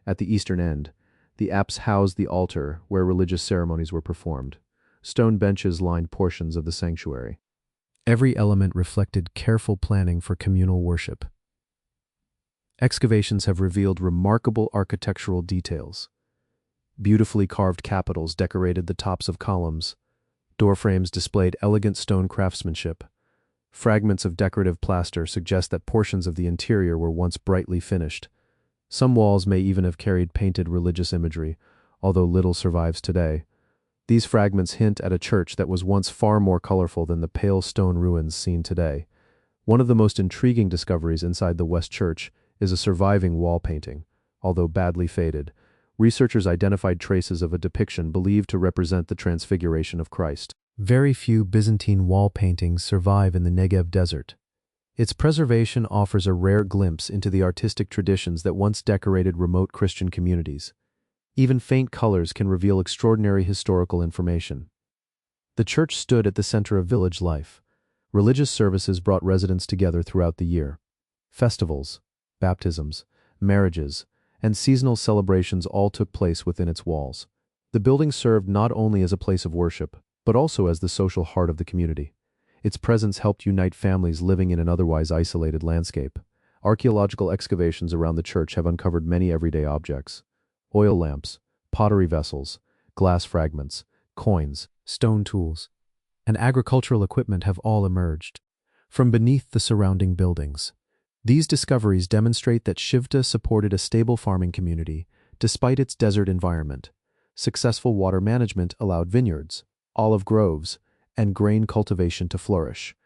At the eastern end, the apse housed the altar where religious ceremonies were performed. Stone benches lined portions of the sanctuary. Every element reflected careful planning for communal worship. Excavations have revealed remarkable architectural details. Beautifully carved capitals decorated the tops of columns. Doorframes displayed elegant stone craftsmanship. Fragments of decorative plaster suggest that portions of the interior were once brightly finished. Some walls may even have carried painted religious imagery, although little survives today. These fragments hint at a church that was once far more colorful than the pale stone ruins seen today. One of the most intriguing discoveries inside the West Church is a surviving wall painting. Although badly faded, researchers identified traces of a depiction believed to represent the Transfiguration of Christ. Very few Byzantine wall paintings survive in the Negev desert. Its preservation offers a rare glimpse into the artistic traditions that once decorated remote Christian communities. Even faint colors can reveal extraordinary historical information. The church stood at the center of village life. Religious services brought residents together throughout the year. Festivals, baptisms, marriages, and seasonal celebrations all took place within its walls. The building served not only as a place of worship, but also as the social heart of the community. Its presence helped unite families living in an otherwise isolated landscape. Archaeological excavations around the church have uncovered many everyday objects. Oil lamps, pottery vessels, glass fragments, coins, stone tools, and agricultural equipment have all emerged from beneath the surrounding buildings. These discoveries demonstrate that Shifta supported a stable farming community despite its desert environment. Successful water management allowed vineyards, olive groves, and grain cultivation to flourish.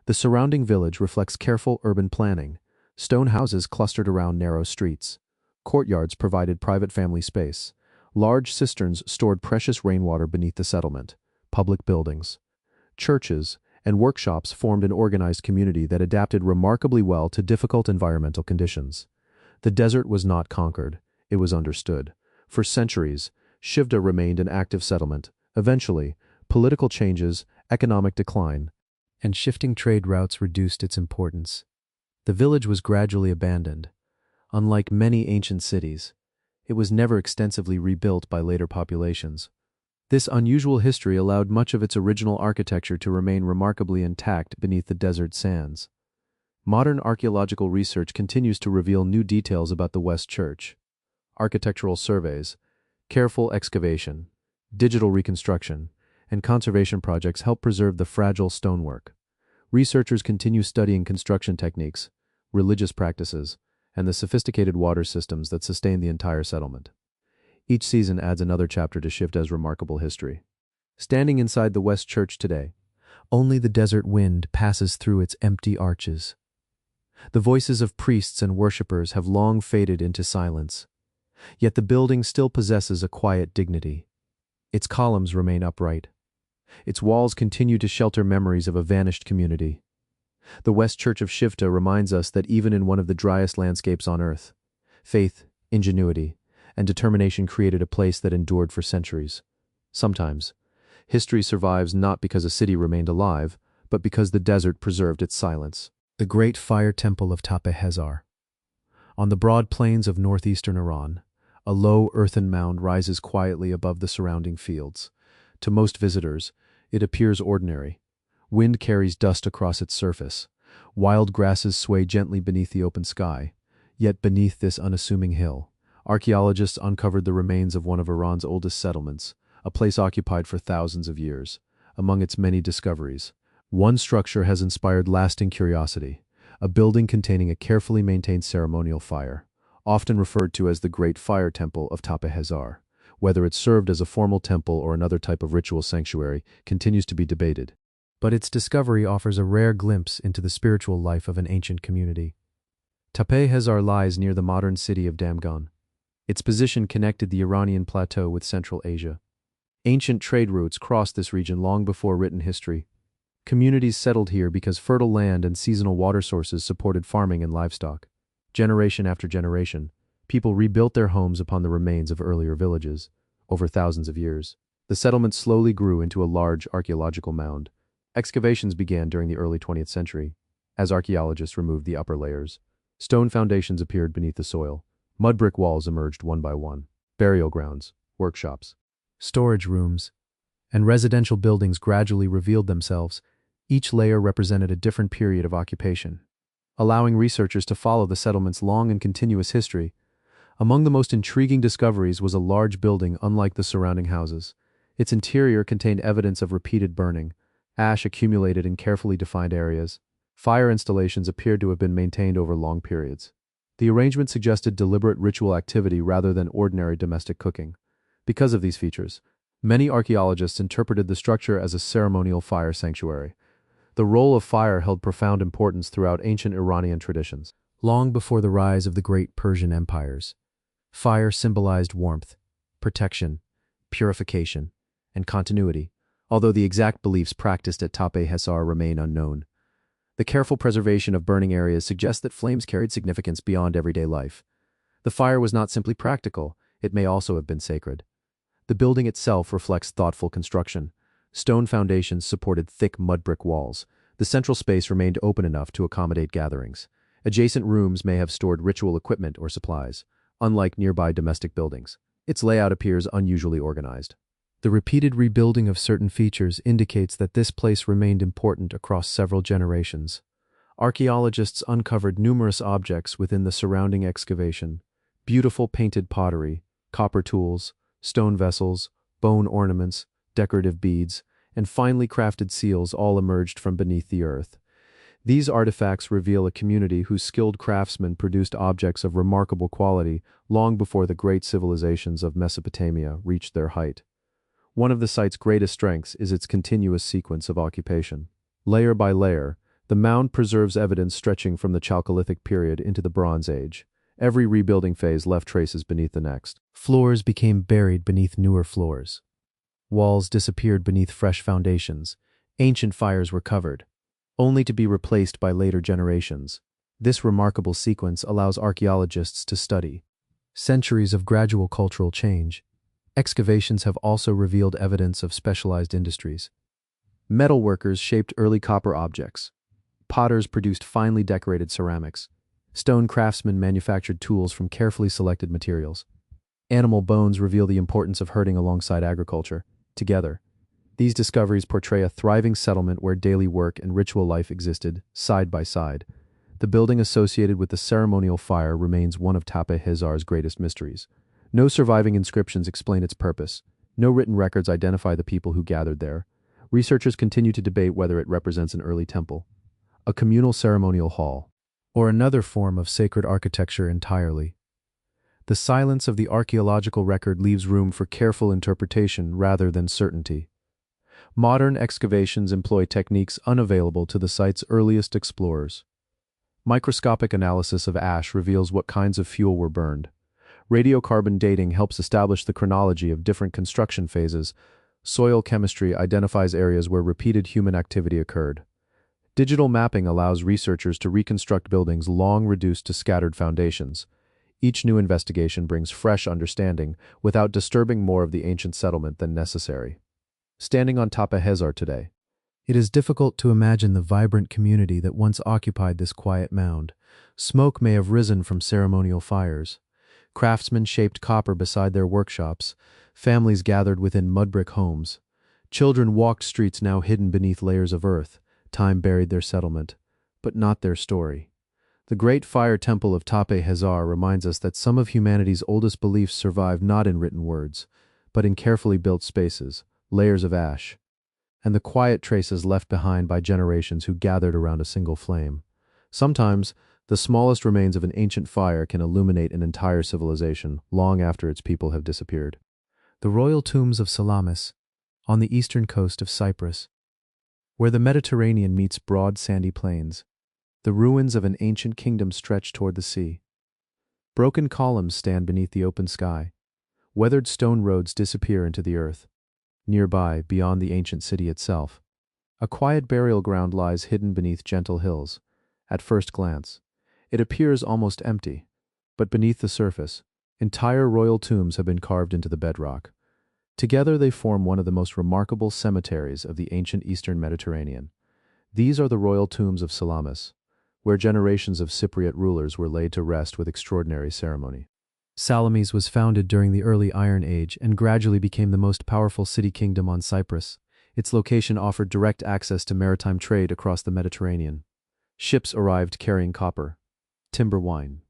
The surrounding village reflects careful urban planning. Stone houses clustered around narrow streets. Courtyards provided private family space. Large cisterns stored precious rainwater beneath the settlement. Public buildings, churches, and workshops formed an organized community that adapted remarkably well to difficult environmental conditions. The desert was not conquered, it was understood. For centuries, Shifta remained an active settlement. Eventually, political changes, economic decline, and shifting trade routes reduced its importance. The village was gradually abandoned. Unlike many ancient cities, it was never extensively rebuilt by later populations. This unusual history allowed much of its original architecture to remain remarkably intact beneath the desert sands. Modern archaeological research continues to reveal new details about the West Church. Architectural surveys, careful excavation, digital reconstruction, and conservation projects help preserve the fragile stonework. Researchers continue studying construction techniques, religious practices, and the sophisticated water systems that sustain the entire settlement. Each season adds another chapter to Shifta's remarkable history. Standing inside the West Church today, only the desert wind passes through its empty arches. The voices of priests and worshippers have long faded into silence. Yet the building still possesses a quiet dignity. Its columns remain upright. Its walls continue to shelter memories of a vanished community. The West Church of Shivta reminds us that even in one of the driest landscapes on earth, faith, ingenuity, and determination created a place that endured for centuries. Sometimes, history survives not because a city remained alive, but because the desert preserved its silence. The Great Fire Temple of Tepe-Hezar. On the broad plains of northeastern Iran, a low earthen mound rises quietly above the surrounding fields. To most visitors, it appears ordinary. Wind carries dust across its surface. Wild grasses sway gently beneath the open sky. Yet beneath this unassuming hill, archaeologists uncovered the remains of one of Iran's oldest settlements, a place occupied for thousands of years. Among its many discoveries, one structure has inspired lasting curiosity, a building containing a carefully maintained ceremonial fire, often referred to as the Great Fire Temple of Tepe-Hezar. Whether it served as a formal temple or another type of ritual sanctuary continues to be debated. But its discovery offers a rare glimpse into the spiritual life of an ancient community. Tepe-Hezar lies near the modern city of Damgan. Its position connected the Iranian plateau with Central Asia. Ancient trade routes crossed this region long before written history. Communities settled here because fertile land and seasonal water sources supported farming and livestock. Generation after generation, people rebuilt their homes upon the remains of earlier villages. Over thousands of years, the settlement slowly grew into a large archaeological mound. Excavations began during the early 20th century. As archaeologists removed the upper layers, stone foundations appeared beneath the soil. Mud brick walls emerged one by one. Burial grounds, workshops, storage rooms, and residential buildings gradually revealed themselves. Each layer represented a different period of occupation, allowing researchers to follow the settlement's long and continuous history. Among the most intriguing discoveries was a large building unlike the surrounding houses. Its interior contained evidence of repeated burning. Ash accumulated in carefully defined areas. Fire installations appeared to have been maintained over long periods. The arrangement suggested deliberate ritual activity rather than ordinary domestic cooking. Because of these features, many archaeologists interpreted the structure as a ceremonial fire sanctuary. The role of fire held profound importance throughout ancient Iranian traditions. Long before the rise of the great Persian empires, fire symbolized warmth, protection, purification, and continuity, although the exact beliefs practiced at Tepe-Hezar remain unknown. The careful preservation of burning areas suggests that flames carried significance beyond everyday life. The fire was not simply practical, it may also have been sacred. The building itself reflects thoughtful construction. Stone foundations supported thick mud brick walls. The central space remained open enough to accommodate gatherings. Adjacent rooms may have stored ritual equipment or supplies. Unlike nearby domestic buildings, its layout appears unusually organized. The repeated rebuilding of certain features indicates that this place remained important across several generations. Archaeologists uncovered numerous objects within the surrounding excavation: beautiful painted pottery, copper tools, stone vessels, bone ornaments, decorative beads, and finely crafted seals all emerged from beneath the earth. These artifacts reveal a community whose skilled craftsmen produced objects of remarkable quality long before the great civilizations of Mesopotamia reached their height. One of the site's greatest strengths is its continuous sequence of occupation. Layer by layer, the mound preserves evidence stretching from the Chalcolithic period into the Bronze Age. Every rebuilding phase left traces beneath the next. Floors became buried beneath newer floors. Walls disappeared beneath fresh foundations. Ancient fires were covered, only to be replaced by later generations. This remarkable sequence allows archaeologists to study centuries of gradual cultural change. Excavations have also revealed evidence of specialized industries. Metalworkers shaped early copper objects. Potters produced finely decorated ceramics. Stone craftsmen manufactured tools from carefully selected materials. Animal bones reveal the importance of herding alongside agriculture. Together, these discoveries portray a thriving settlement where daily work and ritual life existed side by side. The building associated with the ceremonial fire remains one of Tepe-Hezar's greatest mysteries. No surviving inscriptions explain its purpose. No written records identify the people who gathered there. Researchers continue to debate whether it represents an early temple, a communal ceremonial hall, or another form of sacred architecture entirely. The silence of the archaeological record leaves room for careful interpretation rather than certainty. Modern excavations employ techniques unavailable to the site's earliest explorers. Microscopic analysis of ash reveals what kinds of fuel were burned. Radiocarbon dating helps establish the chronology of different construction phases. Soil chemistry identifies areas where repeated human activity occurred. Digital mapping allows researchers to reconstruct buildings long reduced to scattered foundations. Each new investigation brings fresh understanding without disturbing more of the ancient settlement than necessary. Standing on Tapa Hezar today, it is difficult to imagine the vibrant community that once occupied this quiet mound. Smoke may have risen from ceremonial fires. Craftsmen shaped copper beside their workshops. Families gathered within mud-brick homes. Children walked streets now hidden beneath layers of earth. Time buried their settlement, but not their story. The great fire temple of Tape Hezar reminds us that some of humanity's oldest beliefs survive not in written words, but in carefully built spaces, layers of ash, and the quiet traces left behind by generations who gathered around a single flame. Sometimes, the smallest remains of an ancient fire can illuminate an entire civilization long after its people have disappeared. The royal tombs of Salamis, on the eastern coast of Cyprus, where the Mediterranean meets broad sandy plains, the ruins of an ancient kingdom stretch toward the sea. Broken columns stand beneath the open sky. Weathered stone roads disappear into the earth. Nearby, beyond the ancient city itself, a quiet burial ground lies hidden beneath gentle hills. At first glance, it appears almost empty, but beneath the surface, entire royal tombs have been carved into the bedrock. Together they form one of the most remarkable cemeteries of the ancient eastern Mediterranean. These are the royal tombs of Salamis, where generations of Cypriot rulers were laid to rest with extraordinary ceremony. Salamis was founded during the early Iron Age and gradually became the most powerful city-kingdom on Cyprus. Its location offered direct access to maritime trade across the Mediterranean. Ships arrived carrying copper, timber wine,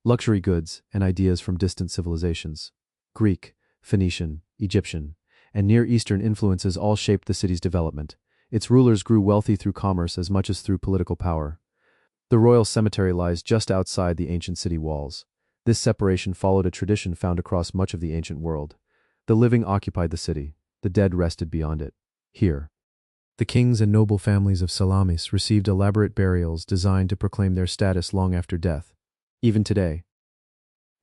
luxury goods, and ideas from distant civilizations. Greek, Phoenician, Egyptian, and Near Eastern influences all shaped the city's development. Its rulers grew wealthy through commerce as much as through political power. The royal cemetery lies just outside the ancient city walls. This separation followed a tradition found across much of the ancient world. The living occupied the city, the dead rested beyond it. Here, the kings and noble families of Salamis received elaborate burials designed to proclaim their status long after death. Even today,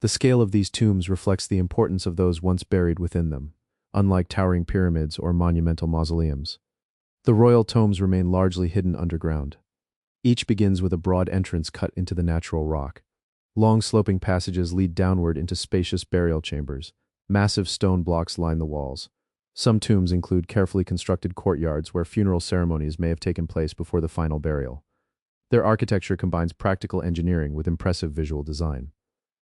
the scale of these tombs reflects the importance of those once buried within them. Unlike towering pyramids or monumental mausoleums, the royal tombs remain largely hidden underground. Each begins with a broad entrance cut into the natural rock. Long sloping passages lead downward into spacious burial chambers. Massive stone blocks line the walls. Some tombs include carefully constructed courtyards where funeral ceremonies may have taken place before the final burial. Their architecture combines practical engineering with impressive visual design.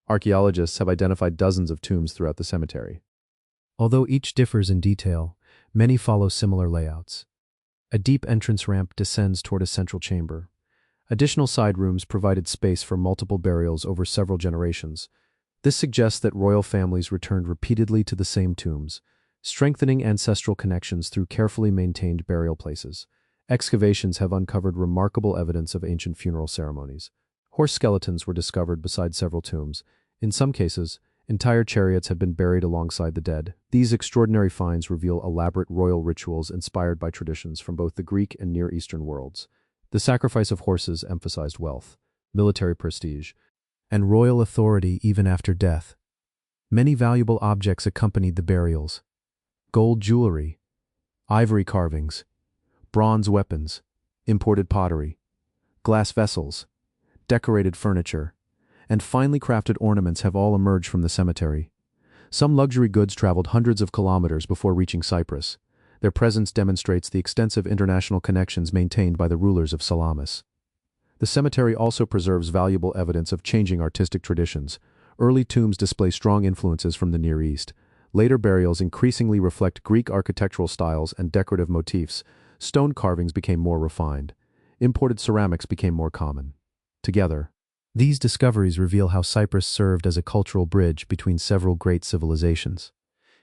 Archaeologists have identified dozens of tombs throughout the cemetery. Although each differs in detail, many follow similar layouts. A deep entrance ramp descends toward a central chamber. Additional side rooms provided space for multiple burials over several generations. This suggests that royal families returned repeatedly to the same tombs, strengthening ancestral connections through carefully maintained burial places. Excavations have uncovered remarkable evidence of ancient funeral ceremonies. Horse skeletons were discovered beside several tombs. In some cases, entire chariots have been buried alongside the dead. These extraordinary finds reveal elaborate royal rituals inspired by traditions from both the Greek and Near Eastern worlds. The sacrifice of horses emphasized wealth, military prestige, and royal authority even after death. Many valuable objects accompanied the burials: gold jewelry, ivory carvings, bronze weapons, imported pottery, glass vessels, decorated furniture, and finely crafted ornaments have all emerged from the cemetery. Some luxury goods traveled hundreds of kilometers before reaching Cyprus. Their presence demonstrates the extensive international connections maintained by the rulers of Salamis. The cemetery also preserves valuable evidence of changing artistic traditions. Early tombs display strong influences from the Near East. Later burials increasingly reflect Greek architectural styles and decorative motifs. Stone carvings became more refined. Imported ceramics became more common. Together, these discoveries reveal how Cyprus served as a cultural bridge between several great civilizations.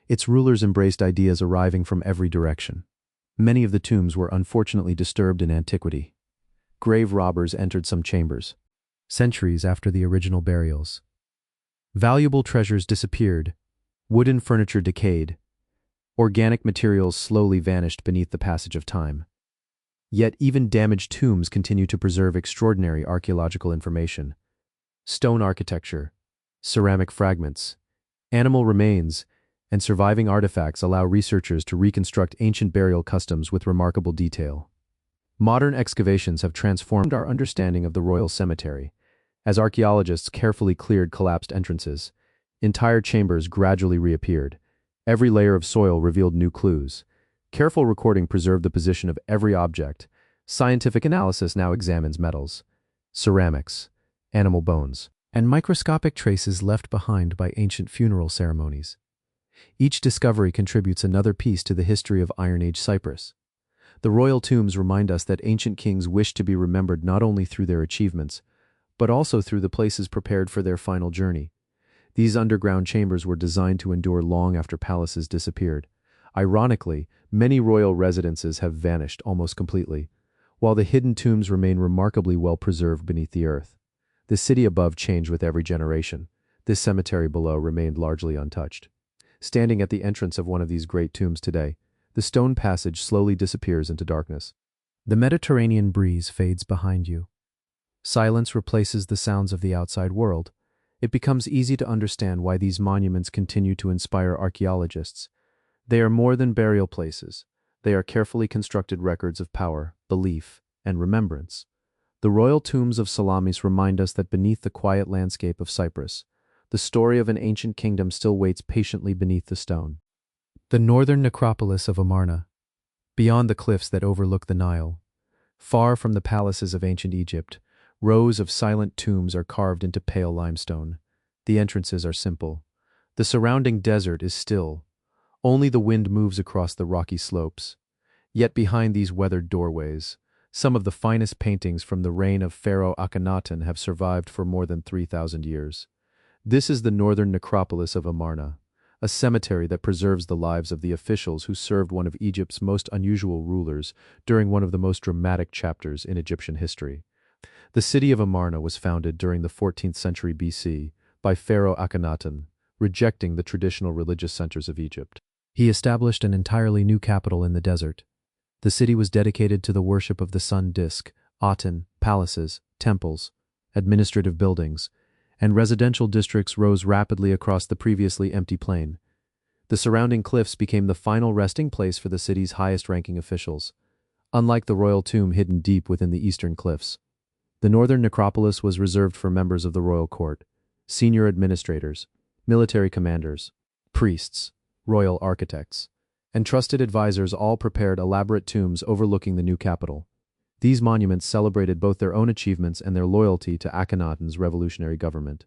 Its rulers embraced ideas arriving from every direction. Many of the tombs were unfortunately disturbed in antiquity. Grave robbers entered some chambers, centuries after the original burials. Valuable treasures disappeared, wooden furniture decayed, organic materials slowly vanished beneath the passage of time. Yet even damaged tombs continue to preserve extraordinary archaeological information. Stone architecture, ceramic fragments, animal remains, and surviving artifacts allow researchers to reconstruct ancient burial customs with remarkable detail. Modern excavations have transformed our understanding of the royal cemetery. As archaeologists carefully cleared collapsed entrances, entire chambers gradually reappeared. Every layer of soil revealed new clues. Careful recording preserved the position of every object. Scientific analysis now examines metals, ceramics, animal bones, and microscopic traces left behind by ancient funeral ceremonies. Each discovery contributes another piece to the history of Iron Age Cyprus. The royal tombs remind us that ancient kings wished to be remembered not only through their achievements, but also through the places prepared for their final journey. These underground chambers were designed to endure long after palaces disappeared. Ironically, many royal residences have vanished almost completely, while the hidden tombs remain remarkably well preserved beneath the earth. The city above changed with every generation. This cemetery below remained largely untouched. Standing at the entrance of one of these great tombs today, the stone passage slowly disappears into darkness. The Mediterranean breeze fades behind you. Silence replaces the sounds of the outside world. It becomes easy to understand why these monuments continue to inspire archaeologists. They are more than burial places. They are carefully constructed records of power, belief, and remembrance. The royal tombs of Salamis remind us that beneath the quiet landscape of Cyprus, the story of an ancient kingdom still waits patiently beneath the stone. The northern necropolis of Amarna, beyond the cliffs that overlook the Nile, far from the palaces of ancient Egypt, rows of silent tombs are carved into pale limestone. The entrances are simple. The surrounding desert is still. Only the wind moves across the rocky slopes. Yet behind these weathered doorways, some of the finest paintings from the reign of Pharaoh Akhenaten have survived for more than 3,000 years. This is the northern necropolis of Amarna, a cemetery that preserves the lives of the officials who served one of Egypt's most unusual rulers during one of the most dramatic chapters in Egyptian history. The city of Amarna was founded during the 14th century BC by Pharaoh Akhenaten, rejecting the traditional religious centers of Egypt. He established an entirely new capital in the desert. The city was dedicated to the worship of the sun disk, Aten, palaces, temples, administrative buildings, and residential districts rose rapidly across the previously empty plain. The surrounding cliffs became the final resting place for the city's highest-ranking officials. Unlike the royal tomb hidden deep within the eastern cliffs, the northern necropolis was reserved for members of the royal court, senior administrators, military commanders, priests, royal architects, and trusted advisors all prepared elaborate tombs overlooking the new capital. These monuments celebrated both their own achievements and their loyalty to Akhenaten's revolutionary government.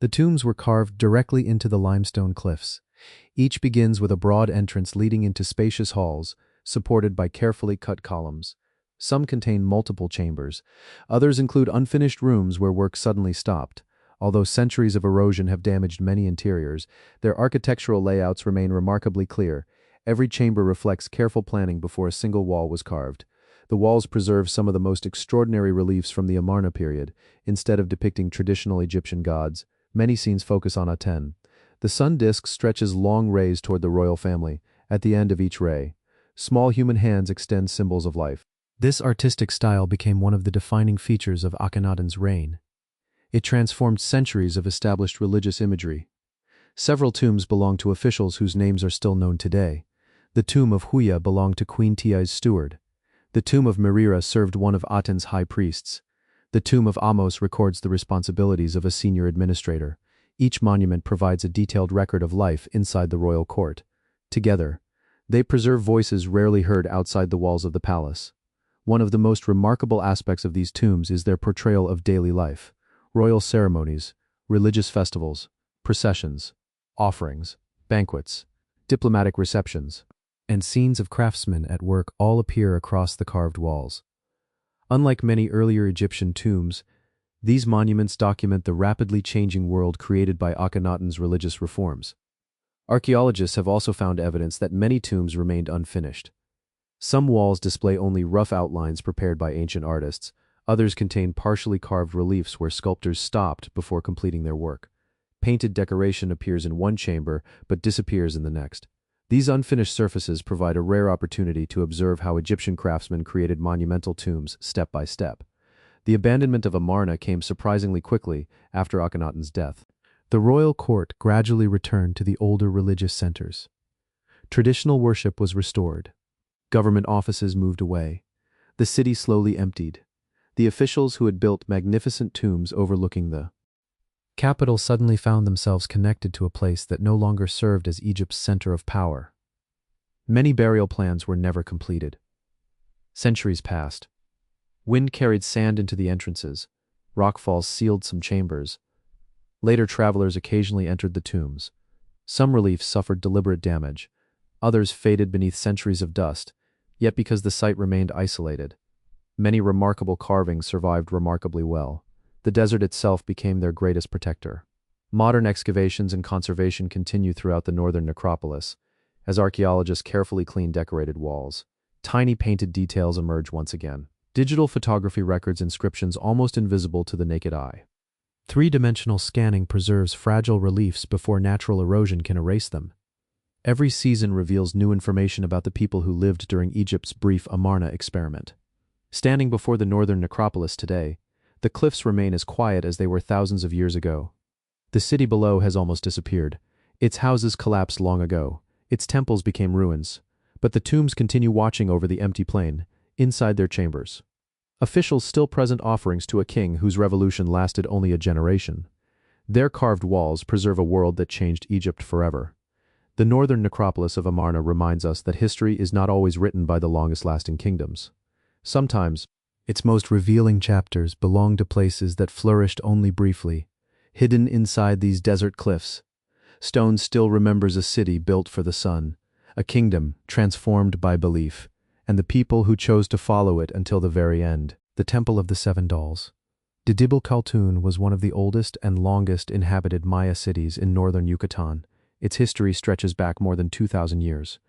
The tombs were carved directly into the limestone cliffs. Each begins with a broad entrance leading into spacious halls, supported by carefully cut columns. Some contain multiple chambers. Others include unfinished rooms where work suddenly stopped. Although centuries of erosion have damaged many interiors, their architectural layouts remain remarkably clear. Every chamber reflects careful planning before a single wall was carved. The walls preserve some of the most extraordinary reliefs from the Amarna period. Instead of depicting traditional Egyptian gods, many scenes focus on Aten. The sun disk stretches long rays toward the royal family. At the end of each ray, small human hands extend symbols of life. This artistic style became one of the defining features of Akhenaten's reign. It transformed centuries of established religious imagery. Several tombs belong to officials whose names are still known today. The tomb of Huya belonged to Queen Tia's steward. The tomb of Merira served one of Aten's high priests. The tomb of Amos records the responsibilities of a senior administrator. Each monument provides a detailed record of life inside the royal court. Together, they preserve voices rarely heard outside the walls of the palace. One of the most remarkable aspects of these tombs is their portrayal of daily life. Royal ceremonies, religious festivals, processions, offerings, banquets, diplomatic receptions, and scenes of craftsmen at work all appear across the carved walls. Unlike many earlier Egyptian tombs, these monuments document the rapidly changing world created by Akhenaten's religious reforms. Archaeologists have also found evidence that many tombs remained unfinished. Some walls display only rough outlines prepared by ancient artists. Others contain partially carved reliefs where sculptors stopped before completing their work. Painted decoration appears in one chamber but disappears in the next. These unfinished surfaces provide a rare opportunity to observe how Egyptian craftsmen created monumental tombs step by step. The abandonment of Amarna came surprisingly quickly after Akhenaten's death. The royal court gradually returned to the older religious centers. Traditional worship was restored. Government offices moved away. The city slowly emptied. The officials who had built magnificent tombs overlooking the capital suddenly found themselves connected to a place that no longer served as Egypt's center of power. Many burial plans were never completed. Centuries passed. Wind carried sand into the entrances. Rockfalls sealed some chambers. Later travelers occasionally entered the tombs. Some reliefs suffered deliberate damage. Others faded beneath centuries of dust, yet because the site remained isolated. Many remarkable carvings survived remarkably well. The desert itself became their greatest protector. Modern excavations and conservation continue throughout the northern necropolis, as archaeologists carefully clean decorated walls. Tiny painted details emerge once again. Digital photography records inscriptions almost invisible to the naked eye. Three-dimensional scanning preserves fragile reliefs before natural erosion can erase them. Every season reveals new information about the people who lived during Egypt's brief Amarna experiment. Standing before the northern necropolis today, the cliffs remain as quiet as they were thousands of years ago. The city below has almost disappeared. Its houses collapsed long ago. Its temples became ruins. But the tombs continue watching over the empty plain, inside their chambers. Officials still present offerings to a king whose revolution lasted only a generation. Their carved walls preserve a world that changed Egypt forever. The northern necropolis of Amarna reminds us that history is not always written by the longest-lasting kingdoms. Sometimes, its most revealing chapters belong to places that flourished only briefly. Hidden inside these desert cliffs, stone still remembers a city built for the sun, a kingdom transformed by belief, and the people who chose to follow it until the very end. The Temple of the Seven Dolls. Didibel Khaltun was one of the oldest and longest inhabited Maya cities in northern Yucatan. Its history stretches back more than 2,000 years.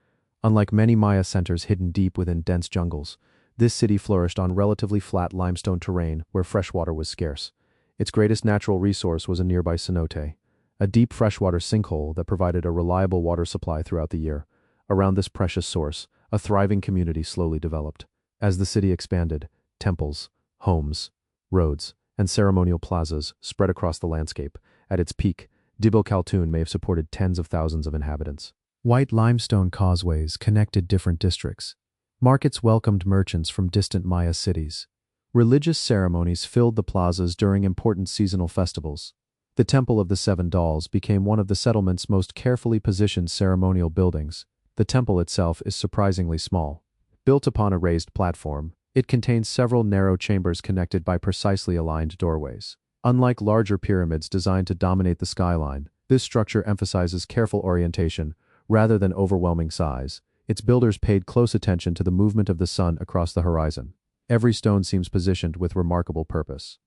Unlike many Maya centers hidden deep within dense jungles, this city flourished on relatively flat limestone terrain where fresh water was scarce. Its greatest natural resource was a nearby cenote, a deep freshwater sinkhole that provided a reliable water supply throughout the year. Around this precious source, a thriving community slowly developed. As the city expanded, temples, homes, roads, and ceremonial plazas spread across the landscape. At its peak, Dibel Khaltun may have supported tens of thousands of inhabitants. White limestone causeways connected different districts. Markets welcomed merchants from distant Maya cities. Religious ceremonies filled the plazas during important seasonal festivals. The Temple of the Seven Dolls became one of the settlement's most carefully positioned ceremonial buildings. The temple itself is surprisingly small. Built upon a raised platform, it contains several narrow chambers connected by precisely aligned doorways. Unlike larger pyramids designed to dominate the skyline, this structure emphasizes careful orientation rather than overwhelming size. Its builders paid close attention to the movement of the sun across the horizon. Every stone seems positioned with remarkable purpose.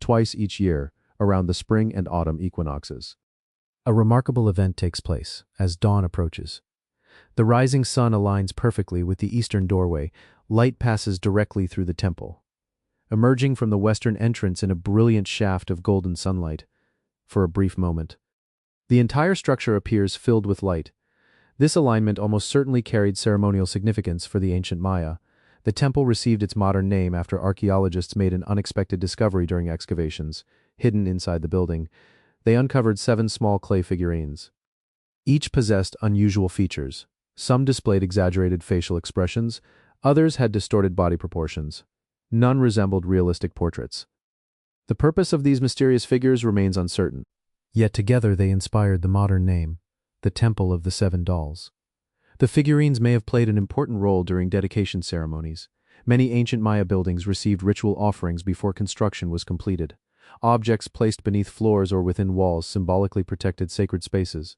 Twice each year, around the spring and autumn equinoxes, a remarkable event takes place as dawn approaches. The rising sun aligns perfectly with the eastern doorway. Light passes directly through the temple, emerging from the western entrance in a brilliant shaft of golden sunlight. For a brief moment, the entire structure appears filled with light. This alignment almost certainly carried ceremonial significance for the ancient Maya. The temple received its modern name after archaeologists made an unexpected discovery during excavations. Hidden inside the building, they uncovered 7 small clay figurines. Each possessed unusual features. Some displayed exaggerated facial expressions, others had distorted body proportions. None resembled realistic portraits. The purpose of these mysterious figures remains uncertain. Yet together they inspired the modern name, the Temple of the Seven Dolls. The figurines may have played an important role during dedication ceremonies. Many ancient Maya buildings received ritual offerings before construction was completed. Objects placed beneath floors or within walls symbolically protected sacred spaces.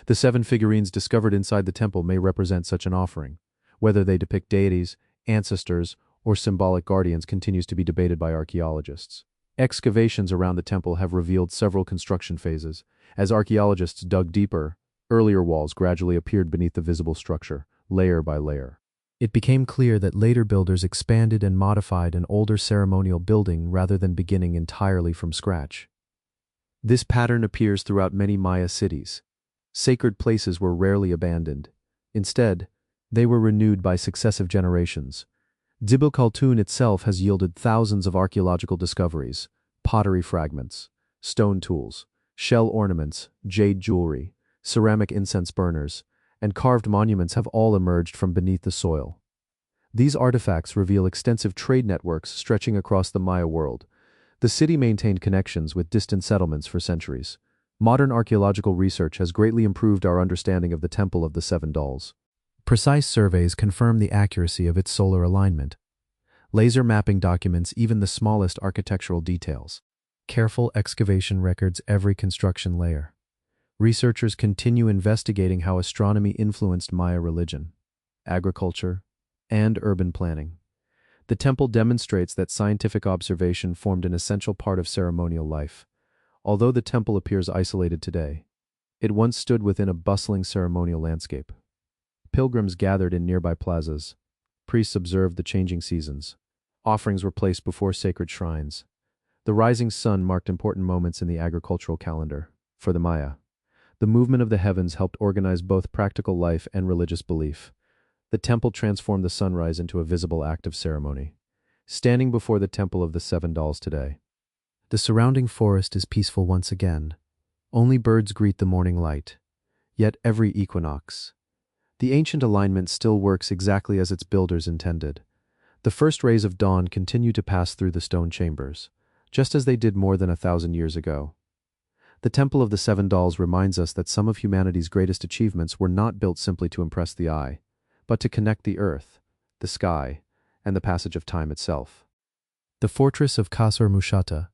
The 7 figurines discovered inside the temple may represent such an offering. Whether they depict deities, ancestors, or symbolic guardians continues to be debated by archaeologists. Excavations around the temple have revealed several construction phases. As archaeologists dug deeper, earlier walls gradually appeared beneath the visible structure, layer by layer. It became clear that later builders expanded and modified an older ceremonial building rather than beginning entirely from scratch. This pattern appears throughout many Maya cities. Sacred places were rarely abandoned. Instead, they were renewed by successive generations. Dzibil Khaltun itself has yielded thousands of archaeological discoveries: pottery fragments, stone tools, shell ornaments, jade jewelry, ceramic incense burners, and carved monuments have all emerged from beneath the soil. These artifacts reveal extensive trade networks stretching across the Maya world. The city maintained connections with distant settlements for centuries. Modern archaeological research has greatly improved our understanding of the Temple of the Seven Dolls. Precise surveys confirm the accuracy of its solar alignment. Laser mapping documents even the smallest architectural details. Careful excavation records every construction layer. Researchers continue investigating how astronomy influenced Maya religion, agriculture, and urban planning. The temple demonstrates that scientific observation formed an essential part of ceremonial life. Although the temple appears isolated today, it once stood within a bustling ceremonial landscape. Pilgrims gathered in nearby plazas. Priests observed the changing seasons. Offerings were placed before sacred shrines. The rising sun marked important moments in the agricultural calendar. For the Maya, the movement of the heavens helped organize both practical life and religious belief. The temple transformed the sunrise into a visible act of ceremony. Standing before the Temple of the Seven Dolls today, the surrounding forest is peaceful once again. Only birds greet the morning light. Yet every equinox, the ancient alignment still works exactly as its builders intended. The first rays of dawn continue to pass through the stone chambers, just as they did more than 1,000 years ago. The Temple of the Seven Dolls reminds us that some of humanity's greatest achievements were not built simply to impress the eye, but to connect the earth, the sky, and the passage of time itself. The fortress of Qasr Mushata.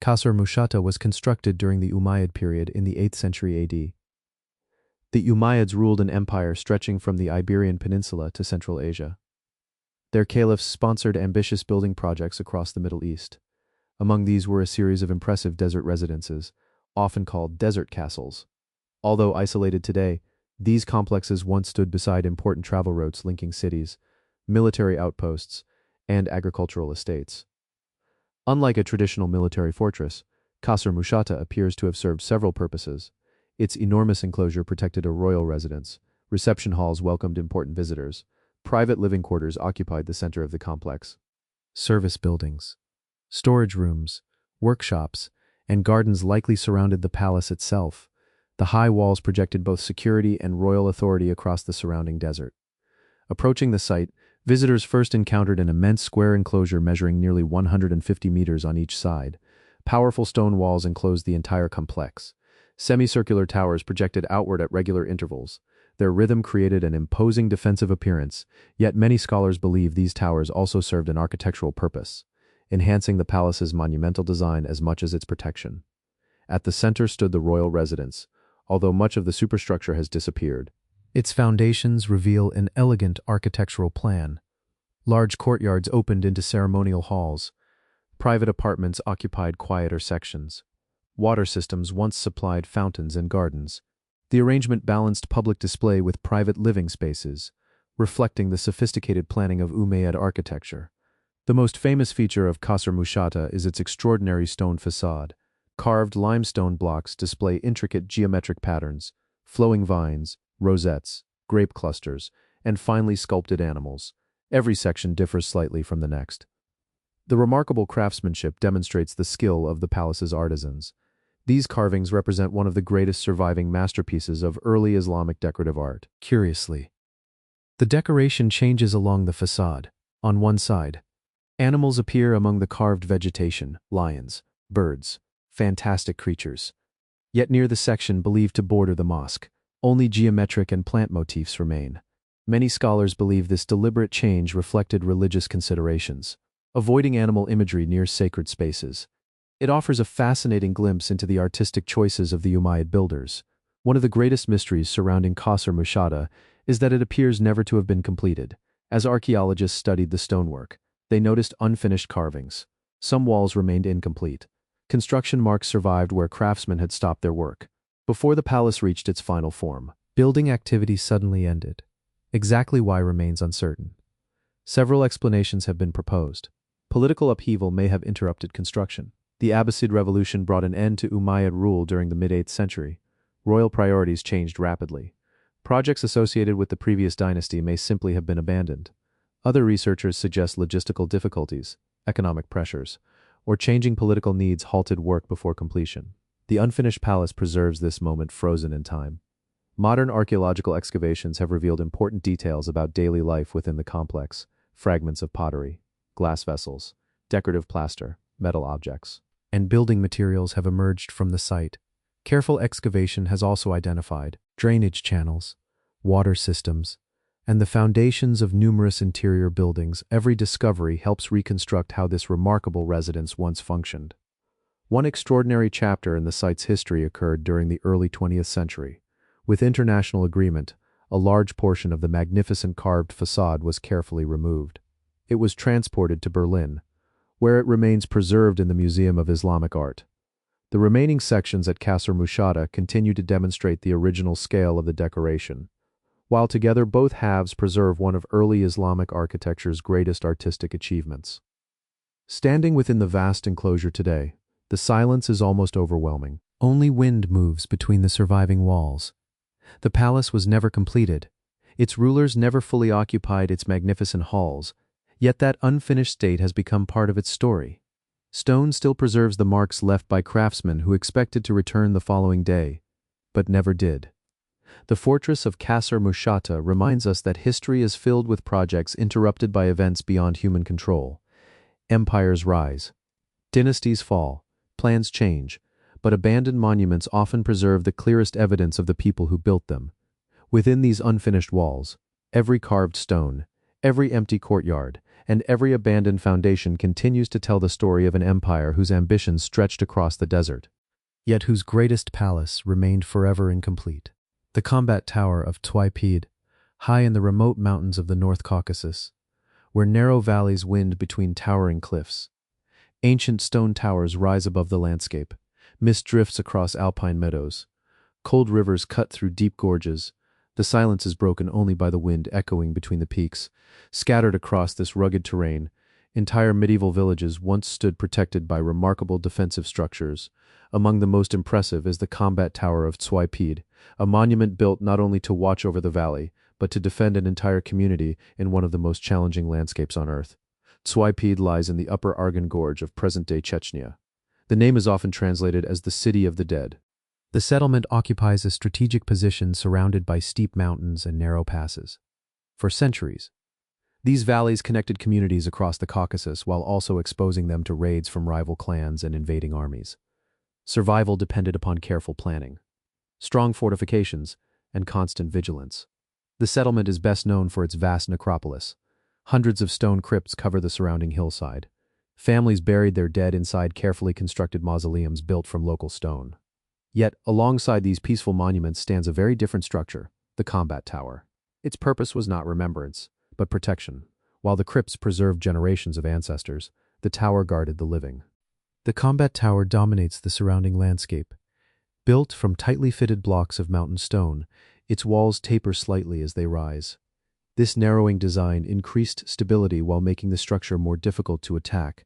Qasr Mushata was constructed during the Umayyad period in the 8th century AD. The Umayyads ruled an empire stretching from the Iberian Peninsula to Central Asia. Their caliphs sponsored ambitious building projects across the Middle East. Among these were a series of impressive desert residences, often called desert castles. Although isolated today, these complexes once stood beside important travel routes linking cities, military outposts, and agricultural estates. Unlike a traditional military fortress, Qasr Mushata appears to have served several purposes. Its enormous enclosure protected a royal residence, reception halls welcomed important visitors, private living quarters occupied the center of the complex. Service buildings, storage rooms, workshops, and gardens likely surrounded the palace itself. The high walls projected both security and royal authority across the surrounding desert. Approaching the site, visitors first encountered an immense square enclosure measuring nearly 150 meters on each side. Powerful stone walls enclosed the entire complex. Semicircular towers projected outward at regular intervals. Their rhythm created an imposing defensive appearance, yet many scholars believe these towers also served an architectural purpose, enhancing the palace's monumental design as much as its protection. At the center stood the royal residence, although much of the superstructure has disappeared. Its foundations reveal an elegant architectural plan. Large courtyards opened into ceremonial halls. Private apartments occupied quieter sections. Water systems once supplied fountains and gardens. The arrangement balanced public display with private living spaces, reflecting the sophisticated planning of Umayyad architecture. The most famous feature of Qasr Mushata is its extraordinary stone facade. Carved limestone blocks display intricate geometric patterns, flowing vines, rosettes, grape clusters, and finely sculpted animals. Every section differs slightly from the next. The remarkable craftsmanship demonstrates the skill of the palace's artisans. These carvings represent one of the greatest surviving masterpieces of early Islamic decorative art. Curiously, the decoration changes along the facade. On one side, animals appear among the carved vegetation: lions, birds, fantastic creatures. Yet near the section believed to border the mosque, only geometric and plant motifs remain. Many scholars believe this deliberate change reflected religious considerations, avoiding animal imagery near sacred spaces. It offers a fascinating glimpse into the artistic choices of the Umayyad builders. One of the greatest mysteries surrounding Qasr Mushata is that it appears never to have been completed. As archaeologists studied the stonework, they noticed unfinished carvings. Some walls remained incomplete. Construction marks survived where craftsmen had stopped their work. Before the palace reached its final form, building activity suddenly ended. Exactly why remains uncertain. Several explanations have been proposed. Political upheaval may have interrupted construction. The Abbasid revolution brought an end to Umayyad rule during the mid-8th century. Royal priorities changed rapidly. Projects associated with the previous dynasty may simply have been abandoned. Other researchers suggest logistical difficulties, economic pressures, or changing political needs halted work before completion. The unfinished palace preserves this moment frozen in time. Modern archaeological excavations have revealed important details about daily life within the complex: fragments of pottery, glass vessels, decorative plaster, metal objects, and building materials have emerged from the site. Careful excavation has also identified drainage channels, water systems, and the foundations of numerous interior buildings. Every discovery helps reconstruct how this remarkable residence once functioned. One extraordinary chapter in the site's history occurred during the early 20th century. With international agreement, a large portion of the magnificent carved facade was carefully removed. It was transported to Berlin, where it remains preserved in the Museum of Islamic Art. The remaining sections at Kasr Mushata continue to demonstrate the original scale of the decoration, while together both halves preserve one of early Islamic architecture's greatest artistic achievements. Standing within the vast enclosure today, the silence is almost overwhelming. Only wind moves between the surviving walls. The palace was never completed. Its rulers never fully occupied its magnificent halls, yet that unfinished state has become part of its story. Stone still preserves the marks left by craftsmen who expected to return the following day, but never did. The fortress of Kasr Mushata reminds us that history is filled with projects interrupted by events beyond human control. Empires rise, dynasties fall, plans change, but abandoned monuments often preserve the clearest evidence of the people who built them. Within these unfinished walls, every carved stone, every empty courtyard, and every abandoned foundation continues to tell the story of an empire whose ambitions stretched across the desert, yet whose greatest palace remained forever incomplete. The combat tower of Twaipid, high in the remote mountains of the North Caucasus, where narrow valleys wind between towering cliffs. Ancient stone towers rise above the landscape. Mist drifts across alpine meadows. Cold rivers cut through deep gorges. The silence is broken only by the wind echoing between the peaks. Scattered across this rugged terrain, entire medieval villages once stood protected by remarkable defensive structures. Among the most impressive is the combat tower of Twaipid, a monument built not only to watch over the valley, but to defend an entire community in one of the most challenging landscapes on Earth. Twaipid lies in the upper Argun Gorge of present-day Chechnya. The name is often translated as the City of the Dead. The settlement occupies a strategic position surrounded by steep mountains and narrow passes. For centuries, these valleys connected communities across the Caucasus while also exposing them to raids from rival clans and invading armies. Survival depended upon careful planning, strong fortifications, and constant vigilance. The settlement is best known for its vast necropolis. Hundreds of stone crypts cover the surrounding hillside. Families buried their dead inside carefully constructed mausoleums built from local stone. Yet, alongside these peaceful monuments stands a very different structure, the combat tower. Its purpose was not remembrance, but protection. While the crypts preserved generations of ancestors, the tower guarded the living. The combat tower dominates the surrounding landscape. Built from tightly fitted blocks of mountain stone, its walls taper slightly as they rise. This narrowing design increased stability while making the structure more difficult to attack.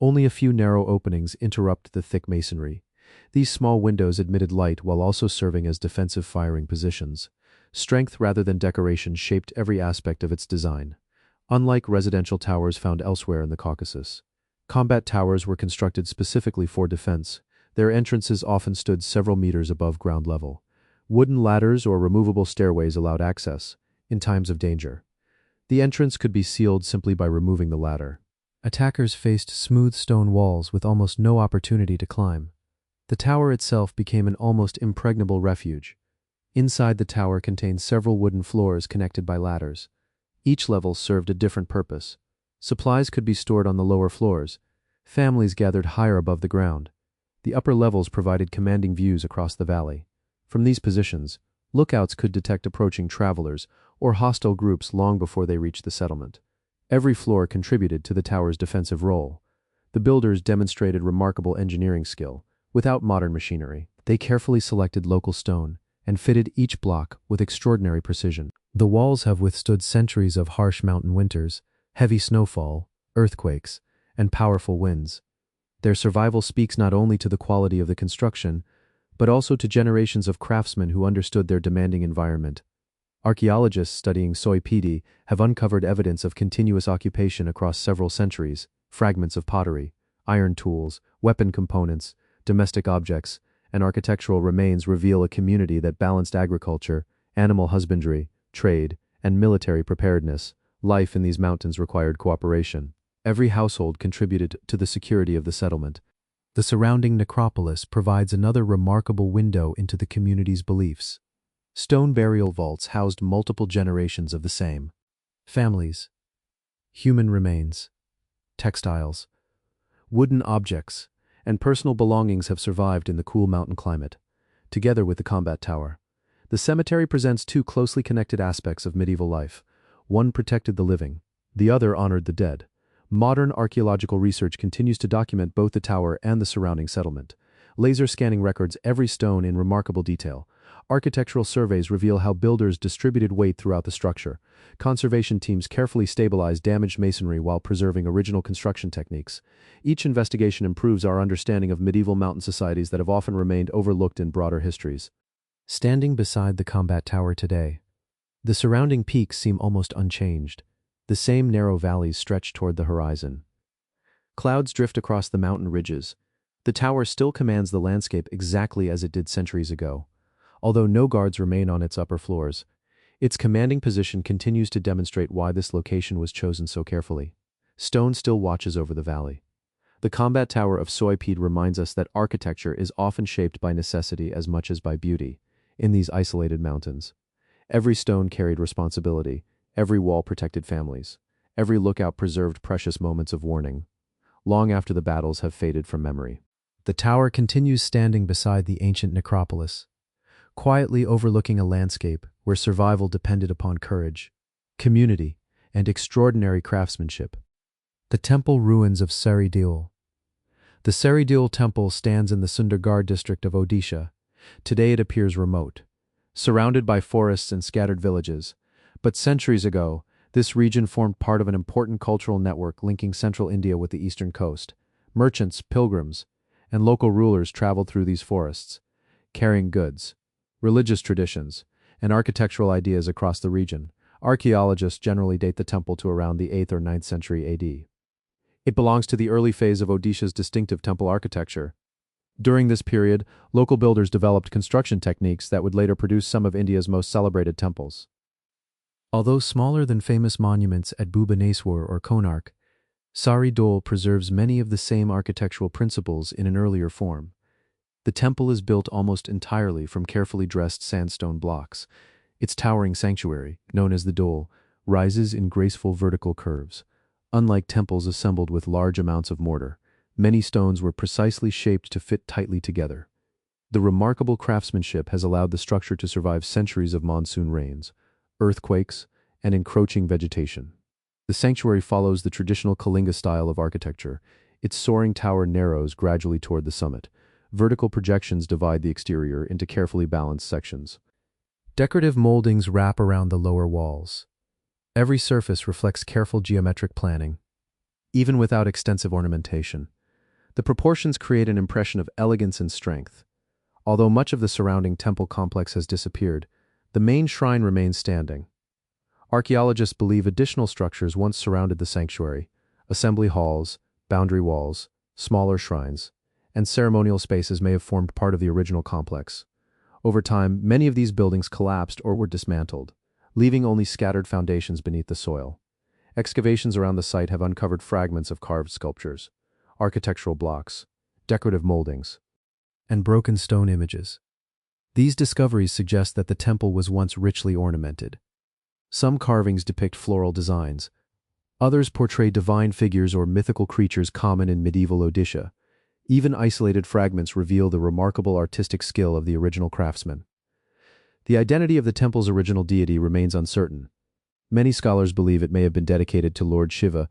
Only a few narrow openings interrupt the thick masonry. These small windows admitted light while also serving as defensive firing positions. Strength rather than decoration shaped every aspect of its design. Unlike residential towers found elsewhere in the Caucasus, combat towers were constructed specifically for defense. Their entrances often stood several meters above ground level. Wooden ladders or removable stairways allowed access in times of danger. The entrance could be sealed simply by removing the ladder. Attackers faced smooth stone walls with almost no opportunity to climb. The tower itself became an almost impregnable refuge. Inside the tower contained several wooden floors connected by ladders. Each level served a different purpose. Supplies could be stored on the lower floors. Families gathered higher above the ground. The upper levels provided commanding views across the valley. From these positions, lookouts could detect approaching travelers or hostile groups long before they reached the settlement. Every floor contributed to the tower's defensive role. The builders demonstrated remarkable engineering skill. Without modern machinery, they carefully selected local stone and fitted each block with extraordinary precision. The walls have withstood centuries of harsh mountain winters, heavy snowfall, earthquakes, and powerful winds. Their survival speaks not only to the quality of the construction, but also to generations of craftsmen who understood their demanding environment. Archaeologists studying Soipidi have uncovered evidence of continuous occupation across several centuries: fragments of pottery, iron tools, weapon components, domestic objects, and architectural remains reveal a community that balanced agriculture, animal husbandry, trade, and military preparedness. Life in these mountains required cooperation. Every household contributed to the security of the settlement. The surrounding necropolis provides another remarkable window into the community's beliefs. Stone burial vaults housed multiple generations of the same families, human remains, textiles, wooden objects, and personal belongings have survived in the cool mountain climate. Together with the combat tower, the cemetery presents two closely connected aspects of medieval life. One protected the living, the other honored the dead. Modern archaeological research continues to document both the tower and the surrounding settlement. Laser scanning records every stone in remarkable detail. Architectural surveys reveal how builders distributed weight throughout the structure. Conservation teams carefully stabilize damaged masonry while preserving original construction techniques. Each investigation improves our understanding of medieval mountain societies that have often remained overlooked in broader histories. Standing beside the combat tower today, the surrounding peaks seem almost unchanged. The same narrow valleys stretch toward the horizon. Clouds drift across the mountain ridges. The tower still commands the landscape exactly as it did centuries ago. Although no guards remain on its upper floors, its commanding position continues to demonstrate why this location was chosen so carefully. Stone still watches over the valley. The combat tower of Soipede reminds us that architecture is often shaped by necessity as much as by beauty. In these isolated mountains, every stone carried responsibility. Every wall protected families. Every lookout preserved precious moments of warning, long after the battles have faded from memory. The tower continues standing beside the ancient necropolis, quietly overlooking a landscape where survival depended upon courage, community, and extraordinary craftsmanship. The temple ruins of Saridul. The Saridul temple stands in the Sundargarh district of Odisha. Today it appears remote, surrounded by forests and scattered villages. But centuries ago, this region formed part of an important cultural network linking central India with the eastern coast. Merchants, pilgrims, and local rulers traveled through these forests, carrying goods, religious traditions, and architectural ideas across the region. Archaeologists generally date the temple to around the 8th or 9th century AD. It belongs to the early phase of Odisha's distinctive temple architecture. During this period, local builders developed construction techniques that would later produce some of India's most celebrated temples. Although smaller than famous monuments at Bhubaneswar or Konark, Saridul preserves many of the same architectural principles in an earlier form. The temple is built almost entirely from carefully dressed sandstone blocks. Its towering sanctuary, known as the Dole, rises in graceful vertical curves. Unlike temples assembled with large amounts of mortar, many stones were precisely shaped to fit tightly together. The remarkable craftsmanship has allowed the structure to survive centuries of monsoon rains, earthquakes, and encroaching vegetation. The sanctuary follows the traditional Kalinga style of architecture. Its soaring tower narrows gradually toward the summit. Vertical projections divide the exterior into carefully balanced sections. Decorative moldings wrap around the lower walls. Every surface reflects careful geometric planning, even without extensive ornamentation. The proportions create an impression of elegance and strength. Although much of the surrounding temple complex has disappeared, the main shrine remains standing. Archaeologists believe additional structures once surrounded the sanctuary: assembly halls, boundary walls, smaller shrines, and ceremonial spaces may have formed part of the original complex. Over time, many of these buildings collapsed or were dismantled, leaving only scattered foundations beneath the soil. Excavations around the site have uncovered fragments of carved sculptures, architectural blocks, decorative moldings, and broken stone images. These discoveries suggest that the temple was once richly ornamented. Some carvings depict floral designs. Others portray divine figures or mythical creatures common in medieval Odisha. Even isolated fragments reveal the remarkable artistic skill of the original craftsman. The identity of the temple's original deity remains uncertain. Many scholars believe it may have been dedicated to Lord Shiva,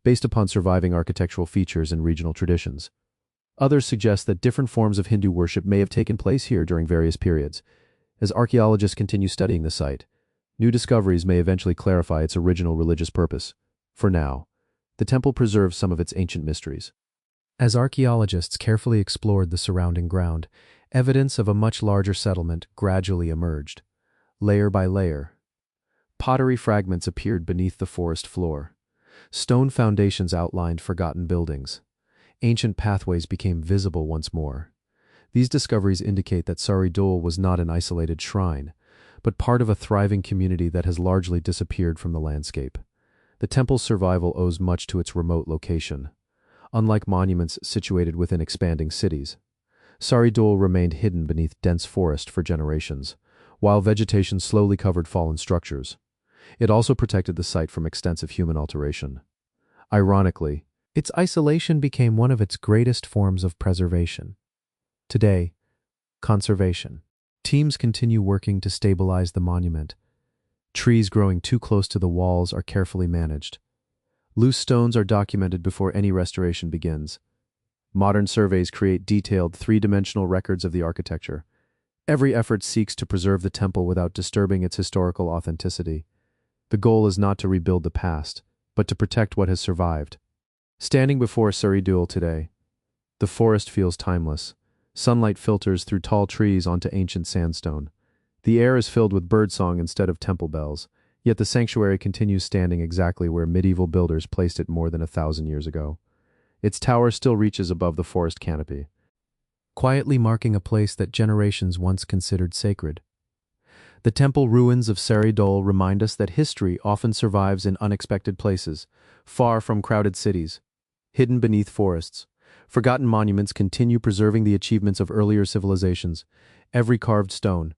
based upon surviving architectural features and regional traditions. Others suggest that different forms of Hindu worship may have taken place here during various periods. As archaeologists continue studying the site, new discoveries may eventually clarify its original religious purpose. For now, the temple preserves some of its ancient mysteries. As archaeologists carefully explored the surrounding ground, evidence of a much larger settlement gradually emerged. Layer by layer, Pottery fragments appeared beneath the forest floor. Stone foundations outlined forgotten buildings. Ancient pathways became visible once more. These discoveries indicate that Saridul was not an isolated shrine, but part of a thriving community that has largely disappeared from the landscape. The temple's survival owes much to its remote location. Unlike monuments situated within expanding cities, Saridul remained hidden beneath dense forest for generations, while vegetation slowly covered fallen structures. It also protected the site from extensive human alteration. Ironically, its isolation became one of its greatest forms of preservation. Today, conservation. Teams continue working to stabilize the monument. Trees growing too close to the walls are carefully managed. Loose stones are documented before any restoration begins. Modern surveys create detailed three-dimensional records of the architecture. Every effort seeks to preserve the temple without disturbing its historical authenticity. The goal is not to rebuild the past, but to protect what has survived. Standing before Saridul today, the forest feels timeless. Sunlight filters through tall trees onto ancient sandstone. The air is filled with birdsong instead of temple bells, yet the sanctuary continues standing exactly where medieval builders placed it more than 1,000 years ago. Its tower still reaches above the forest canopy, quietly marking a place that generations once considered sacred. The temple ruins of Saridul remind us that history often survives in unexpected places, far from crowded cities, hidden beneath forests. Forgotten monuments continue preserving the achievements of earlier civilizations. Every carved stone,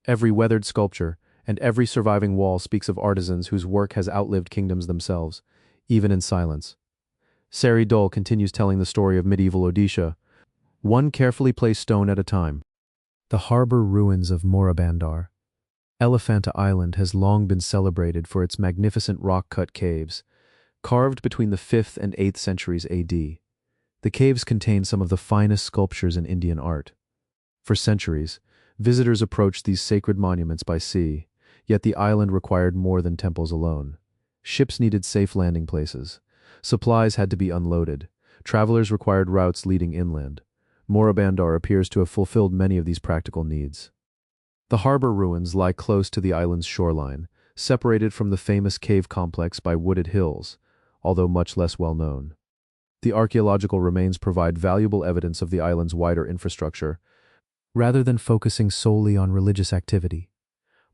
every weathered sculpture, and every surviving wall speaks of artisans whose work has outlived kingdoms themselves, even in silence. Saridul continues telling the story of medieval Odisha, one carefully placed stone at a time. The harbor ruins of Morabandar. Elephanta Island has long been celebrated for its magnificent rock-cut caves, carved between the 5th and 8th centuries AD. The caves contain some of the finest sculptures in Indian art. For centuries, visitors approached these sacred monuments by sea, yet the island required more than temples alone. Ships needed safe landing places. Supplies had to be unloaded. Travelers required routes leading inland. Morabandar appears to have fulfilled many of these practical needs. The harbor ruins lie close to the island's shoreline, separated from the famous cave complex by wooded hills, although much less well known. The archaeological remains provide valuable evidence of the island's wider infrastructure, rather than focusing solely on religious activity.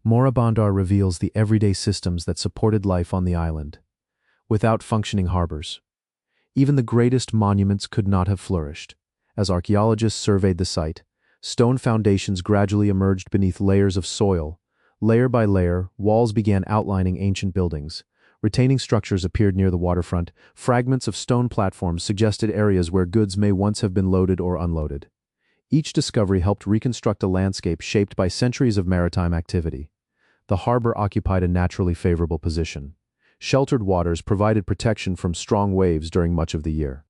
Morabandar reveals the everyday systems that supported life on the island. Without functioning harbors, even the greatest monuments could not have flourished. As archaeologists surveyed the site, stone foundations gradually emerged beneath layers of soil. Layer by layer, walls began outlining ancient buildings. Retaining structures appeared near the waterfront. Fragments of stone platforms suggested areas where goods may once have been loaded or unloaded. Each discovery helped reconstruct a landscape shaped by centuries of maritime activity. The harbor occupied a naturally favorable position. Sheltered waters provided protection from strong waves during much of the year.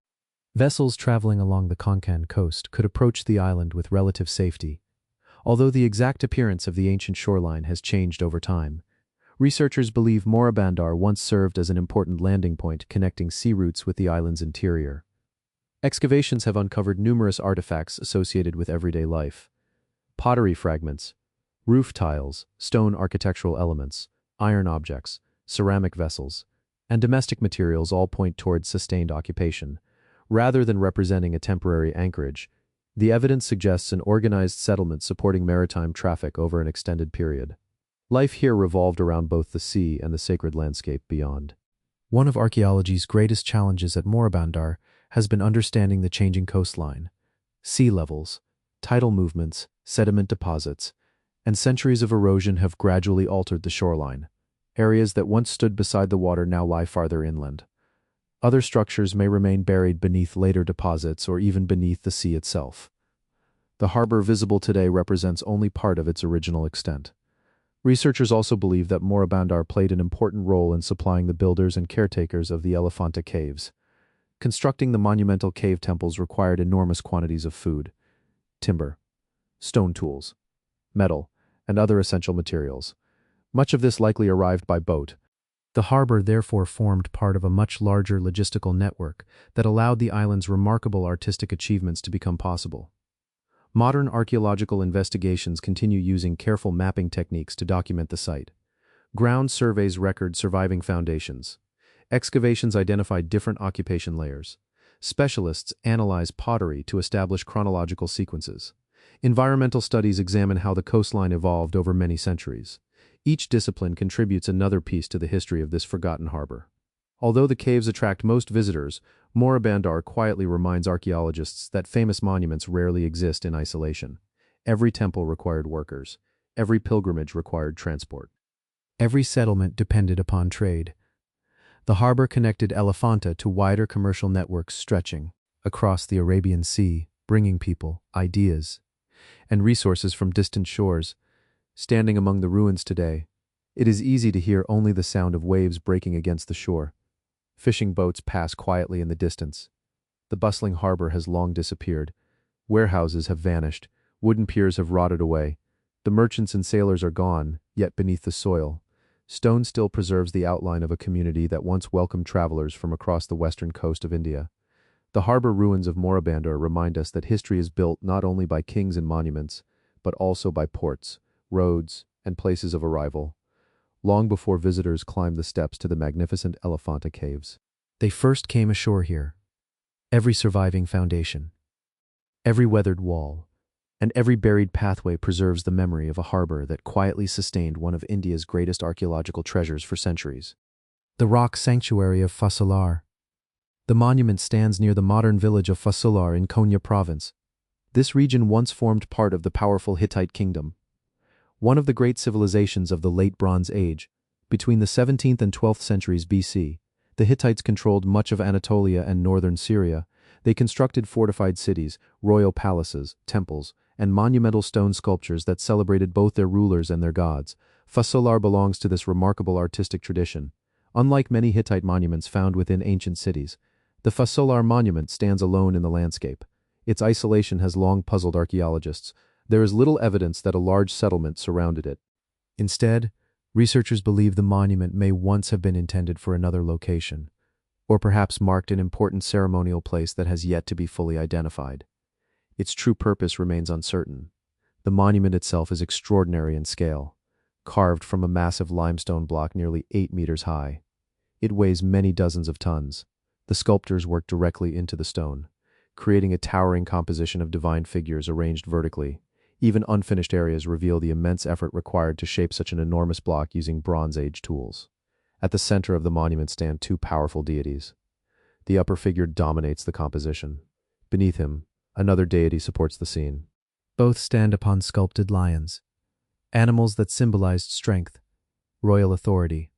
Vessels traveling along the Konkan coast could approach the island with relative safety. Although the exact appearance of the ancient shoreline has changed over time, researchers believe Morabandar once served as an important landing point connecting sea routes with the island's interior. Excavations have uncovered numerous artifacts associated with everyday life. Pottery fragments, roof tiles, stone architectural elements, iron objects, ceramic vessels, and domestic materials all point towards sustained occupation. Rather than representing a temporary anchorage, the evidence suggests an organized settlement supporting maritime traffic over an extended period. Life here revolved around both the sea and the sacred landscape beyond. One of archaeology's greatest challenges at Morabandar has been understanding the changing coastline. Sea levels, tidal movements, sediment deposits, and centuries of erosion have gradually altered the shoreline. Areas that once stood beside the water now lie farther inland. Other structures may remain buried beneath later deposits or even beneath the sea itself. The harbor visible today represents only part of its original extent. Researchers also believe that Morabandar played an important role in supplying the builders and caretakers of the Elephanta caves. Constructing the monumental cave temples required enormous quantities of food, timber, stone tools, metal, and other essential materials. Much of this likely arrived by boat. The harbor therefore formed part of a much larger logistical network that allowed the island's remarkable artistic achievements to become possible. Modern archaeological investigations continue using careful mapping techniques to document the site. Ground surveys record surviving foundations. Excavations identify different occupation layers. Specialists analyze pottery to establish chronological sequences. Environmental studies examine how the coastline evolved over many centuries. Each discipline contributes another piece to the history of this forgotten harbor. Although the caves attract most visitors, Moorabandar quietly reminds archaeologists that famous monuments rarely exist in isolation. Every temple required workers. Every pilgrimage required transport. Every settlement depended upon trade. The harbor connected Elephanta to wider commercial networks stretching across the Arabian Sea, bringing people, ideas, and resources from distant shores. Standing among the ruins today, it is easy to hear only the sound of waves breaking against the shore. Fishing boats pass quietly in the distance. The bustling harbor has long disappeared. Warehouses have vanished. Wooden piers have rotted away. The merchants and sailors are gone, yet beneath the soil, stone still preserves the outline of a community that once welcomed travelers from across the western coast of India. The harbor ruins of Moorabandar remind us that history is built not only by kings and monuments, but also by ports, roads, and places of arrival. Long before visitors climbed the steps to the magnificent Elephanta caves, they first came ashore here. Every surviving foundation, every weathered wall, and every buried pathway preserves the memory of a harbor that quietly sustained one of India's greatest archaeological treasures for centuries. The rock sanctuary of Fasolar. The monument stands near the modern village of Fasolar in Konya province. This region once formed part of the powerful Hittite kingdom, one of the great civilizations of the Late Bronze Age. Between the 17th and 12th centuries BC, the Hittites controlled much of Anatolia and northern Syria. They constructed fortified cities, royal palaces, temples, and monumental stone sculptures that celebrated both their rulers and their gods. Fasolar belongs to this remarkable artistic tradition. Unlike many Hittite monuments found within ancient cities, the Fasolar monument stands alone in the landscape. Its isolation has long puzzled archaeologists. There is little evidence that a large settlement surrounded it. Instead, researchers believe the monument may once have been intended for another location, or perhaps marked an important ceremonial place that has yet to be fully identified. Its true purpose remains uncertain. The monument itself is extraordinary in scale, carved from a massive limestone block nearly 8 meters high. It weighs many dozens of tons. The sculptors work directly into the stone, creating a towering composition of divine figures arranged vertically. Even unfinished areas reveal the immense effort required to shape such an enormous block using Bronze Age tools. At the center of the monument stand two powerful deities. The upper figure dominates the composition. Beneath him, another deity supports the scene. Both stand upon sculpted lions, animals that symbolized strength, royal authority,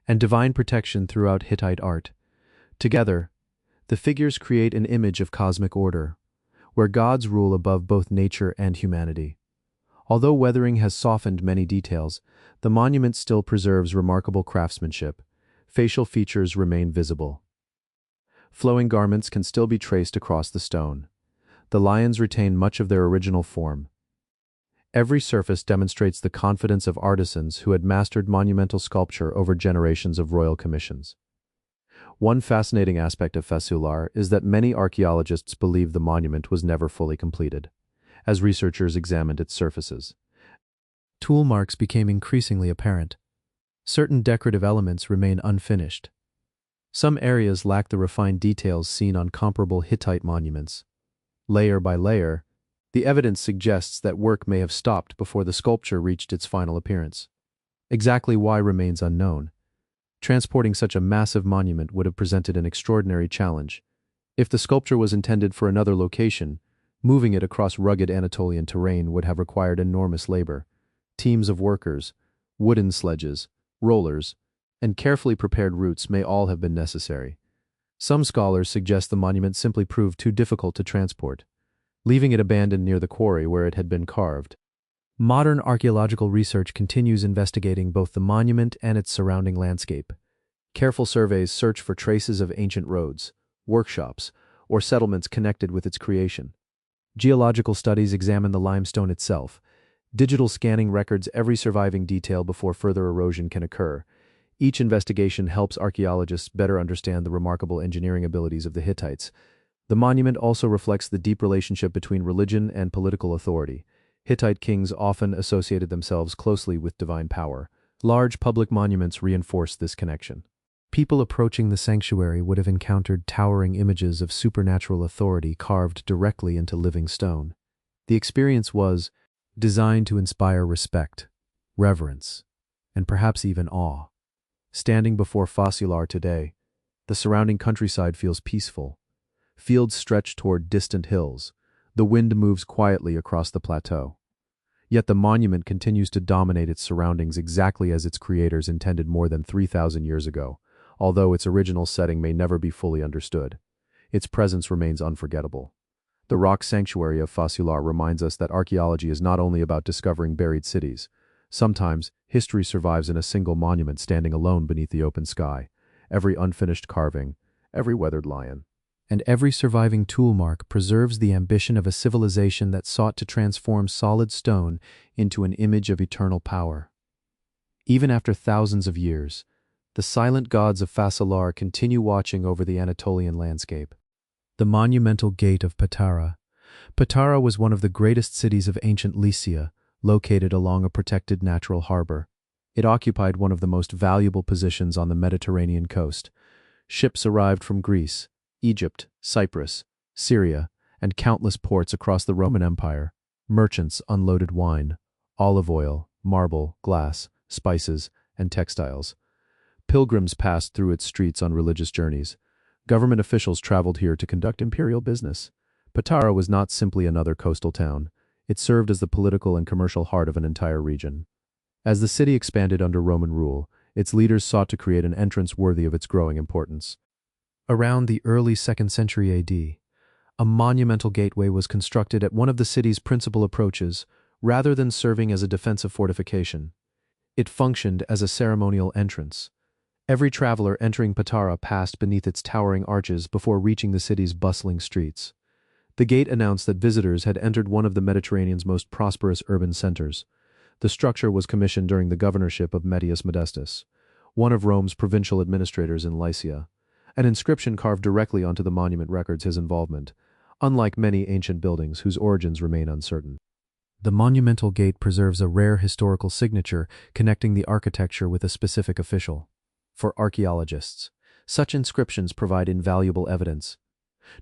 and divine protection throughout Hittite art. Together, the figures create an image of cosmic order, where gods rule above both nature and humanity. Although weathering has softened many details, the monument still preserves remarkable craftsmanship. Facial features remain visible. Flowing garments can still be traced across the stone. The lions retain much of their original form. Every surface demonstrates the confidence of artisans who had mastered monumental sculpture over generations of royal commissions. One fascinating aspect of Fasolar is that many archaeologists believe the monument was never fully completed. As researchers examined its surfaces, tool marks became increasingly apparent. Certain decorative elements remain unfinished. Some areas lack the refined details seen on comparable Hittite monuments. Layer by layer, the evidence suggests that work may have stopped before the sculpture reached its final appearance. Exactly why remains unknown. Transporting such a massive monument would have presented an extraordinary challenge. If the sculpture was intended for another location, moving it across rugged Anatolian terrain would have required enormous labor. Teams of workers, wooden sledges, rollers, and carefully prepared routes may all have been necessary. Some scholars suggest the monument simply proved too difficult to transport, leaving it abandoned near the quarry where it had been carved. Modern archaeological research continues investigating both the monument and its surrounding landscape. Careful surveys search for traces of ancient roads, workshops, or settlements connected with its creation. Geological studies examine the limestone itself. Digital scanning records every surviving detail before further erosion can occur. Each investigation helps archaeologists better understand the remarkable engineering abilities of the Hittites. The monument also reflects the deep relationship between religion and political authority. Hittite kings often associated themselves closely with divine power, Large public monuments reinforce this connection. People approaching the sanctuary would have encountered towering images of supernatural authority carved directly into living stone. The experience was designed to inspire respect, reverence, and perhaps even awe. Standing before Fossil today, the surrounding countryside feels peaceful. Fields stretch toward distant hills. The wind moves quietly across the plateau. Yet the monument continues to dominate its surroundings exactly as its creators intended more than 3,000 years ago, although its original setting may never be fully understood. Its presence remains unforgettable. The rock sanctuary of Fossil reminds us that archaeology is not only about discovering buried cities. Sometimes, history survives in a single monument standing alone beneath the open sky. Every unfinished carving, every weathered lion, and every surviving tool mark preserves the ambition of a civilization that sought to transform solid stone into an image of eternal power. Even after thousands of years, the silent gods of Fossil continue watching over the Anatolian landscape. The monumental gate of Patara. Patara was one of the greatest cities of ancient Lycia, located along a protected natural harbor. It occupied one of the most valuable positions on the Mediterranean coast. Ships arrived from Greece, Egypt, Cyprus, Syria, and countless ports across the Roman Empire. Merchants unloaded wine, olive oil, marble, glass, spices, and textiles. Pilgrims passed through its streets on religious journeys. Government officials traveled here to conduct imperial business. Patara was not simply another coastal town. It served as the political and commercial heart of an entire region. As the city expanded under Roman rule, its leaders sought to create an entrance worthy of its growing importance. Around the early 2nd century AD, a monumental gateway was constructed at one of the city's principal approaches, rather than serving as a defensive fortification. It functioned as a ceremonial entrance. Every traveler entering Patara passed beneath its towering arches before reaching the city's bustling streets. The gate announced that visitors had entered one of the Mediterranean's most prosperous urban centers. The structure was commissioned during the governorship of Medius Modestus, one of Rome's provincial administrators in Lycia. An inscription carved directly onto the monument records his involvement, unlike many ancient buildings whose origins remain uncertain. The monumental gate preserves a rare historical signature connecting the architecture with a specific official. For archaeologists, such inscriptions provide invaluable evidence,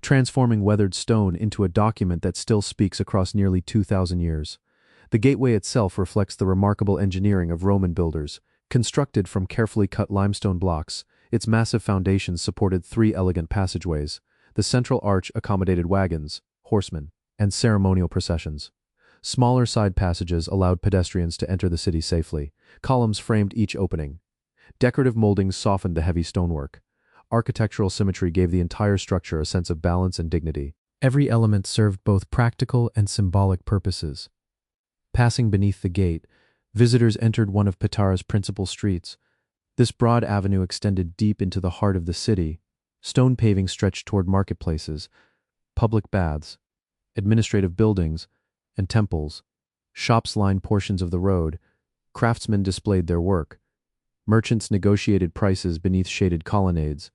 transforming weathered stone into a document that still speaks across nearly 2,000 years. The gateway itself reflects the remarkable engineering of Roman builders. Constructed from carefully cut limestone blocks, its massive foundations supported 3 elegant passageways. The central arch accommodated wagons, horsemen, and ceremonial processions. Smaller side passages allowed pedestrians to enter the city safely. Columns framed each opening. Decorative moldings softened the heavy stonework. Architectural symmetry gave the entire structure a sense of balance and dignity. Every element served both practical and symbolic purposes. Passing beneath the gate, visitors entered one of Patara's principal streets. This broad avenue extended deep into the heart of the city. Stone paving stretched toward marketplaces, public baths, administrative buildings, and temples. Shops lined portions of the road. Craftsmen displayed their work. Merchants negotiated prices beneath shaded colonnades.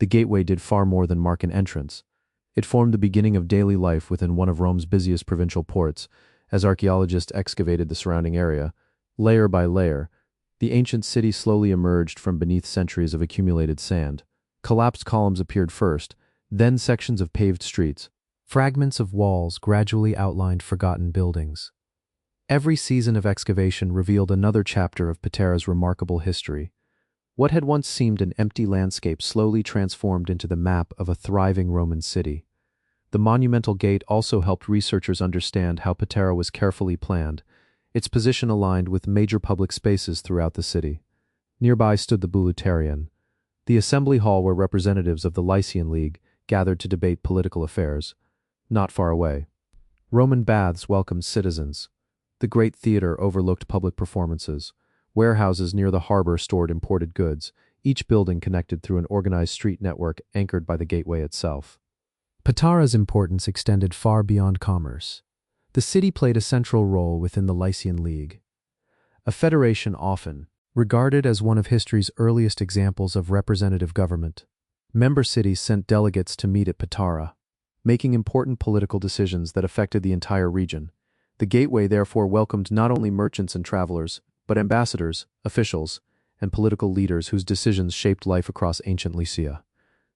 The gateway did far more than mark an entrance. It formed the beginning of daily life within one of Rome's busiest provincial ports. As archaeologists excavated the surrounding area, layer by layer, the ancient city slowly emerged from beneath centuries of accumulated sand. Collapsed columns appeared first, then sections of paved streets. Fragments of walls gradually outlined forgotten buildings. Every season of excavation revealed another chapter of Patara's remarkable history. What had once seemed an empty landscape slowly transformed into the map of a thriving Roman city. The monumental gate also helped researchers understand how Patara was carefully planned, its position aligned with major public spaces throughout the city. Nearby stood the Bouleuterion, the assembly hall where representatives of the Lycian League gathered to debate political affairs. Not far away, Roman baths welcomed citizens. The great theater overlooked public performances. Warehouses near the harbor stored imported goods, each building connected through an organized street network anchored by the gateway itself. Patara's importance extended far beyond commerce. The city played a central role within the Lycian League, a federation often regarded as one of history's earliest examples of representative government. Member cities sent delegates to meet at Patara, making important political decisions that affected the entire region. The gateway therefore welcomed not only merchants and travelers, but ambassadors, officials, and political leaders whose decisions shaped life across ancient Lycia.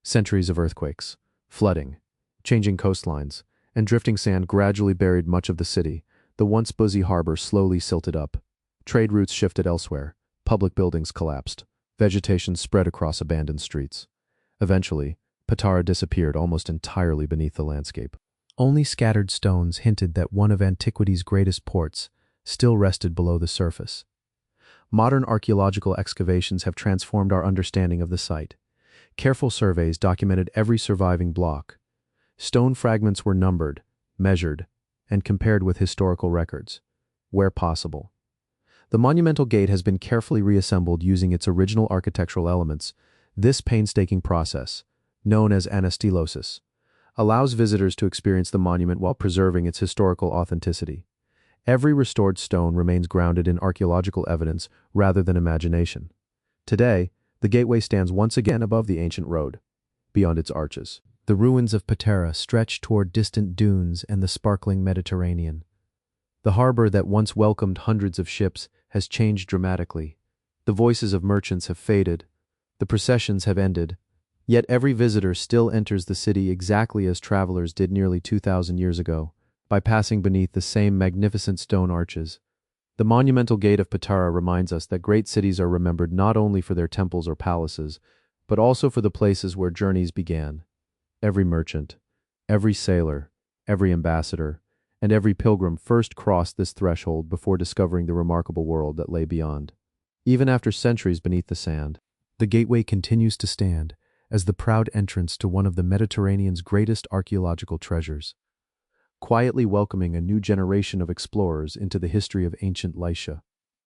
Centuries of earthquakes, flooding, changing coastlines, and drifting sand gradually buried much of the city. The once busy harbor slowly silted up. Trade routes shifted elsewhere. Public buildings collapsed. Vegetation spread across abandoned streets. Eventually, Patara disappeared almost entirely beneath the landscape. Only scattered stones hinted that one of antiquity's greatest ports still rested below the surface. Modern archaeological excavations have transformed our understanding of the site. Careful surveys documented every surviving block. Stone fragments were numbered, measured, and compared with historical records, where possible. The monumental gate has been carefully reassembled using its original architectural elements. This painstaking process, known as anastylosis, allows visitors to experience the monument while preserving its historical authenticity. Every restored stone remains grounded in archaeological evidence rather than imagination. Today, the gateway stands once again above the ancient road, beyond its arches. The ruins of Patara stretch toward distant dunes and the sparkling Mediterranean. The harbor that once welcomed hundreds of ships has changed dramatically. The voices of merchants have faded. The processions have ended. Yet every visitor still enters the city exactly as travelers did nearly 2,000 years ago, by passing beneath the same magnificent stone arches. The monumental gate of Patara reminds us that great cities are remembered not only for their temples or palaces, but also for the places where journeys began. Every merchant, every sailor, every ambassador, and every pilgrim first crossed this threshold before discovering the remarkable world that lay beyond. Even after centuries beneath the sand, the gateway continues to stand as the proud entrance to one of the Mediterranean's greatest archaeological treasures, quietly welcoming a new generation of explorers into the history of ancient Lycia.